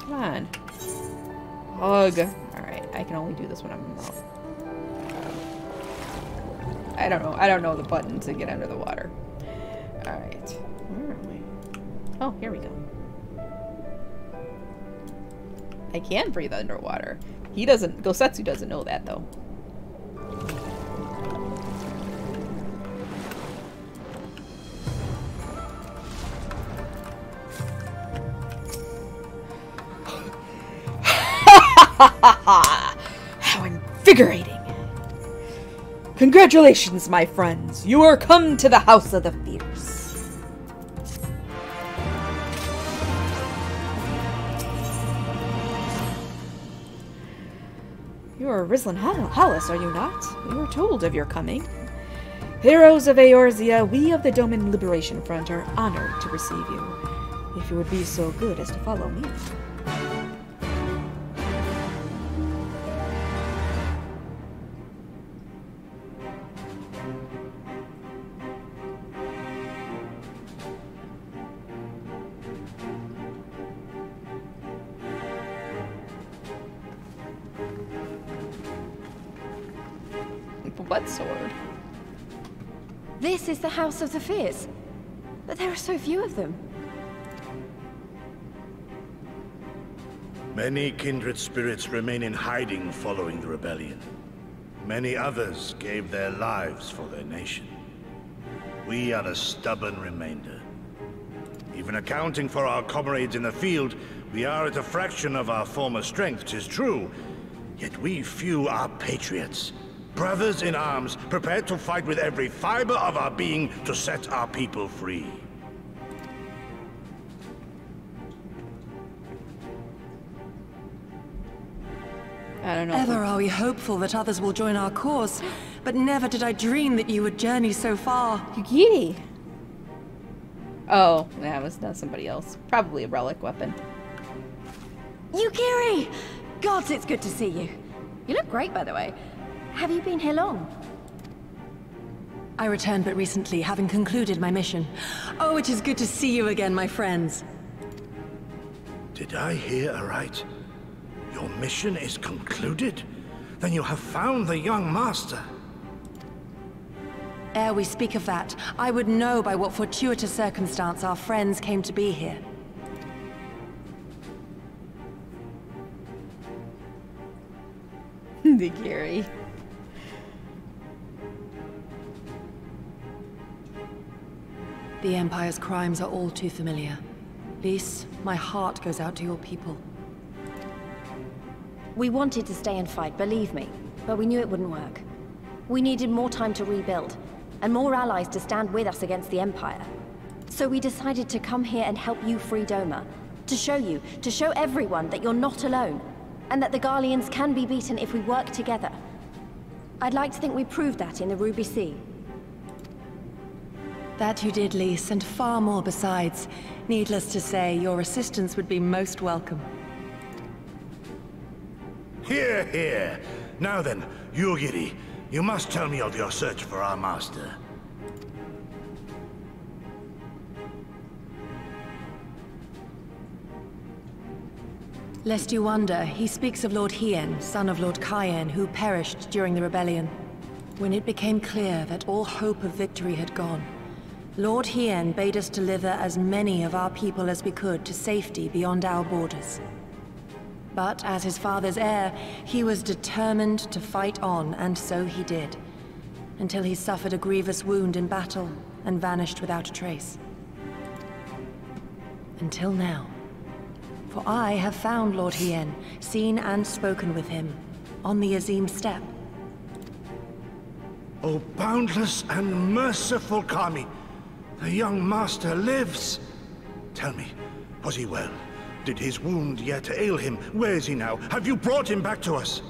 Come on. Hug. Alright, I can only do this when I'm in the mouth. I don't know the button to get under the water. Alright. Where are we? Oh, here we go. I can breathe underwater. Gosetsu doesn't know that, though. How invigorating! Congratulations, my friends! You are come to the House of the Fierce. You are Rislin Hollis, are you not? We were told of your coming. Heroes of Eorzea, we of the Domin Liberation Front are honored to receive you. If you would be so good as to follow me. What sword? This is the House of the Fears. But there are so few of them. Many kindred spirits remain in hiding following the rebellion. Many others gave their lives for their nation. We are a stubborn remainder. Even accounting for our comrades in the field, we are at a fraction of our former strength, 'tis true. Yet we few are patriots. Brothers in arms, prepared to fight with every fiber of our being to set our people free. I don't know. Ever are we hopeful that others will join our cause, but never did I dream that you would journey so far. Kugane! Oh, that's somebody else. Probably a relic weapon. Yukiri! Gods, it's good to see you. You look great, by the way. Have you been here long? I returned but recently, having concluded my mission. Oh, it is good to see you again, my friends. Did I hear aright? Your mission is concluded? Then you have found the young master. Ere we speak of that, I would know by what fortuitous circumstance our friends came to be here. The Gary. The Empire's crimes are all too familiar. Lys, my heart goes out to your people. We wanted to stay and fight, believe me, but we knew it wouldn't work. We needed more time to rebuild, and more allies to stand with us against the Empire. So we decided to come here and help you free Doma. To show everyone that you're not alone, and that the Garleans can be beaten if we work together. I'd like to think we proved that in the Ruby Sea. That you did, Lys, and far more besides. Needless to say, your assistance would be most welcome. Hear, hear. Now then, Yugiri, you must tell me of your search for our master. Lest you wonder, he speaks of Lord Hien, son of Lord Kugane, who perished during the rebellion. When it became clear that all hope of victory had gone, Lord Hien bade us deliver as many of our people as we could to safety beyond our borders. But as his father's heir, he was determined to fight on, and so he did, until he suffered a grievous wound in battle and vanished without a trace. Until now. For I have found Lord Hien, seen and spoken with him, on the Azim steppe. O boundless and merciful Kami, the young master lives. Tell me, was he well? Did his wound yet ail him? Where is he now? Have you brought him back to us?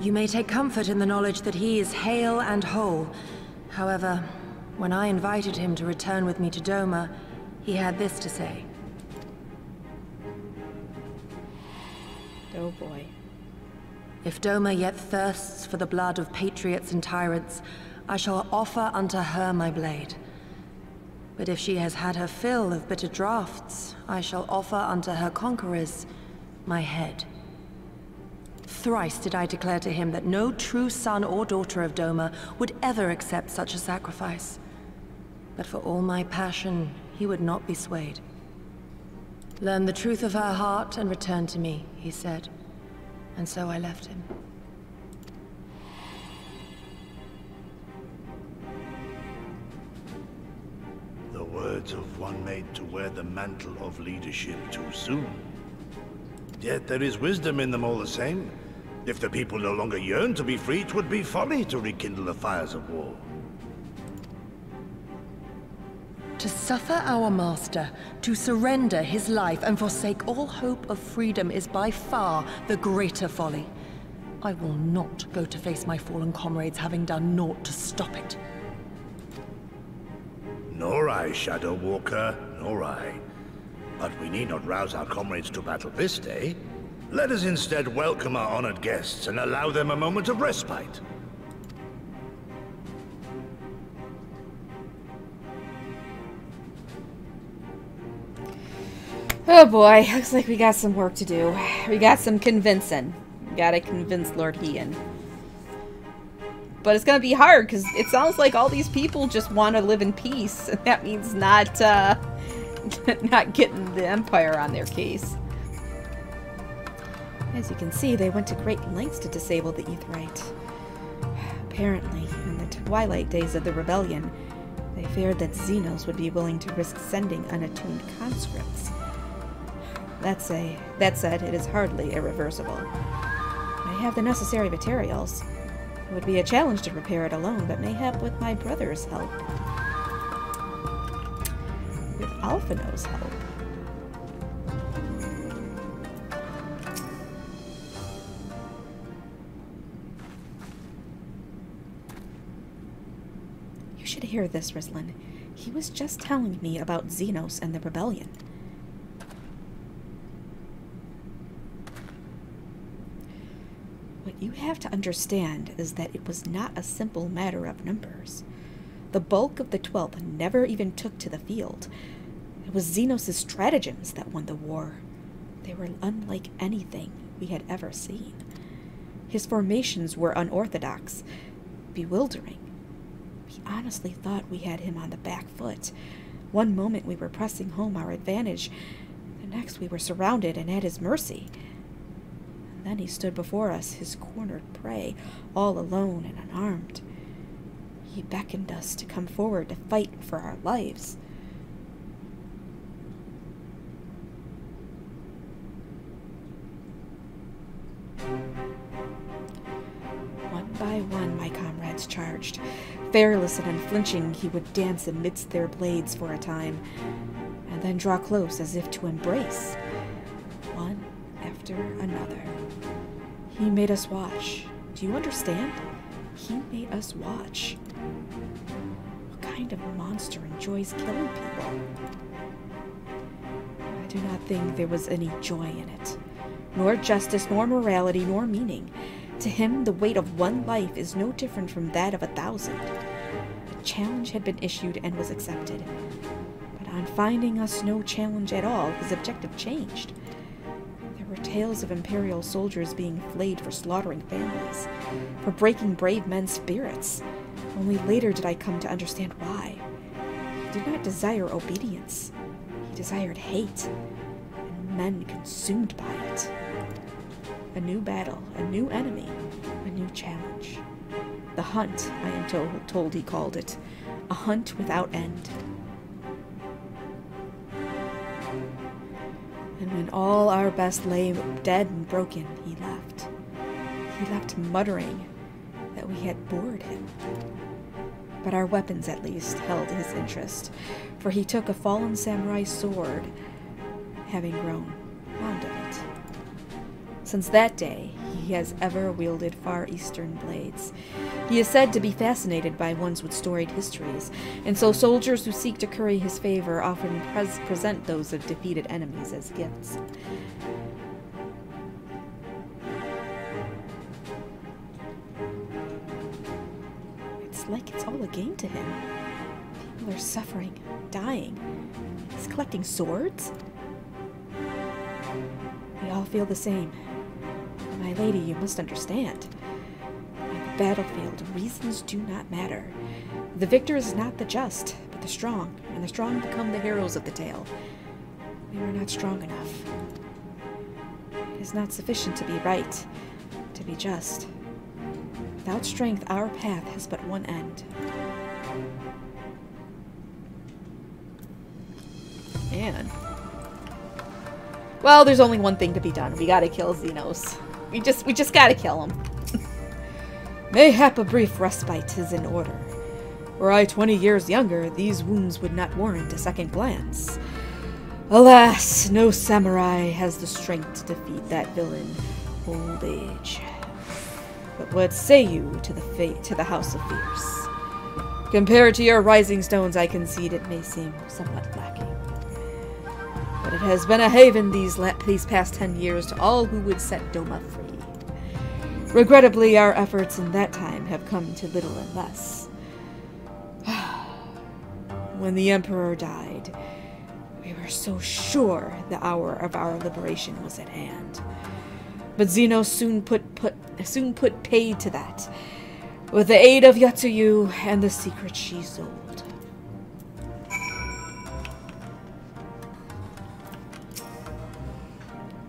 You may take comfort in the knowledge that he is hale and whole. However, when I invited him to return with me to Doma, he had this to say. Oh boy. If Doma yet thirsts for the blood of patriots and tyrants, I shall offer unto her my blade. But if she has had her fill of bitter draughts, I shall offer unto her conquerors my head. Thrice did I declare to him that no true son or daughter of Doma would ever accept such a sacrifice. But for all my passion, he would not be swayed. Learn the truth of her heart and return to me, he said. And so I left him. The words of one made to wear the mantle of leadership too soon. Yet there is wisdom in them all the same. If the people no longer yearn to be free, 'twould be folly to rekindle the fires of war. To suffer our master, to surrender his life and forsake all hope of freedom is by far the greater folly. I will not go to face my fallen comrades having done naught to stop it. Nor I, Shadow Walker, nor I. But we need not rouse our comrades to battle this day. Let us instead welcome our honored guests and allow them a moment of respite. Oh boy, looks like we got some work to do. We got some convincing. We gotta convince Lord Ian. But it's gonna be hard, because it sounds like all these people just want to live in peace. And that means not, not getting the Empire on their case. As you can see, they went to great lengths to disable the Aetheryte. Apparently, in the twilight days of the rebellion, they feared that Xenos would be willing to risk sending unattuned conscripts. That said, it is hardly irreversible. I have the necessary materials. It would be a challenge to repair it alone, but mayhap with my brother's help. With Alphino's help. You should hear this, Rislin. He was just telling me about Xenos and the rebellion. What you have to understand is that it was not a simple matter of numbers. The bulk of the 12th never even took to the field. It was Xenos' stratagems that won the war. They were unlike anything we had ever seen. His formations were unorthodox, bewildering. We honestly thought we had him on the back foot. One moment we were pressing home our advantage, the next we were surrounded and at his mercy. Then he stood before us, his cornered prey, all alone and unarmed. He beckoned us to come forward to fight for our lives. One by one, my comrades charged. Fearless and unflinching, he would dance amidst their blades for a time, and then draw close as if to embrace. One after another. He made us watch. Do you understand? He made us watch. What kind of monster enjoys killing people? I do not think there was any joy in it. Nor justice, nor morality, nor meaning. To him, the weight of one life is no different from that of 1,000. A challenge had been issued and was accepted. But on finding us no challenge at all, his objective changed. There were tales of Imperial soldiers being flayed for slaughtering families, for breaking brave men's spirits. Only later did I come to understand why. He did not desire obedience. He desired hate, and men consumed by it. A new battle, a new enemy, a new challenge. The hunt, I am told he called it. A hunt without end. And when all our best lay dead and broken, he left. He left muttering that we had bored him. But our weapons, at least, held his interest, for he took a fallen samurai sword, having grown fond of it. Since that day, he has ever wielded Far Eastern blades. He is said to be fascinated by ones with storied histories, and so soldiers who seek to curry his favor often present those of defeated enemies as gifts. It's like it's all a game to him. People are suffering, dying. He's collecting swords? We all feel the same. My lady, you must understand. On the battlefield, reasons do not matter. The victor is not the just, but the strong, and the strong become the heroes of the tale. We are not strong enough. It is not sufficient to be right, to be just. Without strength, our path has but one end. Man. Well, there's only one thing to be done. We gotta kill Xenos. We just gotta kill him. Mayhap a brief respite is in order. Were I 20 years younger, these wounds would not warrant a second glance. Alas, no samurai has the strength to defeat that villain, old age. But what say you to the House of Fierce? Compared to your rising stones, I concede it may seem somewhat lacking. But it has been a haven these past 10 years to all who would set Doma free. Regrettably, our efforts in that time have come to little and less. When the Emperor died, We were so sure the hour of our liberation was at hand. But Zeno soon put paid to that, with the aid of Yatsuyu and the secret she sold.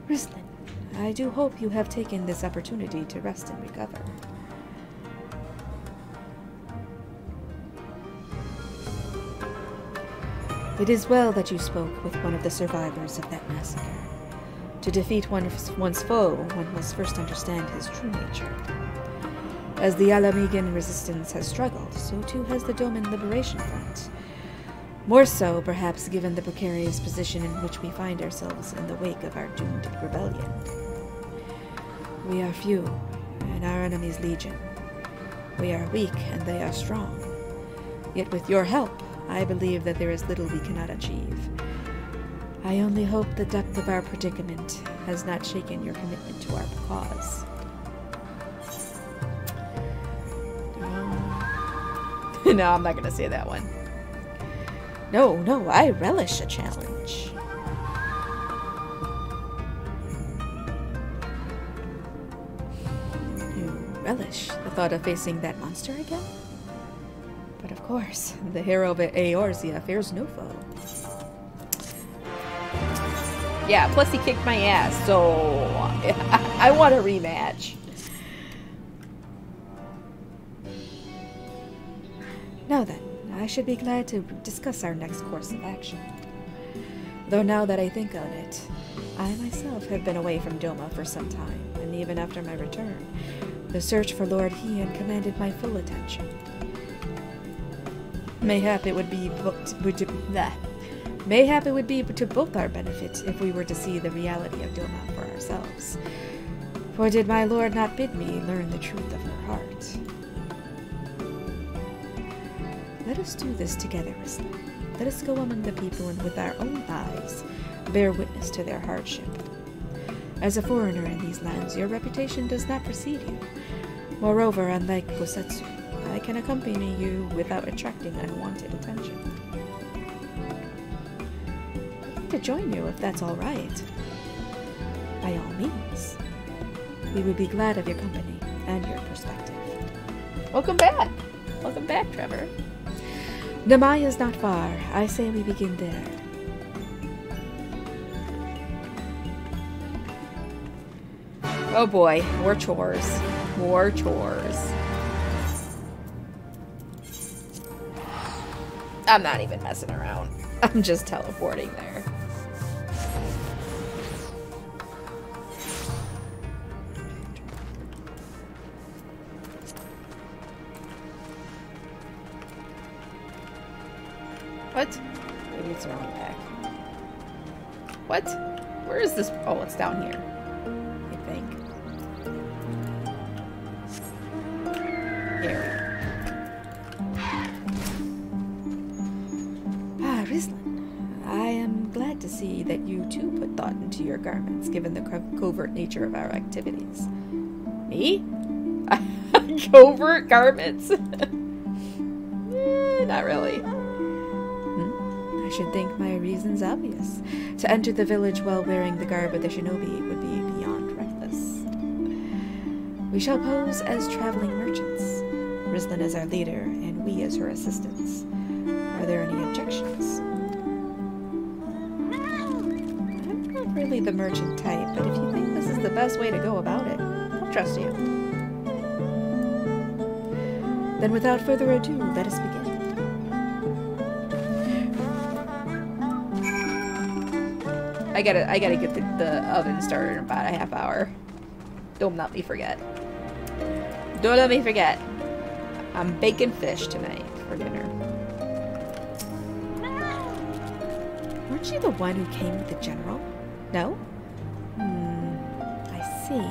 Rislin, I do hope you have taken this opportunity to rest and recover. It is well that you spoke with one of the survivors of that massacre. To defeat one's foe, one must first understand his true nature. As the Alamegan resistance has struggled, so too has the Doman Liberation Front. More so, perhaps, given the precarious position in which we find ourselves in the wake of our doomed rebellion. We are few, and our enemies legion. We are weak, and they are strong. Yet with your help, I believe that there is little we cannot achieve. I only hope the depth of our predicament has not shaken your commitment to our cause. No, I'm not going to say that one. No, I relish a challenge. You relish the thought of facing that monster again? But of course, the hero of Eorzea fears no foe. Yeah, plus he kicked my ass, so I want a rematch. Now then, I should be glad to discuss our next course of action. Though now that I think on it, I myself have been away from Doma for some time, and even after my return, the search for Lord Heian commanded my full attention. Mayhap it would be to both our benefit if we were to see the reality of Doma for ourselves. For did my lord not bid me learn the truth of her heart? Let us do this together, Rislin. Let us go among the people and with our own eyes bear witness to their hardship. As a foreigner in these lands, your reputation does not precede you. Moreover, unlike Gosetsu, I can accompany you without attracting unwanted attention. I'd like to join you if that's all right. By all means. We would be glad of your company and your perspective. Welcome back! Welcome back, Trevor. Namai is not far. I say we begin there. Oh boy, more chores. More chores. I'm not even messing around. I'm just teleporting there. What? Maybe it's the wrong pack. What? Where is this? Oh, it's down here. I think. Here. Ah, Rislin. I am glad to see that you too put thought into your garments, given the covert nature of our activities. Me? Covert garments? Not really. I should think my reason's obvious. To enter the village while wearing the garb of the shinobi would be beyond reckless. We shall pose as traveling merchants. Rislin as our leader, and we as her assistants. Are there any objections? I'm not really the merchant type, but if you think this is the best way to go about it, I'll trust you. Then without further ado, let us begin. I gotta get the oven started in about a half hour. Don't let me forget. Don't let me forget. I'm baking fish tonight for dinner. Weren't you the one who came with the general? No? I see.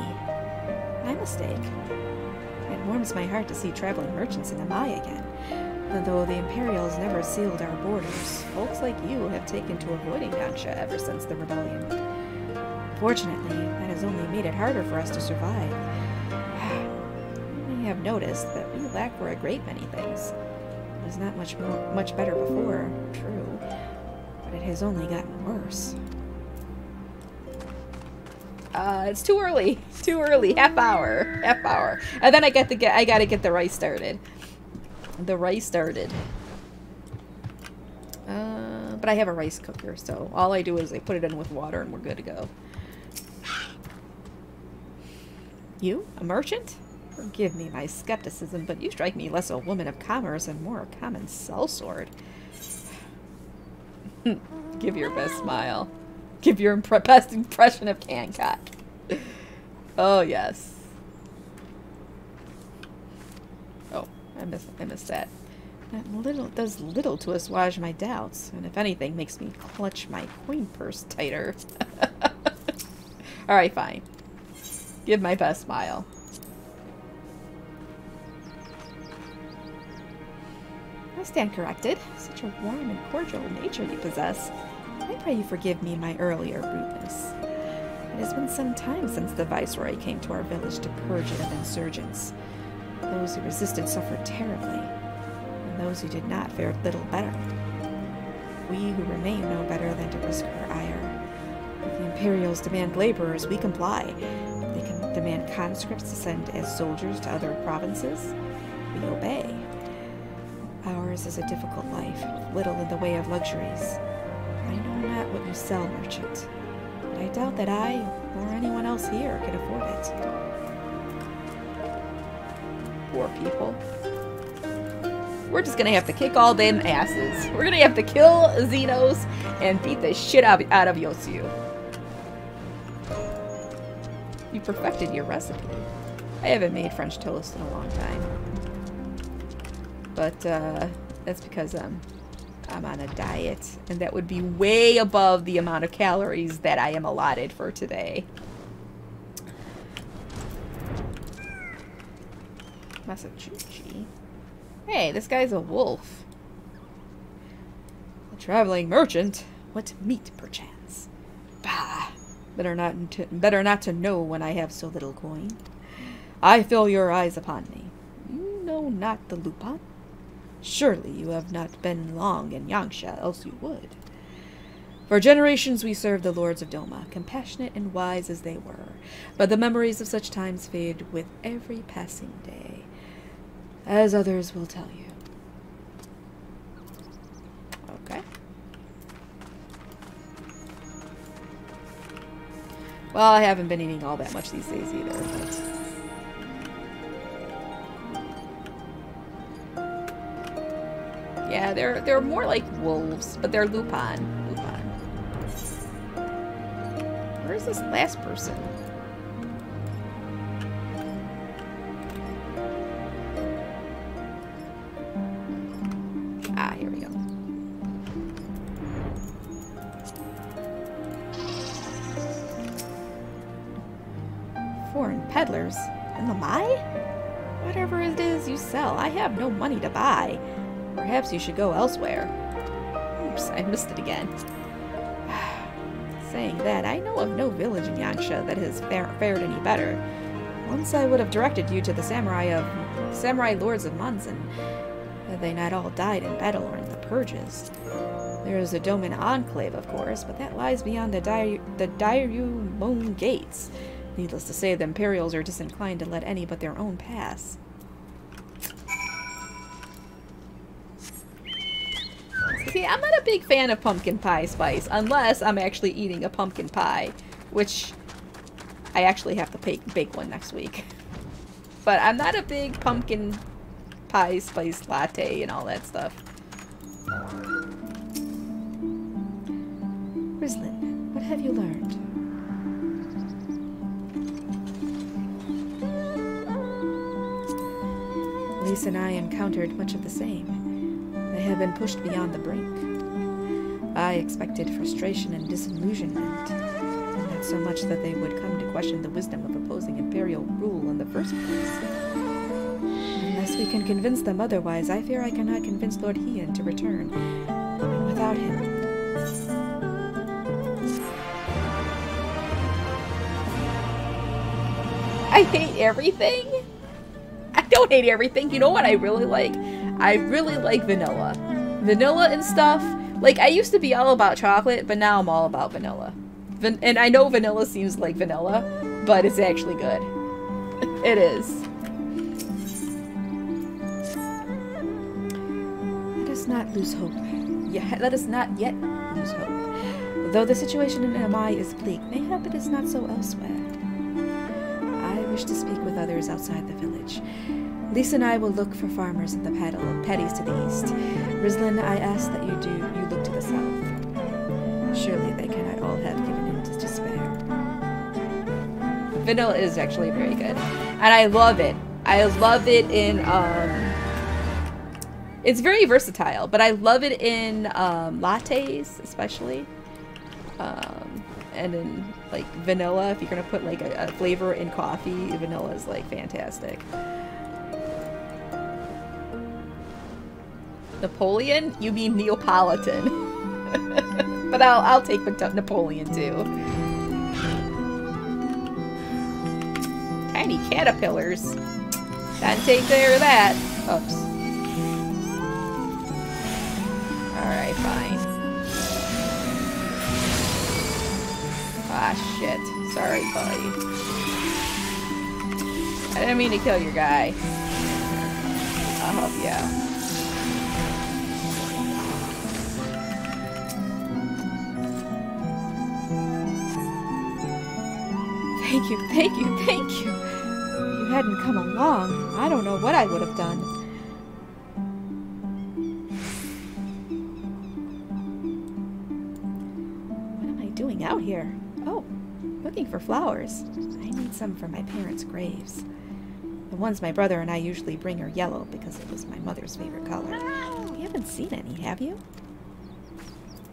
My mistake. It warms my heart to see traveling merchants in Amai again. Though the Imperials never sealed our borders, folks like you have taken to avoiding Yaksha ever since the rebellion. Fortunately, that has only made it harder for us to survive. You may have noticed that we lack for a great many things. It was not much better before, true. But it has only gotten worse. It's too early. Too early. Half hour. Half hour. And then I gotta get the rice started. The rice started. But I have a rice cooker, so all I do is I put it in with water and we're good to go. You? A merchant? Forgive me my skepticism, but you strike me less a woman of commerce and more a common sellsword. Give your best smile. Give your best impression of Hancock. Oh, yes. Oh, I missed that. That does little to assuage my doubts, and if anything, makes me clutch my coin purse tighter. Alright, fine. Give my best smile. I stand corrected. Such a warm and cordial nature you possess. I pray you forgive me my earlier rudeness. It has been some time since the Viceroy came to our village to purge it of insurgents. Those who resisted suffered terribly, and those who did not fared little better. We who remain know better than to risk our ire. If the Imperials demand laborers, we comply. If they can demand conscripts to send as soldiers to other provinces, we obey. Ours is a difficult life, with little in the way of luxuries. I know not what you sell, merchant, but I doubt that I, or anyone else here, can afford it. Poor people. We're just gonna have to kick all them asses. We're gonna have to kill Xenos and beat the shit out of Yosiu. You perfected your recipe. I haven't made French toast in a long time. But, that's because, I'm on a diet, and that would be way above the amount of calories that I am allotted for today. Massachusetts. Hey, this guy's a wolf. A traveling merchant? What meat, perchance? Bah! Better not to know when I have so little coin. I feel your eyes upon me. You know not the Lupin? Surely you have not been long in Yangsha, else you would. For generations we served the lords of Doma, compassionate and wise as they were, but the memories of such times fade with every passing day, as others will tell you. Okay. Well, I haven't been eating all that much these days either, but... yeah, they're more like wolves, but they're Lupin. Where's this last person? Ah, here we go. Foreign peddlers? In the Mai? Whatever it is you sell, I have no money to buy. Perhaps you should go elsewhere. Oops, I missed it again. Saying that, I know of no village in Yangsha that has fared any better. Once I would have directed you to the samurai lords of Monzon, had they not all died in battle or in the purges. There is a Doman enclave, of course, but that lies beyond the Dairyu-Mon gates. Needless to say, the Imperials are disinclined to let any but their own pass. See, I'm not a big fan of pumpkin pie spice, unless I'm actually eating a pumpkin pie, which I actually have to bake one next week. But I'm not a big pumpkin pie spice latte and all that stuff. Rislin, what have you learned? Lisa and I encountered much of the same. They have been pushed beyond the brink. I expected frustration and disillusionment, and not so much that they would come to question the wisdom of opposing Imperial rule in the first place. Unless we can convince them otherwise, I fear I cannot convince Lord Hien to return. And without him... I hate everything? I don't hate everything. You know what I really like? I really like vanilla. Vanilla and stuff Like, I used to be all about chocolate, but now I'm all about vanilla. And I know vanilla seems like vanilla, but it's actually good. It is. Let us not lose hope. Yeah, let us not yet lose hope. Though the situation in MI is bleak, mayhap it is not so elsewhere. I wish to speak with others outside the village. Lisa and I will look for farmers in the paddies to the east. Rislin, I ask that you look to the south. Surely they cannot all have given in to despair. Vanilla is actually very good. And I love it. I love it in, it's very versatile, but I love it in lattes, especially. And in, like, vanilla, if you're gonna put, like, a flavor in coffee, vanilla is, like, fantastic. Napoleon? You mean Neapolitan. But I'll take Napoleon, too. Tiny caterpillars. Gotta take care of that. Oops. Alright, fine. Ah, shit. Sorry, buddy. I didn't mean to kill your guy. I'll help you out. Thank you, thank you, thank you. If you hadn't come along, I don't know what I would have done. What am I doing out here? Oh, looking for flowers. I need some for my parents' graves. The ones my brother and I usually bring are yellow because it was my mother's favorite color. You haven't seen any, have you?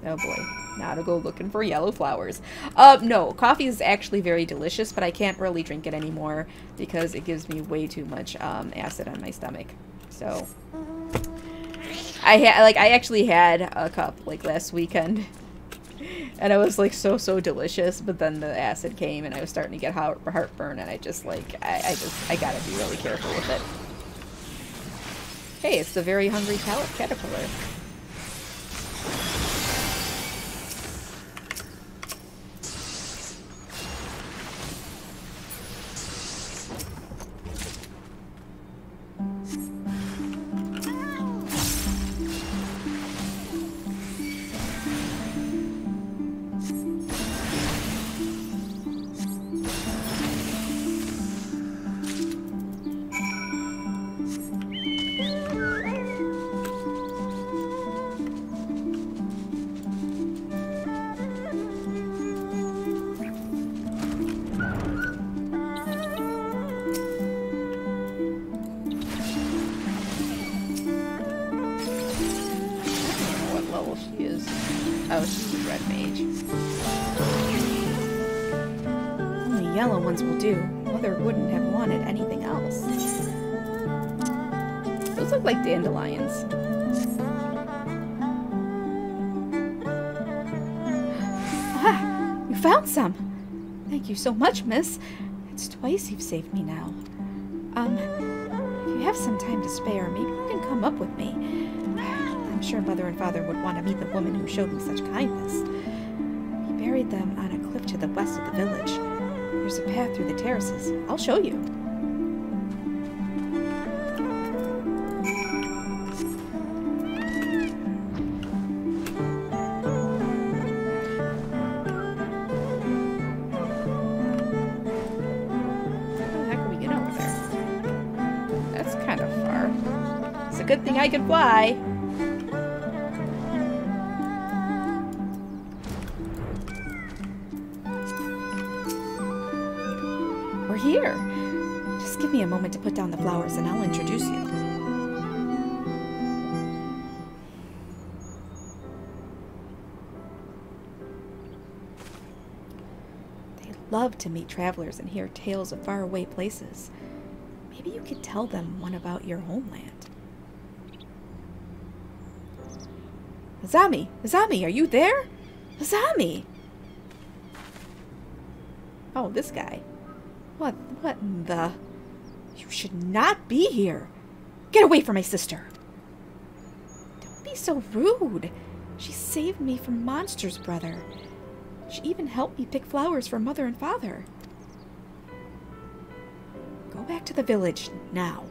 Oh boy, now to go looking for yellow flowers. No, coffee is actually very delicious, but I can't really drink it anymore because it gives me way too much acid on my stomach. So I actually had a cup like last weekend, and it was like so delicious. But then the acid came, and I was starting to get heartburn, and I just like I gotta be really careful with it. Hey, it's the very hungry caterpillar. Oh, she's a red mage. Only yellow ones will do. Mother wouldn't have wanted anything else. Those look like dandelions. Ah! You found some! Thank you so much, miss. It's twice you've saved me now. If you have some time to spare, maybe you can come up with me. I'm sure Mother and Father would want to meet the woman who showed me such kindness. We buried them on a cliff to the west of the village. There's a path through the terraces. I'll show you. How the heck can we get over there? That's kind of far. It's a good thing I can fly. Here. Just give me a moment to put down the flowers and I'll introduce you. They love to meet travelers and hear tales of faraway places. Maybe you could tell them one about your homeland. Azami! Azami, are you there? Azami! Oh, this guy. What in the... You should not be here. Get away from my sister. Don't be so rude. She saved me from monsters, brother. She even helped me pick flowers for Mother and Father. Go back to the village now.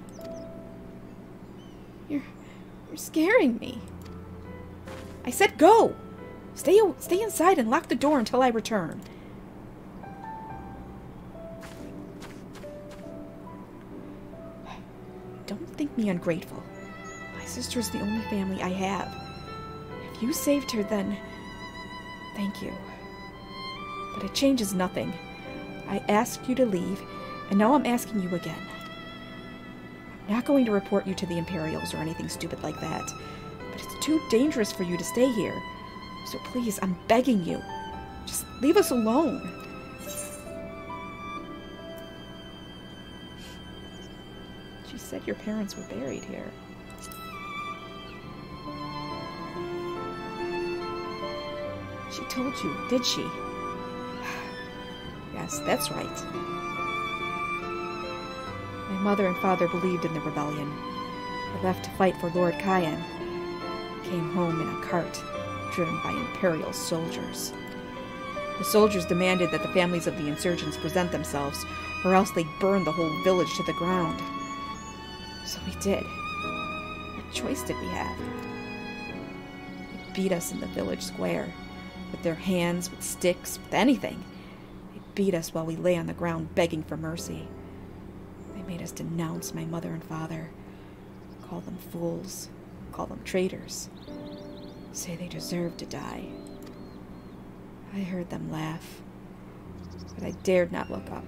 You're scaring me. I said go! Stay inside and lock the door until I return. Don't think me ungrateful. My sister's the only family I have. If you saved her, then thank you. But it changes nothing. I asked you to leave, and now I'm asking you again. I'm not going to report you to the Imperials or anything stupid like that, but it's too dangerous for you to stay here. So please, I'm begging you. Just leave us alone. She said your parents were buried here. She told you, did she? Yes, that's right. My mother and father believed in the rebellion. They left to fight for Lord Kugane. Came home in a cart, driven by Imperial soldiers. The soldiers demanded that the families of the insurgents present themselves, or else they'd burn the whole village to the ground. So we did. What choice did we have? They beat us in the village square, with their hands, with sticks, with anything. They beat us while we lay on the ground begging for mercy. They made us denounce my mother and father, call them fools, call them traitors, say they deserved to die. I heard them laugh, but I dared not look up.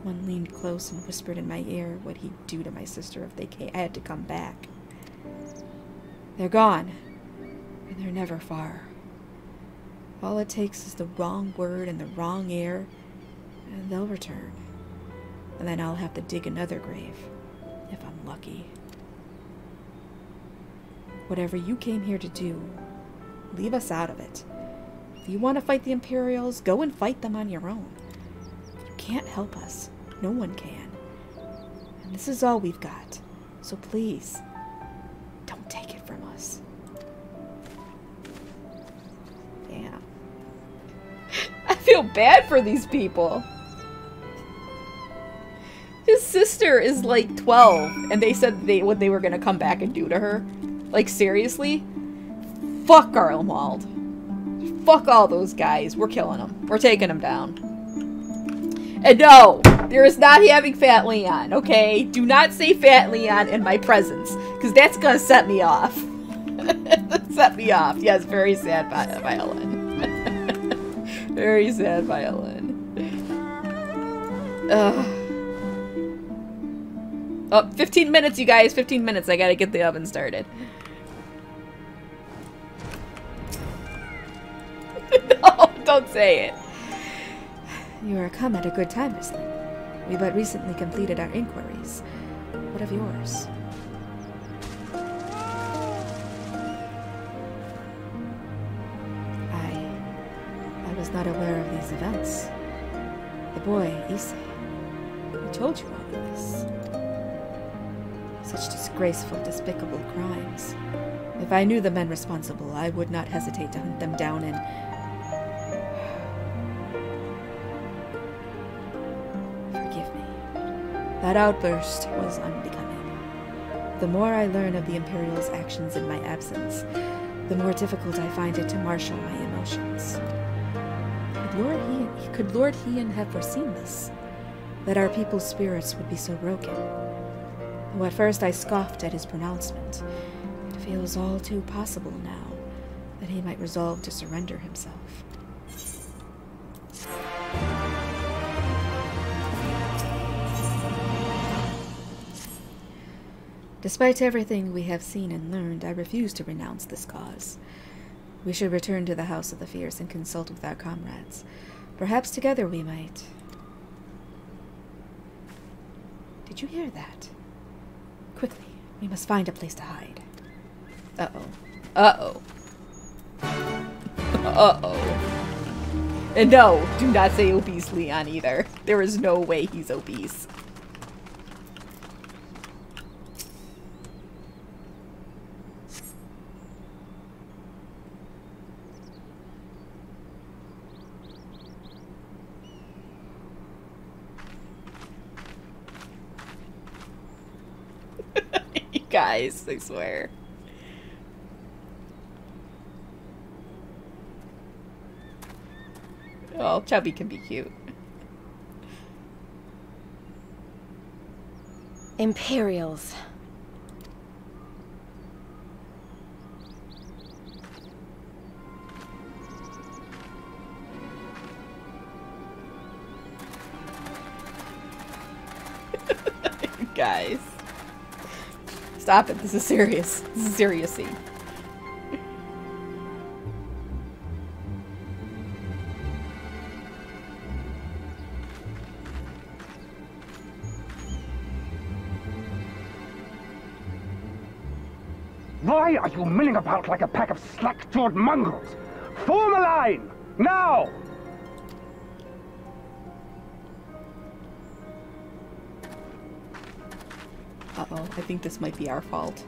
One leaned close and whispered in my ear what he'd do to my sister if I had to come back. They're gone, and they're never far. All it takes is the wrong word in the wrong ear, and they'll return. And then I'll have to dig another grave, if I'm lucky. Whatever you came here to do, leave us out of it. If you want to fight the Imperials, go and fight them on your own. You can't help us. No one can. And this is all we've got. So please, don't take it from us. Damn. I feel bad for these people. His sister is like 12, and they said what they were gonna come back and do to her. Like, seriously? Fuck Garlemald. Fuck all those guys. We're killing them. We're taking them down. And no, there is not having Fat Leon, okay? Do not say Fat Leon in my presence, because that's gonna set me off. Set me off. Yes, very sad violin. Very sad violin. Oh, 15 minutes, you guys. 15 minutes. I gotta get the oven started. No, don't say it. You are come at a good time, Miss Lynn. We but recently completed our inquiries. What of yours? I was not aware of these events. The boy, Issei, who told you all of this. Such disgraceful, despicable crimes. If I knew the men responsible, I would not hesitate to hunt them down and... Forgive me. That outburst was unbecoming. The more I learn of the Imperial's actions in my absence, the more difficult I find it to marshal my emotions. Could Lord Hien have foreseen this? That our people's spirits would be so broken? Though at first I scoffed at his pronouncement, it feels all too possible now that he might resolve to surrender himself. Despite everything we have seen and learned, I refuse to renounce this cause. We should return to the House of the Fierce and consult with our comrades. Perhaps together we might... Did you hear that? Quickly, we must find a place to hide. Uh-oh. Uh-oh. Uh-oh. And no, do not say obese Leon either. There is no way he's obese. Guys, I swear. Oh, Chubby can be cute. Imperials. Guys. Stop it. This is serious. This is a serious scene. Why are you milling about like a pack of slack-jawed mongrels? Form a line! Now! Uh-oh, I think this might be our fault.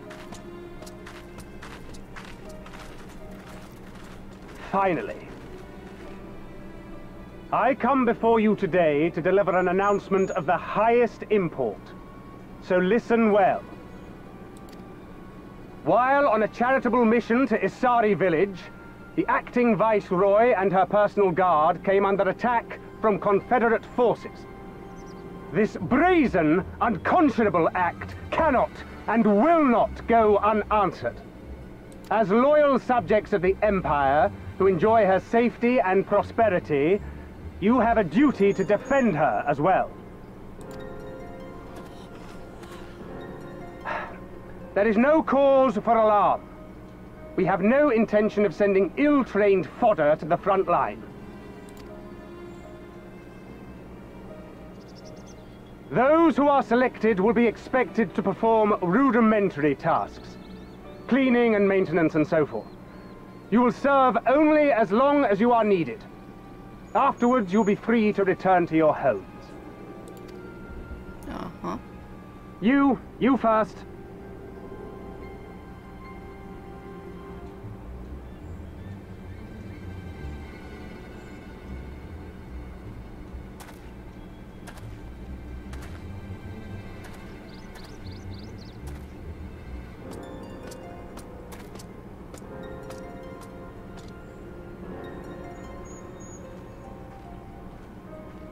Finally. I come before you today to deliver an announcement of the highest import. So listen well. While on a charitable mission to Isari village, the acting Viceroy and her personal guard came under attack from Confederate forces. This brazen, unconscionable act cannot and will not go unanswered. As loyal subjects of the Empire, who enjoy her safety and prosperity, you have a duty to defend her as well. There is no cause for alarm. We have no intention of sending ill-trained fodder to the front line. Those who are selected will be expected to perform rudimentary tasks, cleaning and maintenance and so forth. You will serve only as long as you are needed. Afterwards, you'll be free to return to your homes. Uh-huh. You first.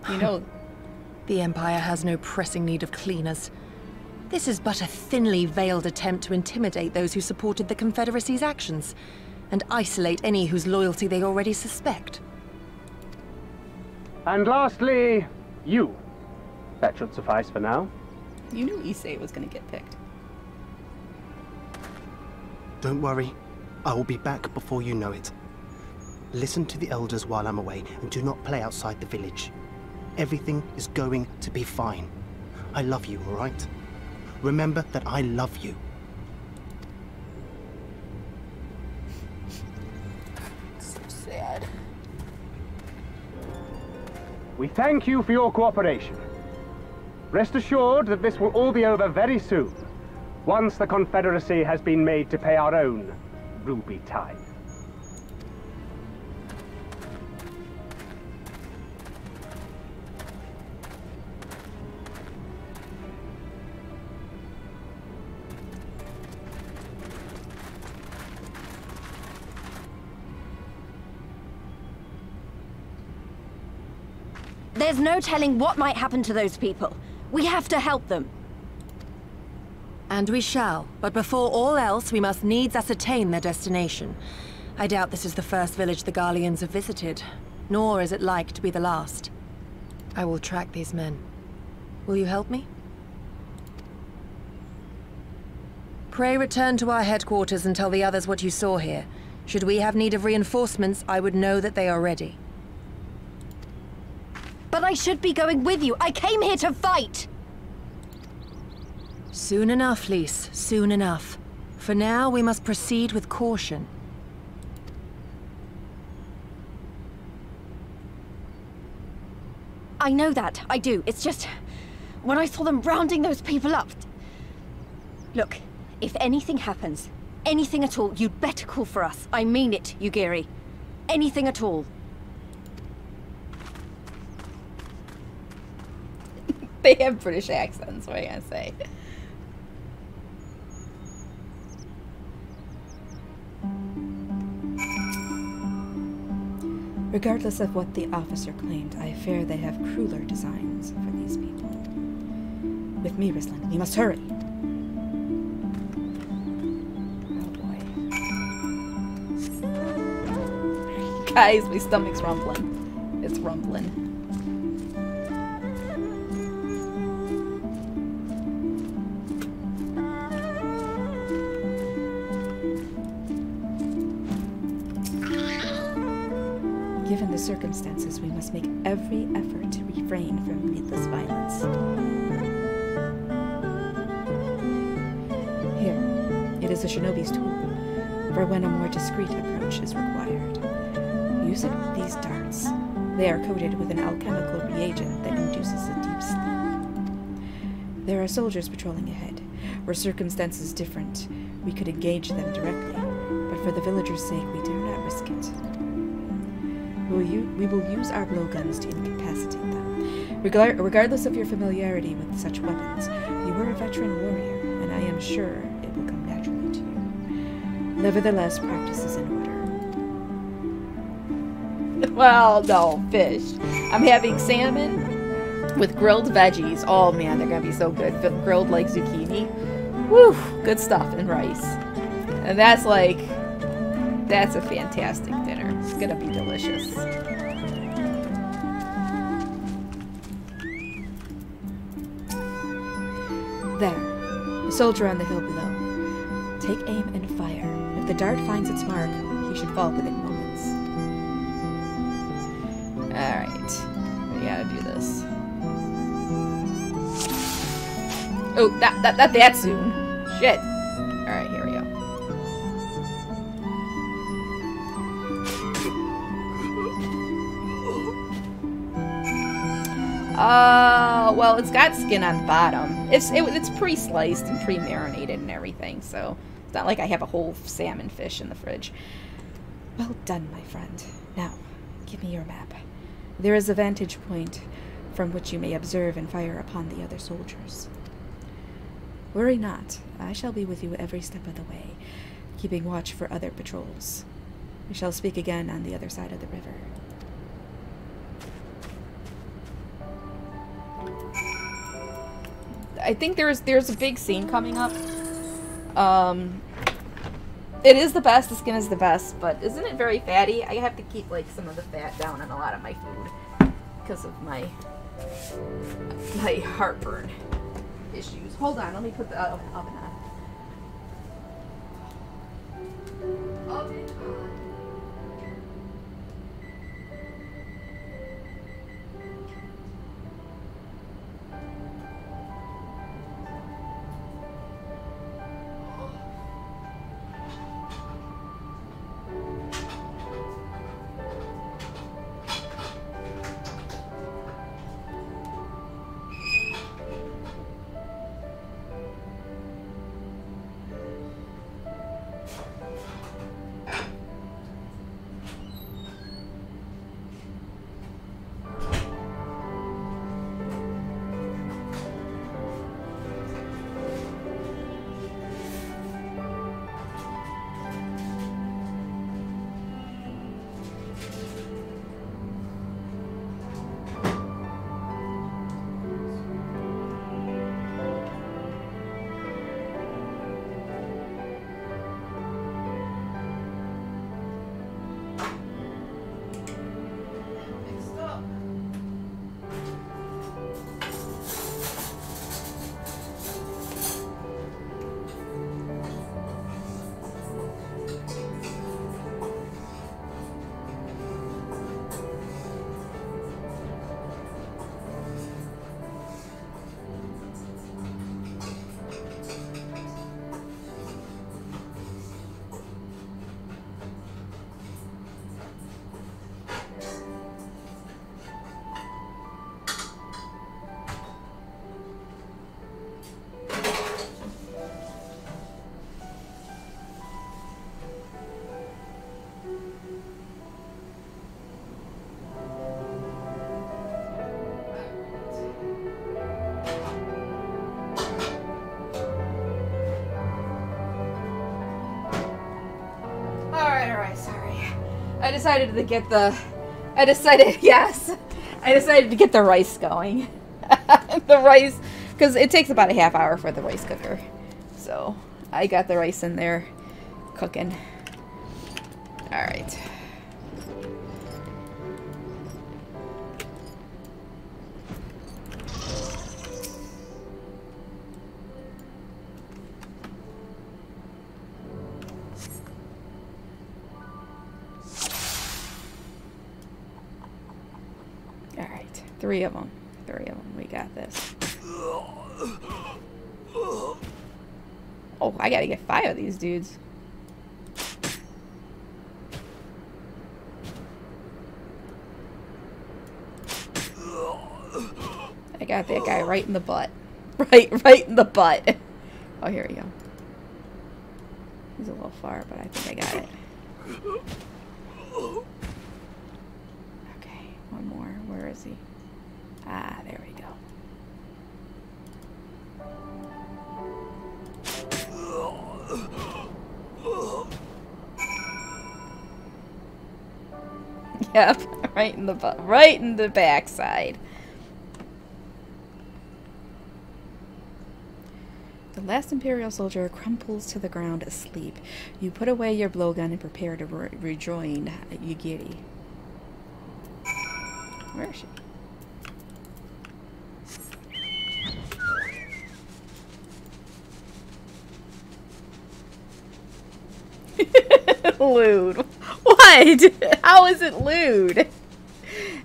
You know, the Empire has no pressing need of cleaners. This is but a thinly veiled attempt to intimidate those who supported the Confederacy's actions, and isolate any whose loyalty they already suspect. And lastly, you. That should suffice for now. you knew Issei was gonna get picked. Don't worry. I will be back before you know it. Listen to the elders while I'm away, and do not play outside the village. Everything is going to be fine. I love you, all right? Remember that I love you. So sad. We thank you for your cooperation. Rest assured that this will all be over very soon, once the Confederacy has been made to pay our own ruby tithe. There's no telling what might happen to those people. We have to help them. And we shall, but before all else, we must needs ascertain their destination. I doubt this is the first village the Garleans have visited, nor is it like to be the last. I will track these men. Will you help me? Pray return to our headquarters and tell the others what you saw here. Should we have need of reinforcements, I would know that they are ready. But I should be going with you. I came here to fight! Soon enough, Lys. Soon enough. For now, we must proceed with caution. I know that. I do. It's just... when I saw them rounding those people up... Look, if anything happens, anything at all, you'd better call for us. I mean it, Yugiri. Anything at all. They have British accents, what are you gonna say? Regardless of what the officer claimed, I fear they have crueler designs for these people. With me, Rislin, we must hurry. Oh boy. Guys, my stomach's rumbling. It's rumbling. Given the circumstances, we must make every effort to refrain from needless violence. Here, it is a shinobi's tool, for when a more discreet approach is required. Use it with these darts. They are coated with an alchemical reagent that induces a deep sleep. There are soldiers patrolling ahead. Were circumstances different, we could engage them directly, but for the villagers' sake, we dare not risk it. We will use our blowguns to incapacitate them. Regardless of your familiarity with such weapons, you were a veteran warrior, and I am sure it will come naturally to you. Nevertheless, practice is in order. Well, no, fish. I'm having salmon with grilled veggies. Oh man, they're gonna be so good. Grilled like zucchini. Woo! Good stuff, and rice. And that's a fantastic dinner. It's gonna be delicious. There, the soldier on the hill below. Take aim and fire. If the dart finds its mark, he should fall within moments. Alright, we gotta do this. Oh, not that soon. Shit. Alright, here we go. Well, it's got skin on the bottom. It's pre-sliced and pre-marinated and everything, so it's not like I have a whole salmon fish in the fridge. Well done, my friend. Now, give me your map. There is a vantage point from which you may observe and fire upon the other soldiers. Worry not. I shall be with you every step of the way, keeping watch for other patrols. We shall speak again on the other side of the river. I think there's a big scene coming up. It is the best. The skin is the best, but isn't it very fatty? I have to keep like some of the fat down on a lot of my food because of my heartburn issues. Hold on, let me put the oven on. Oven on. I decided to get the I decided, yes. I decided to get the rice going. The rice, because it takes about a half hour for the rice cooker. So, I got the rice in there cooking. Alright. Alright, three of them. We got this. Oh, I gotta get 5 of these dudes. I got that guy right in the butt. Right in the butt. Oh, here we go. He's a little far, but I think I got it. Okay, one more. Where is he? Ah, there we go. Yep, right in the butt, right in the backside. The last Imperial soldier crumples to the ground asleep. You put away your blowgun and prepare to rejoin Yugiri. Where is she? Lewd. What? How is it lewd?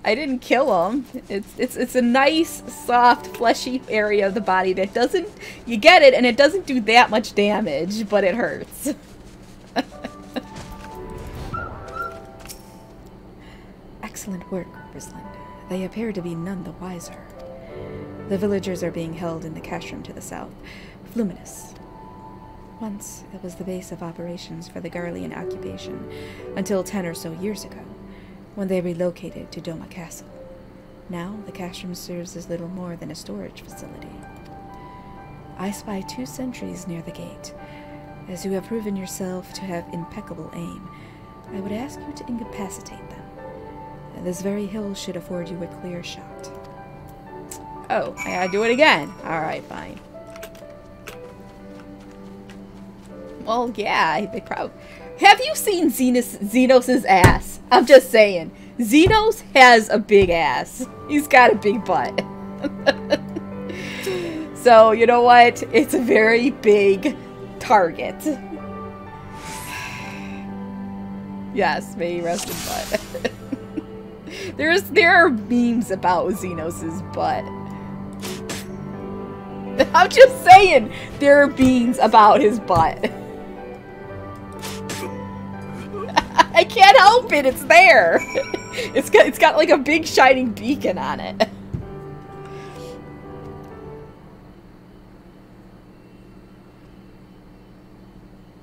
I didn't kill him. It's a nice, soft, fleshy area of the body that doesn't... You get it, and it doesn't do that much damage, but it hurts. Excellent work, Brisland. They appear to be none the wiser. The villagers are being held in the cache room to the south. Fluminous. Once, it was the base of operations for the Garlean occupation, until 10 or so years ago, when they relocated to Doma Castle. Now, the cache room serves as little more than a storage facility. I spy 2 sentries near the gate. As you have proven yourself to have impeccable aim, I would ask you to incapacitate them. This very hill should afford you a clear shot. Oh, I gotta do it again. Alright, fine. Well, yeah, they probably... Have you seen Xenos' ass? I'm just saying. Xenos has a big ass. He's got a big butt. So, you know what? It's a very big target. Yes, may he rest in butt. There are memes about Xenos' butt. I'm just saying, there are memes about his butt. I can't help it, it's there. It's got like a big shining beacon on it.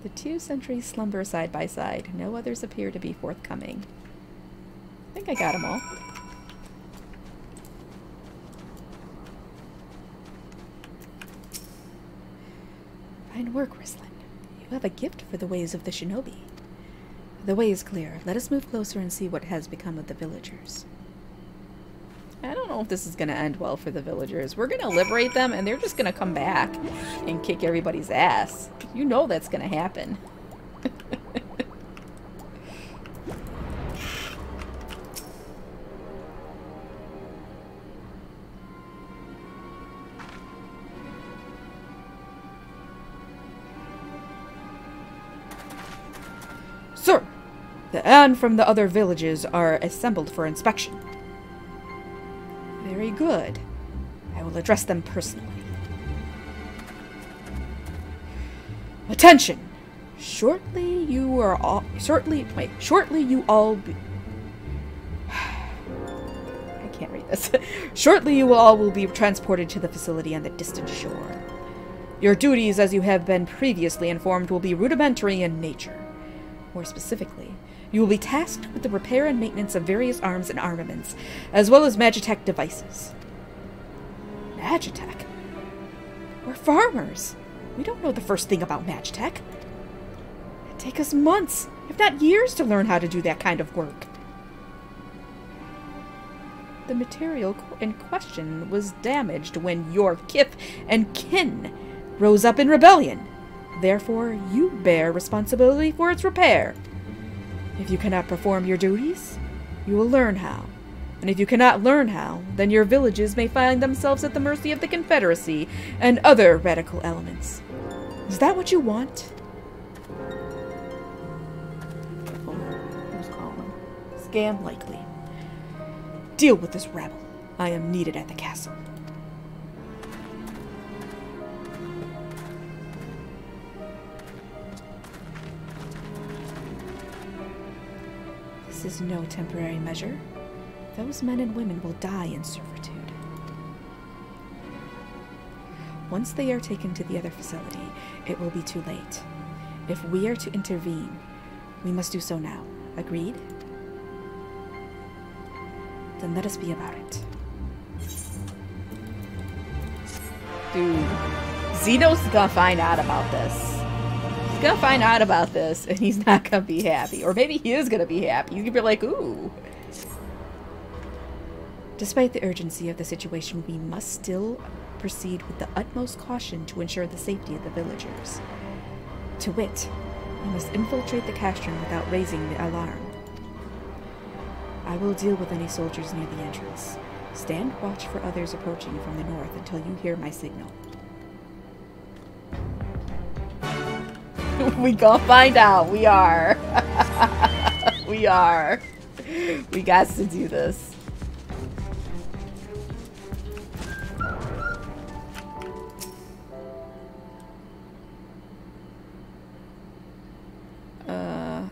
The 2 sentries slumber side by side. No others appear to be forthcoming. I think I got them all. Fine work, Risland. You have a gift for the ways of the shinobi. The way is clear. Let us move closer and see what has become of the villagers. I don't know if this is going to end well for the villagers. We're going to liberate them, and they're just going to come back and kick everybody's ass. You know that's going to happen. Sir! The An from the other villages are assembled for inspection. Very good. I will address them personally. Attention! Shortly you will all be... I can't read this. Shortly you all will be transported to the facility on the distant shore. Your duties, as you have been previously informed, will be rudimentary in nature. More specifically, you will be tasked with the repair and maintenance of various arms and armaments, as well as Magitech devices. Magitech? We're farmers. We don't know the first thing about Magitech. It'd take us months, if not years, to learn how to do that kind of work. The material in question was damaged when your kith and kin rose up in rebellion. Therefore, you bear responsibility for its repair. If you cannot perform your duties, you will learn how. And if you cannot learn how, then your villages may find themselves at the mercy of the Confederacy and other radical elements. Is that what you want? Oh, who's calling? Scam likely. Deal with this rebel. I am needed at the castle. This is no temporary measure. Those men and women will die in servitude. Once they are taken to the other facility, it will be too late. If we are to intervene, we must do so now. Agreed? Then let us be about it. Dude, Zeno's gonna find out about this. He's gonna find out about this, and he's not gonna be happy. Or maybe he is gonna be happy. He's gonna be like, ooh. Despite the urgency of the situation, we must still proceed with the utmost caution to ensure the safety of the villagers. To wit, we must infiltrate the castrum without raising the alarm. I will deal with any soldiers near the entrance. Stand watch for others approaching from the north until you hear my signal. We gonna find out. We are. We are. We got to do this.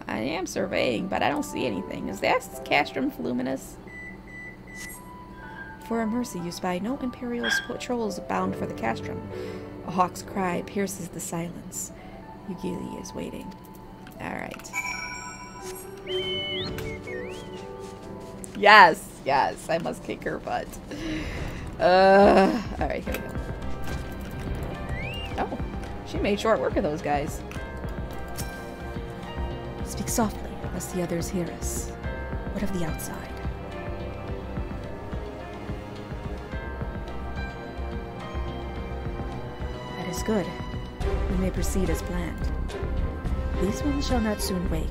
I am surveying, but I don't see anything. Is that castrum luminous? For a mercy, you spy no Imperial patrols bound for the castrum. A hawk's cry pierces the silence. Yugili is waiting. Alright. Yes, yes, I must kick her butt. Alright, here we go. Oh, she made short work of those guys. Speak softly, lest the others hear us. What of the outside? That is good. We may proceed as planned. These ones shall not soon wake.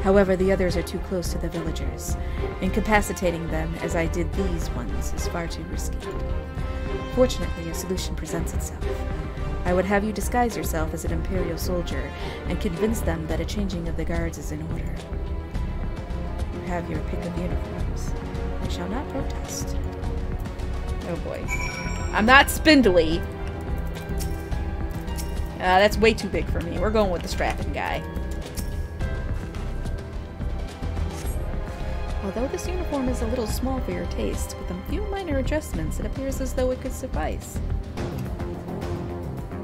However, the others are too close to the villagers. Incapacitating them, as I did these ones, is far too risky. Fortunately, a solution presents itself. I would have you disguise yourself as an Imperial soldier and convince them that a changing of the guards is in order. You have your pick of uniforms. I shall not protest. Oh boy. I'm not spindly. That's way too big for me. We're going with the strapping guy. Although this uniform is a little small for your taste, with a few minor adjustments, it appears as though it could suffice.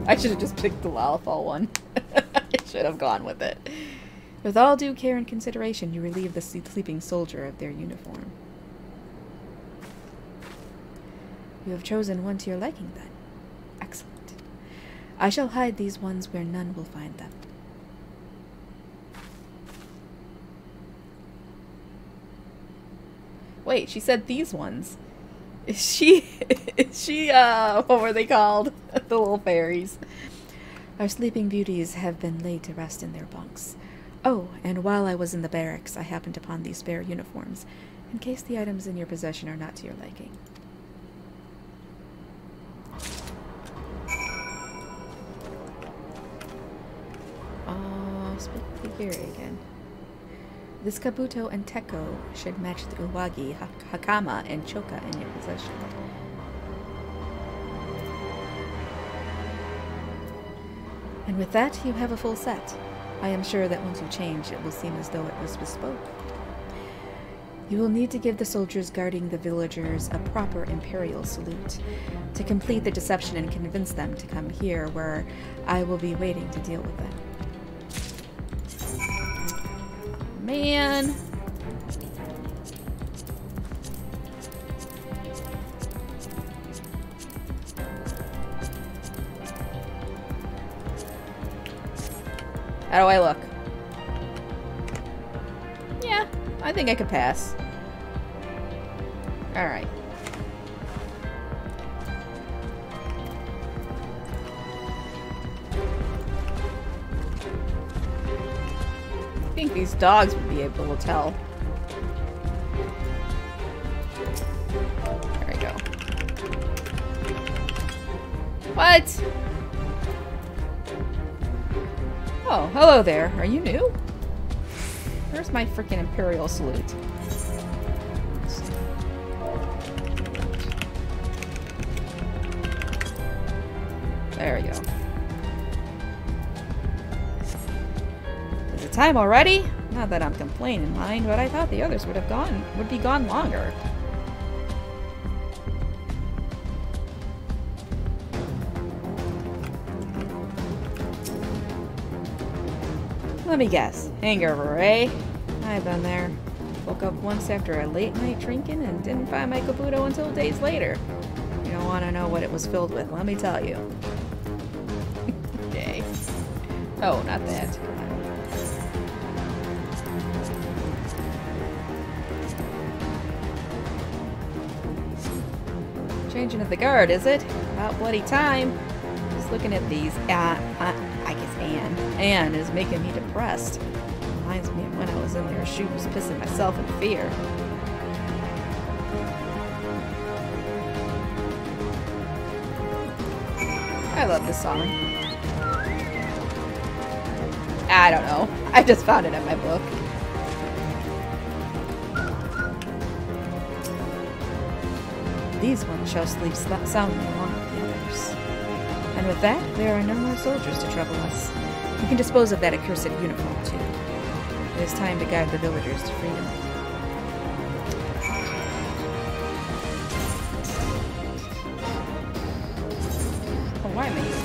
I should have just picked the Lalafall one. I should have gone with it. With all due care and consideration, you relieve the sleeping soldier of their uniform. You have chosen one to your liking, then. Excellent. I shall hide these ones where none will find them. Wait, she said these ones. Is she, what were they called? The little fairies. Our sleeping beauties have been laid to rest in their bunks. Oh, and while I was in the barracks, I happened upon these spare uniforms, in case the items in your possession are not to your liking. Split the gear again. This kabuto and teko should match the uwagi, hakama, and choka in your possession. And with that, you have a full set. I am sure that once you change, it will seem as though it was bespoke. You will need to give the soldiers guarding the villagers a proper Imperial Salute to complete the deception and convince them to come here, where I will be waiting to deal with them. Man. How do I look? Yeah, I think I could pass. Alright. I think these dogs would be able to tell. There we go. What? Oh, hello there. Are you new? Where's my freaking Imperial Salute? There we go. Is it time already? Not that I'm complaining, mind, but I thought the others would be gone longer. Let me guess. Hangover, eh? I've been there. Woke up once after a late night drinking and didn't find my Kabuto until days later. You don't want to know what it was filled with, let me tell you. Okay. Oh, not that. Changing of the guard, is it? About bloody time. Just looking at these. I guess Anne is making me depressed. Reminds me of when I was in their shoes, pissing myself in fear. I love this song. I don't know. I just found it in my book. These ones shall sleep soundly along with the others. And with that, there are no more soldiers to trouble us. We can dispose of that accursed uniform, too. It is time to guide the villagers to freedom. Oh, why am I using it?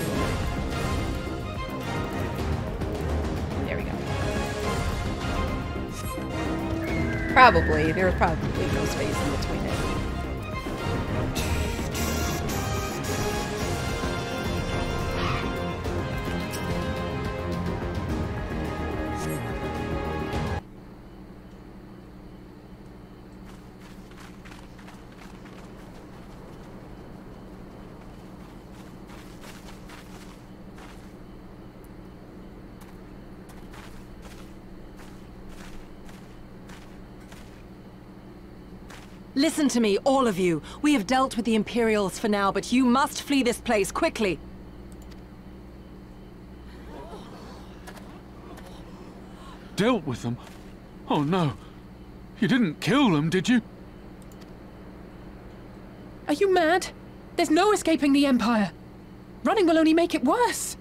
There we go. Probably. There's probably no space in between it. Listen to me, all of you. We have dealt with the Imperials for now, but you must flee this place, quickly. Dealt with them? Oh no. You didn't kill them, did you? Are you mad? There's no escaping the Empire. Running will only make it worse.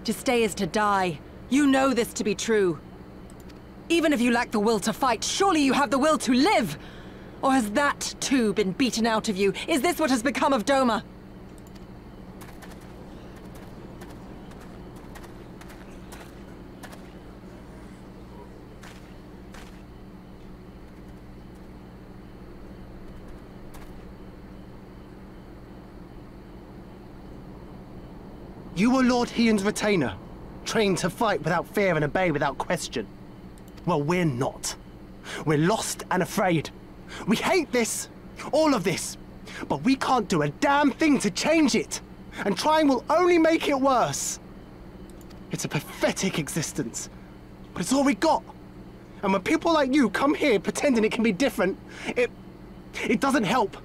To stay is to die. You know this to be true. Even if you lack the will to fight, surely you have the will to live! Or has that, too, been beaten out of you? Is this what has become of Doma? You were Lord Hien's retainer, trained to fight without fear and obey without question. Well, we're not. We're lost and afraid. We hate this, all of this, but we can't do a damn thing to change it. And trying will only make it worse. It's a pathetic existence, but it's all we got. And when people like you come here pretending it can be different, it doesn't help,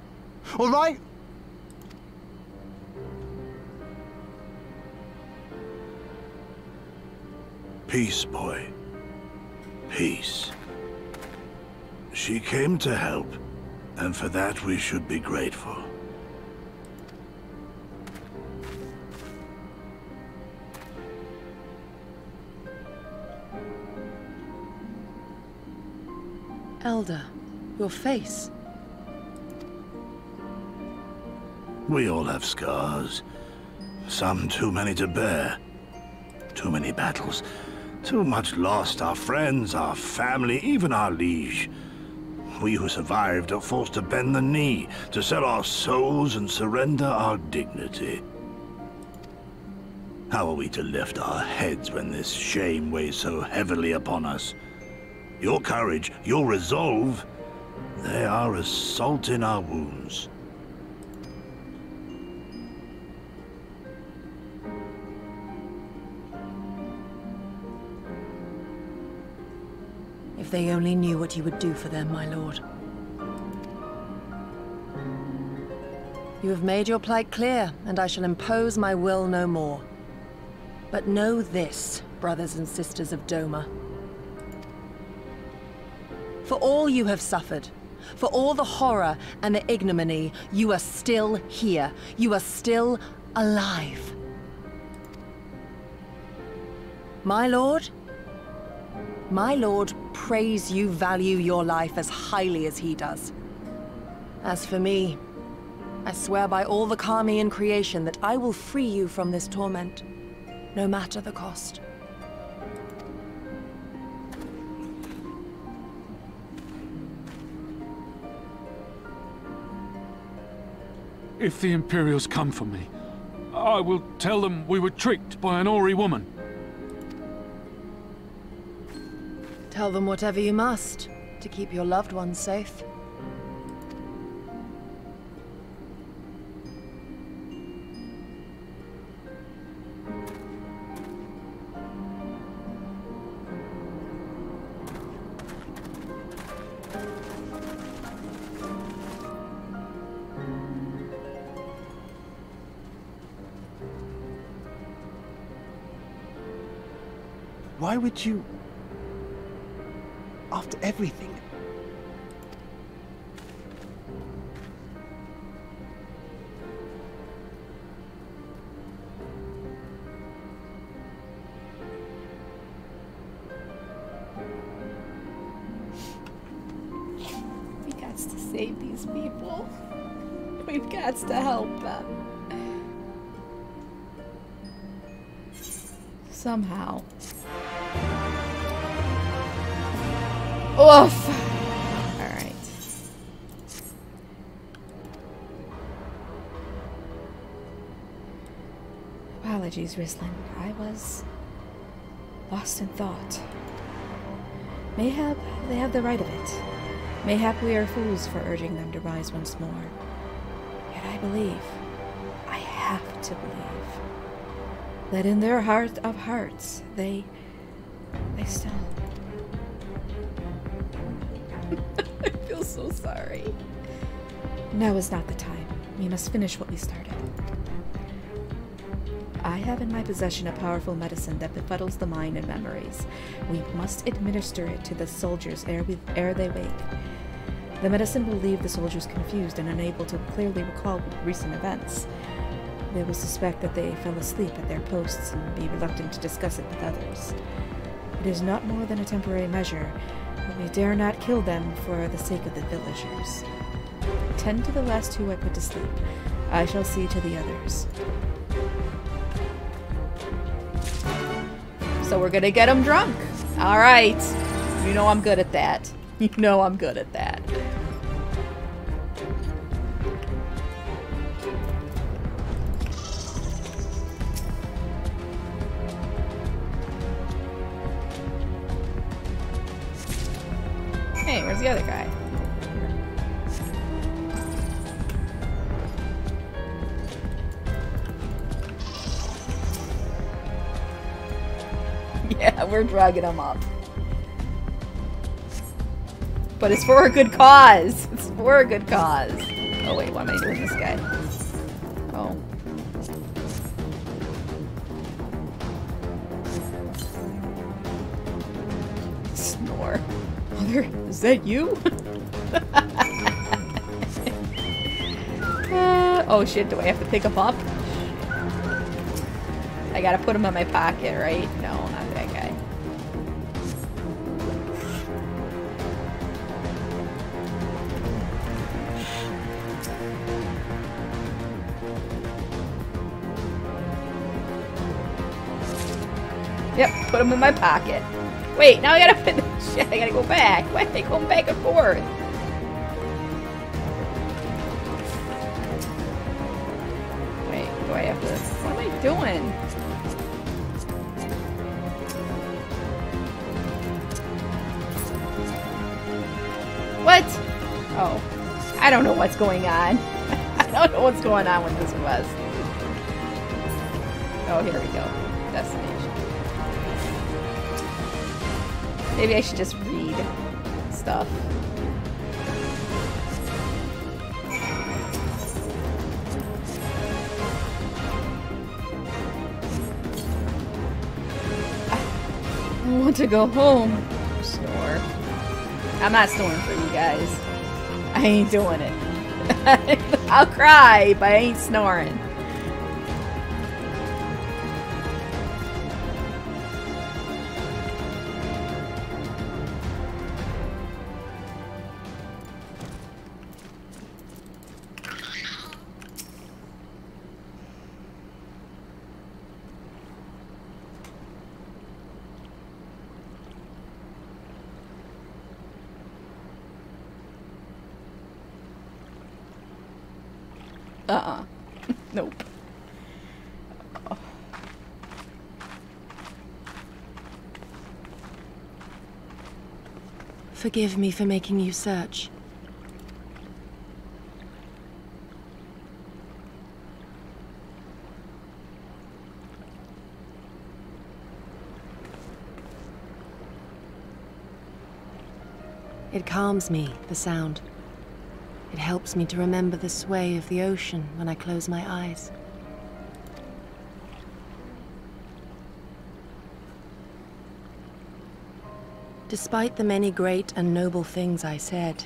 all right? Peace, boy. Peace. She came to help, and for that we should be grateful. Elder, your face. We all have scars. Some too many to bear. Too many battles. Too much lost, our friends, our family, even our liege. We who survived are forced to bend the knee, to sell our souls and surrender our dignity. How are we to lift our heads when this shame weighs so heavily upon us? Your courage, your resolve, they are as salt in our wounds. If they only knew what you would do for them, my lord. You have made your plight clear, and I shall impose my will no more. But know this, brothers and sisters of Doma. For all you have suffered, for all the horror and the ignominy, you are still here. You are still alive. My lord prays you value your life as highly as he does. As for me, I swear by all the Kami in creation that I will free you from this torment, no matter the cost. If the Imperials come for me, I will tell them we were tricked by an Ori woman. Tell them whatever you must, to keep your loved ones safe. Why would you... After everything? We got to save these people. We've got to help them. Somehow. Oof. Alright. Apologies, Rislin. I was lost in thought. Mayhap they have the right of it. Mayhap we are fools for urging them to rise once more. Yet I believe, I have to believe, that in their heart of hearts, they still... I feel so sorry. Now is not the time. We must finish what we started. I have in my possession a powerful medicine that befuddles the mind and memories. We must administer it to the soldiers ere they wake. The medicine will leave the soldiers confused and unable to clearly recall recent events. They will suspect that they fell asleep at their posts and be reluctant to discuss it with others. It is not more than a temporary measure, but we dare not kill them for the sake of the villagers. Tend to the last two I put to sleep. I shall see to the others. So we're gonna get them drunk. Alright. You know I'm good at that. You know I'm good at that. Hey, where's the other guy? Yeah, we're dragging him up. But it's for a good cause. It's for a good cause. Oh wait, what am I doing this guy? Oh. Snore. Mother, is that you? Oh shit, do I have to pick him up? I gotta put him in my pocket, right? No, not that guy. Yep, put him in my pocket. Wait, now I gotta put shit, I gotta go back. Why am I going back and forth? Wait, do I have to... What am I doing? I don't know what's going on. I don't know what's going on with this quest. Oh, here we go. Destination. Maybe I should just read stuff. I want to go home. Snore. I'm not snoring for you guys. I ain't doing it. I'll cry, but I ain't snoring. Nope. Oh. Forgive me for making you search. It calms me, the sound. It helps me to remember the sway of the ocean when I close my eyes. Despite the many great and noble things I said,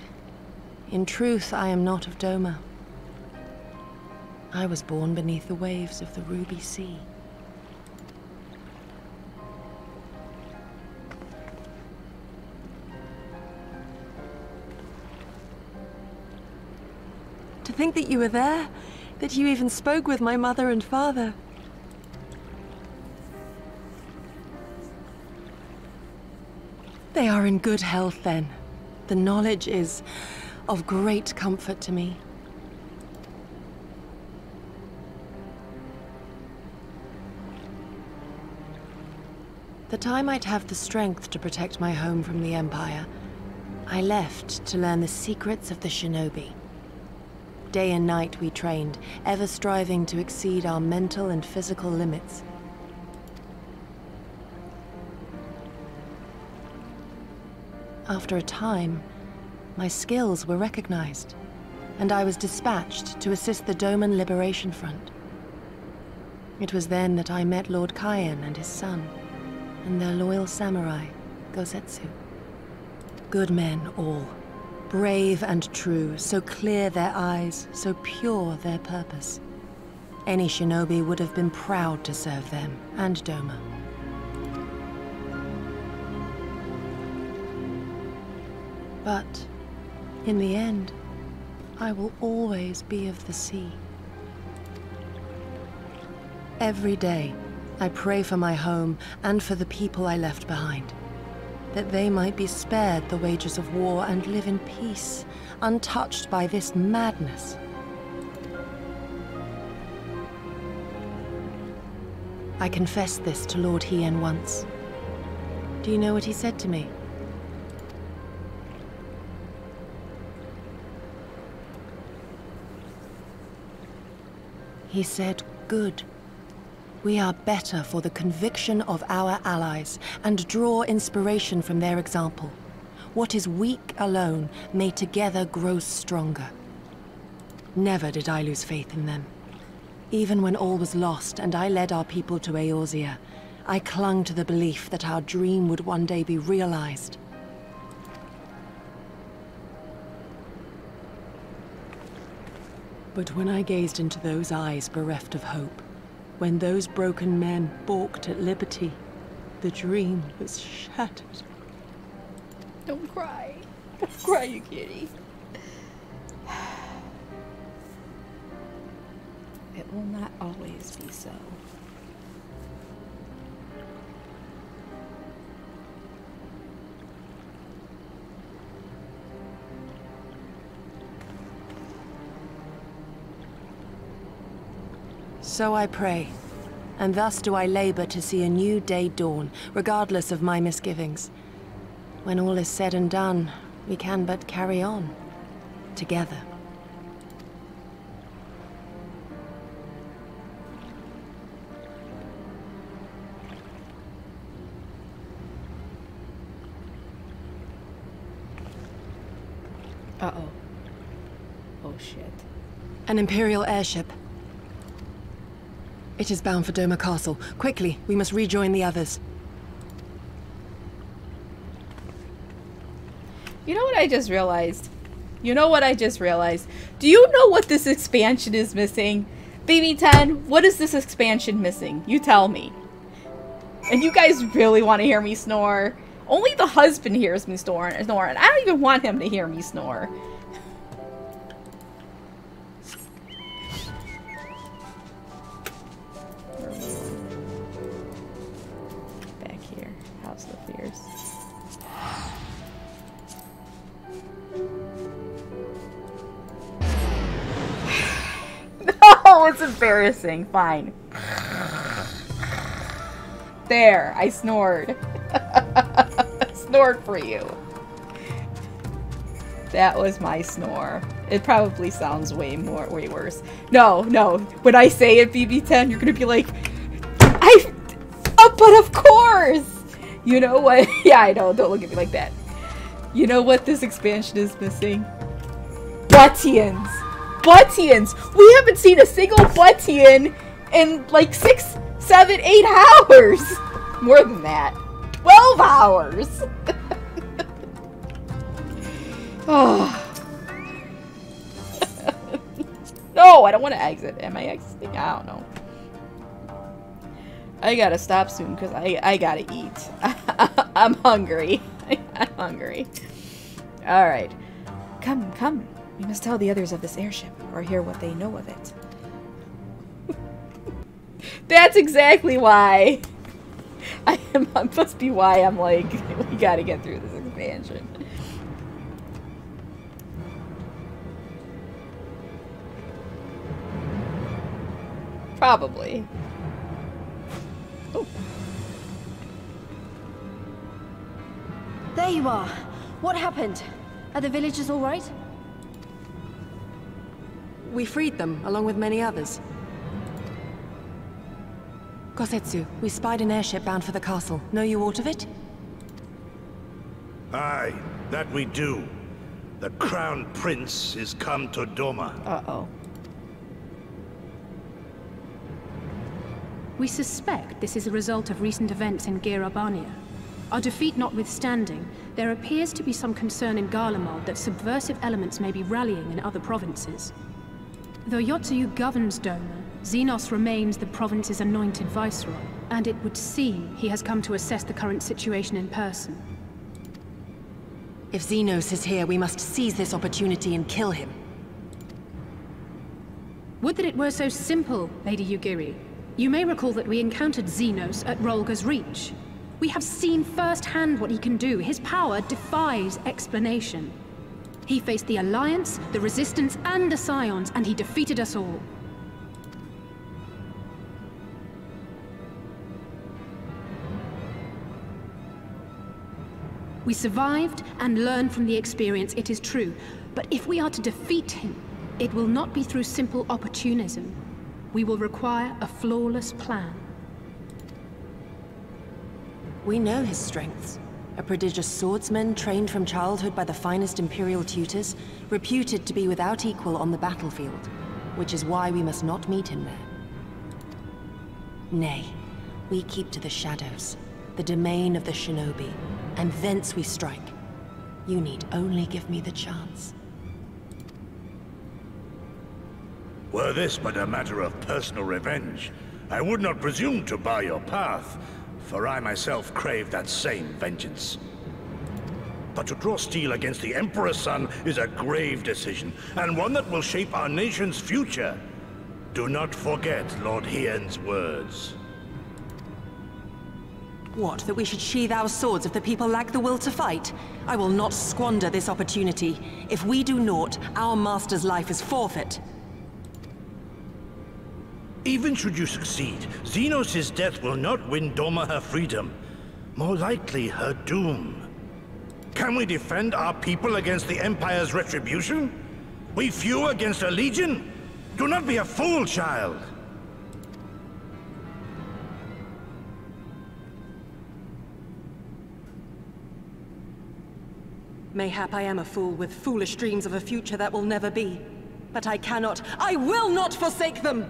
in truth I am not of Doma. I was born beneath the waves of the Ruby Sea. To think that you were there, that you even spoke with my mother and father. They are in good health then. The knowledge is of great comfort to me. That I might have the strength to protect my home from the Empire, I left to learn the secrets of the shinobi. Day and night we trained, ever striving to exceed our mental and physical limits. After a time, my skills were recognized, and I was dispatched to assist the Doman Liberation Front. It was then that I met Lord Kugane and his son, and their loyal samurai, Gosetsu. Good men all. Brave and true, so clear their eyes, so pure their purpose. Any shinobi would have been proud to serve them and Doma. But, in the end, I will always be of the sea. Every day, I pray for my home and for the people I left behind, that they might be spared the wages of war and live in peace, untouched by this madness. I confessed this to Lord Hien once. Do you know what he said to me? He said, "Good. We are better for the conviction of our allies, and draw inspiration from their example. What is weak alone may together grow stronger." Never did I lose faith in them. Even when all was lost and I led our people to Eorzea, I clung to the belief that our dream would one day be realized. But when I gazed into those eyes bereft of hope, when those broken men balked at liberty, the dream was shattered. Don't cry. Don't cry, you kitty. It will not always be so. So I pray, and thus do I labor to see a new day dawn, regardless of my misgivings. When all is said and done, we can but carry on, together. Uh-oh. Oh, shit. An Imperial airship. It is bound for Doma Castle. Quickly, we must rejoin the others. You know what I just realized? You know what I just realized? Do you know what this expansion is missing? BB10, what is this expansion missing? You tell me. And you guys really want to hear me snore? Only the husband hears me snore, and I don't even want him to hear me snore. Back here, House of Fears. No, it's embarrassing. Fine. There, I snored. Snored for you. That was my snore. It probably sounds way worse. No, when I say it, BB10, you're gonna be like, but of course! You know what? Yeah, I know, don't look at me like that. You know what this expansion is missing? Buttians! Buttians! We haven't seen a single Buttian in like 6, 7, 8 hours! More than that. 12 hours! Oh. No, I don't want to exit. Am I exiting? I don't know. I gotta stop soon because I gotta eat. I'm hungry. I'm hungry. Alright. Come, come. We must tell the others of this airship or hear what they know of it. That's exactly why. Must be why I'm like, we gotta get through this expansion. Probably. Oh. There you are. What happened? Are the villagers all right? We freed them, along with many others. Kosetsu, we spied an airship bound for the castle. Know you aught of it? Aye, that we do. The Crown Prince is come to Doma. Uh-oh. We suspect this is a result of recent events in Girabania. Our defeat notwithstanding, there appears to be some concern in Garlemald that subversive elements may be rallying in other provinces. Though Yotsuyu governs Doma, Xenos remains the province's anointed viceroy, and it would seem he has come to assess the current situation in person. If Xenos is here, we must seize this opportunity and kill him. Would that it were so simple, Lady Yugiri. You may recall that we encountered Xenos at Rolga's Reach. We have seen firsthand what he can do. His power defies explanation. He faced the Alliance, the Resistance, and the Scions, and he defeated us all. We survived and learned from the experience, it is true. But if we are to defeat him, it will not be through simple opportunism. We will require a flawless plan. We know his strengths. A prodigious swordsman trained from childhood by the finest Imperial tutors, reputed to be without equal on the battlefield, which is why we must not meet him there. Nay, we keep to the shadows, the domain of the shinobi, and thence we strike. You need only give me the chance. Were this but a matter of personal revenge, I would not presume to bar your path, for I myself crave that same vengeance. But to draw steel against the Emperor's son is a grave decision, and one that will shape our nation's future. Do not forget Lord Hien's words. What, that we should sheathe our swords if the people lack the will to fight? I will not squander this opportunity. If we do naught, our master's life is forfeit. Even should you succeed, Xenos' death will not win Doma her freedom. More likely, her doom. Can we defend our people against the Empire's retribution? We few against a legion? Do not be a fool, child! Mayhap I am a fool with foolish dreams of a future that will never be. But I cannot, I will not forsake them!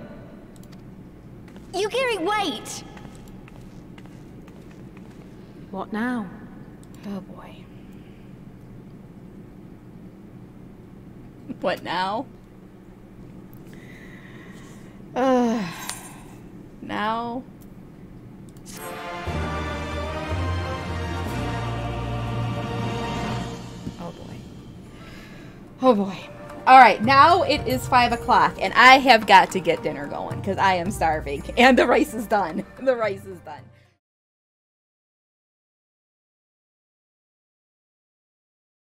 Yugiri, wait! What now? Oh boy. What now? Now? Oh boy. Oh boy. Alright, now it is 5 o'clock, and I have got to get dinner going, because I am starving. And the rice is done. The rice is done.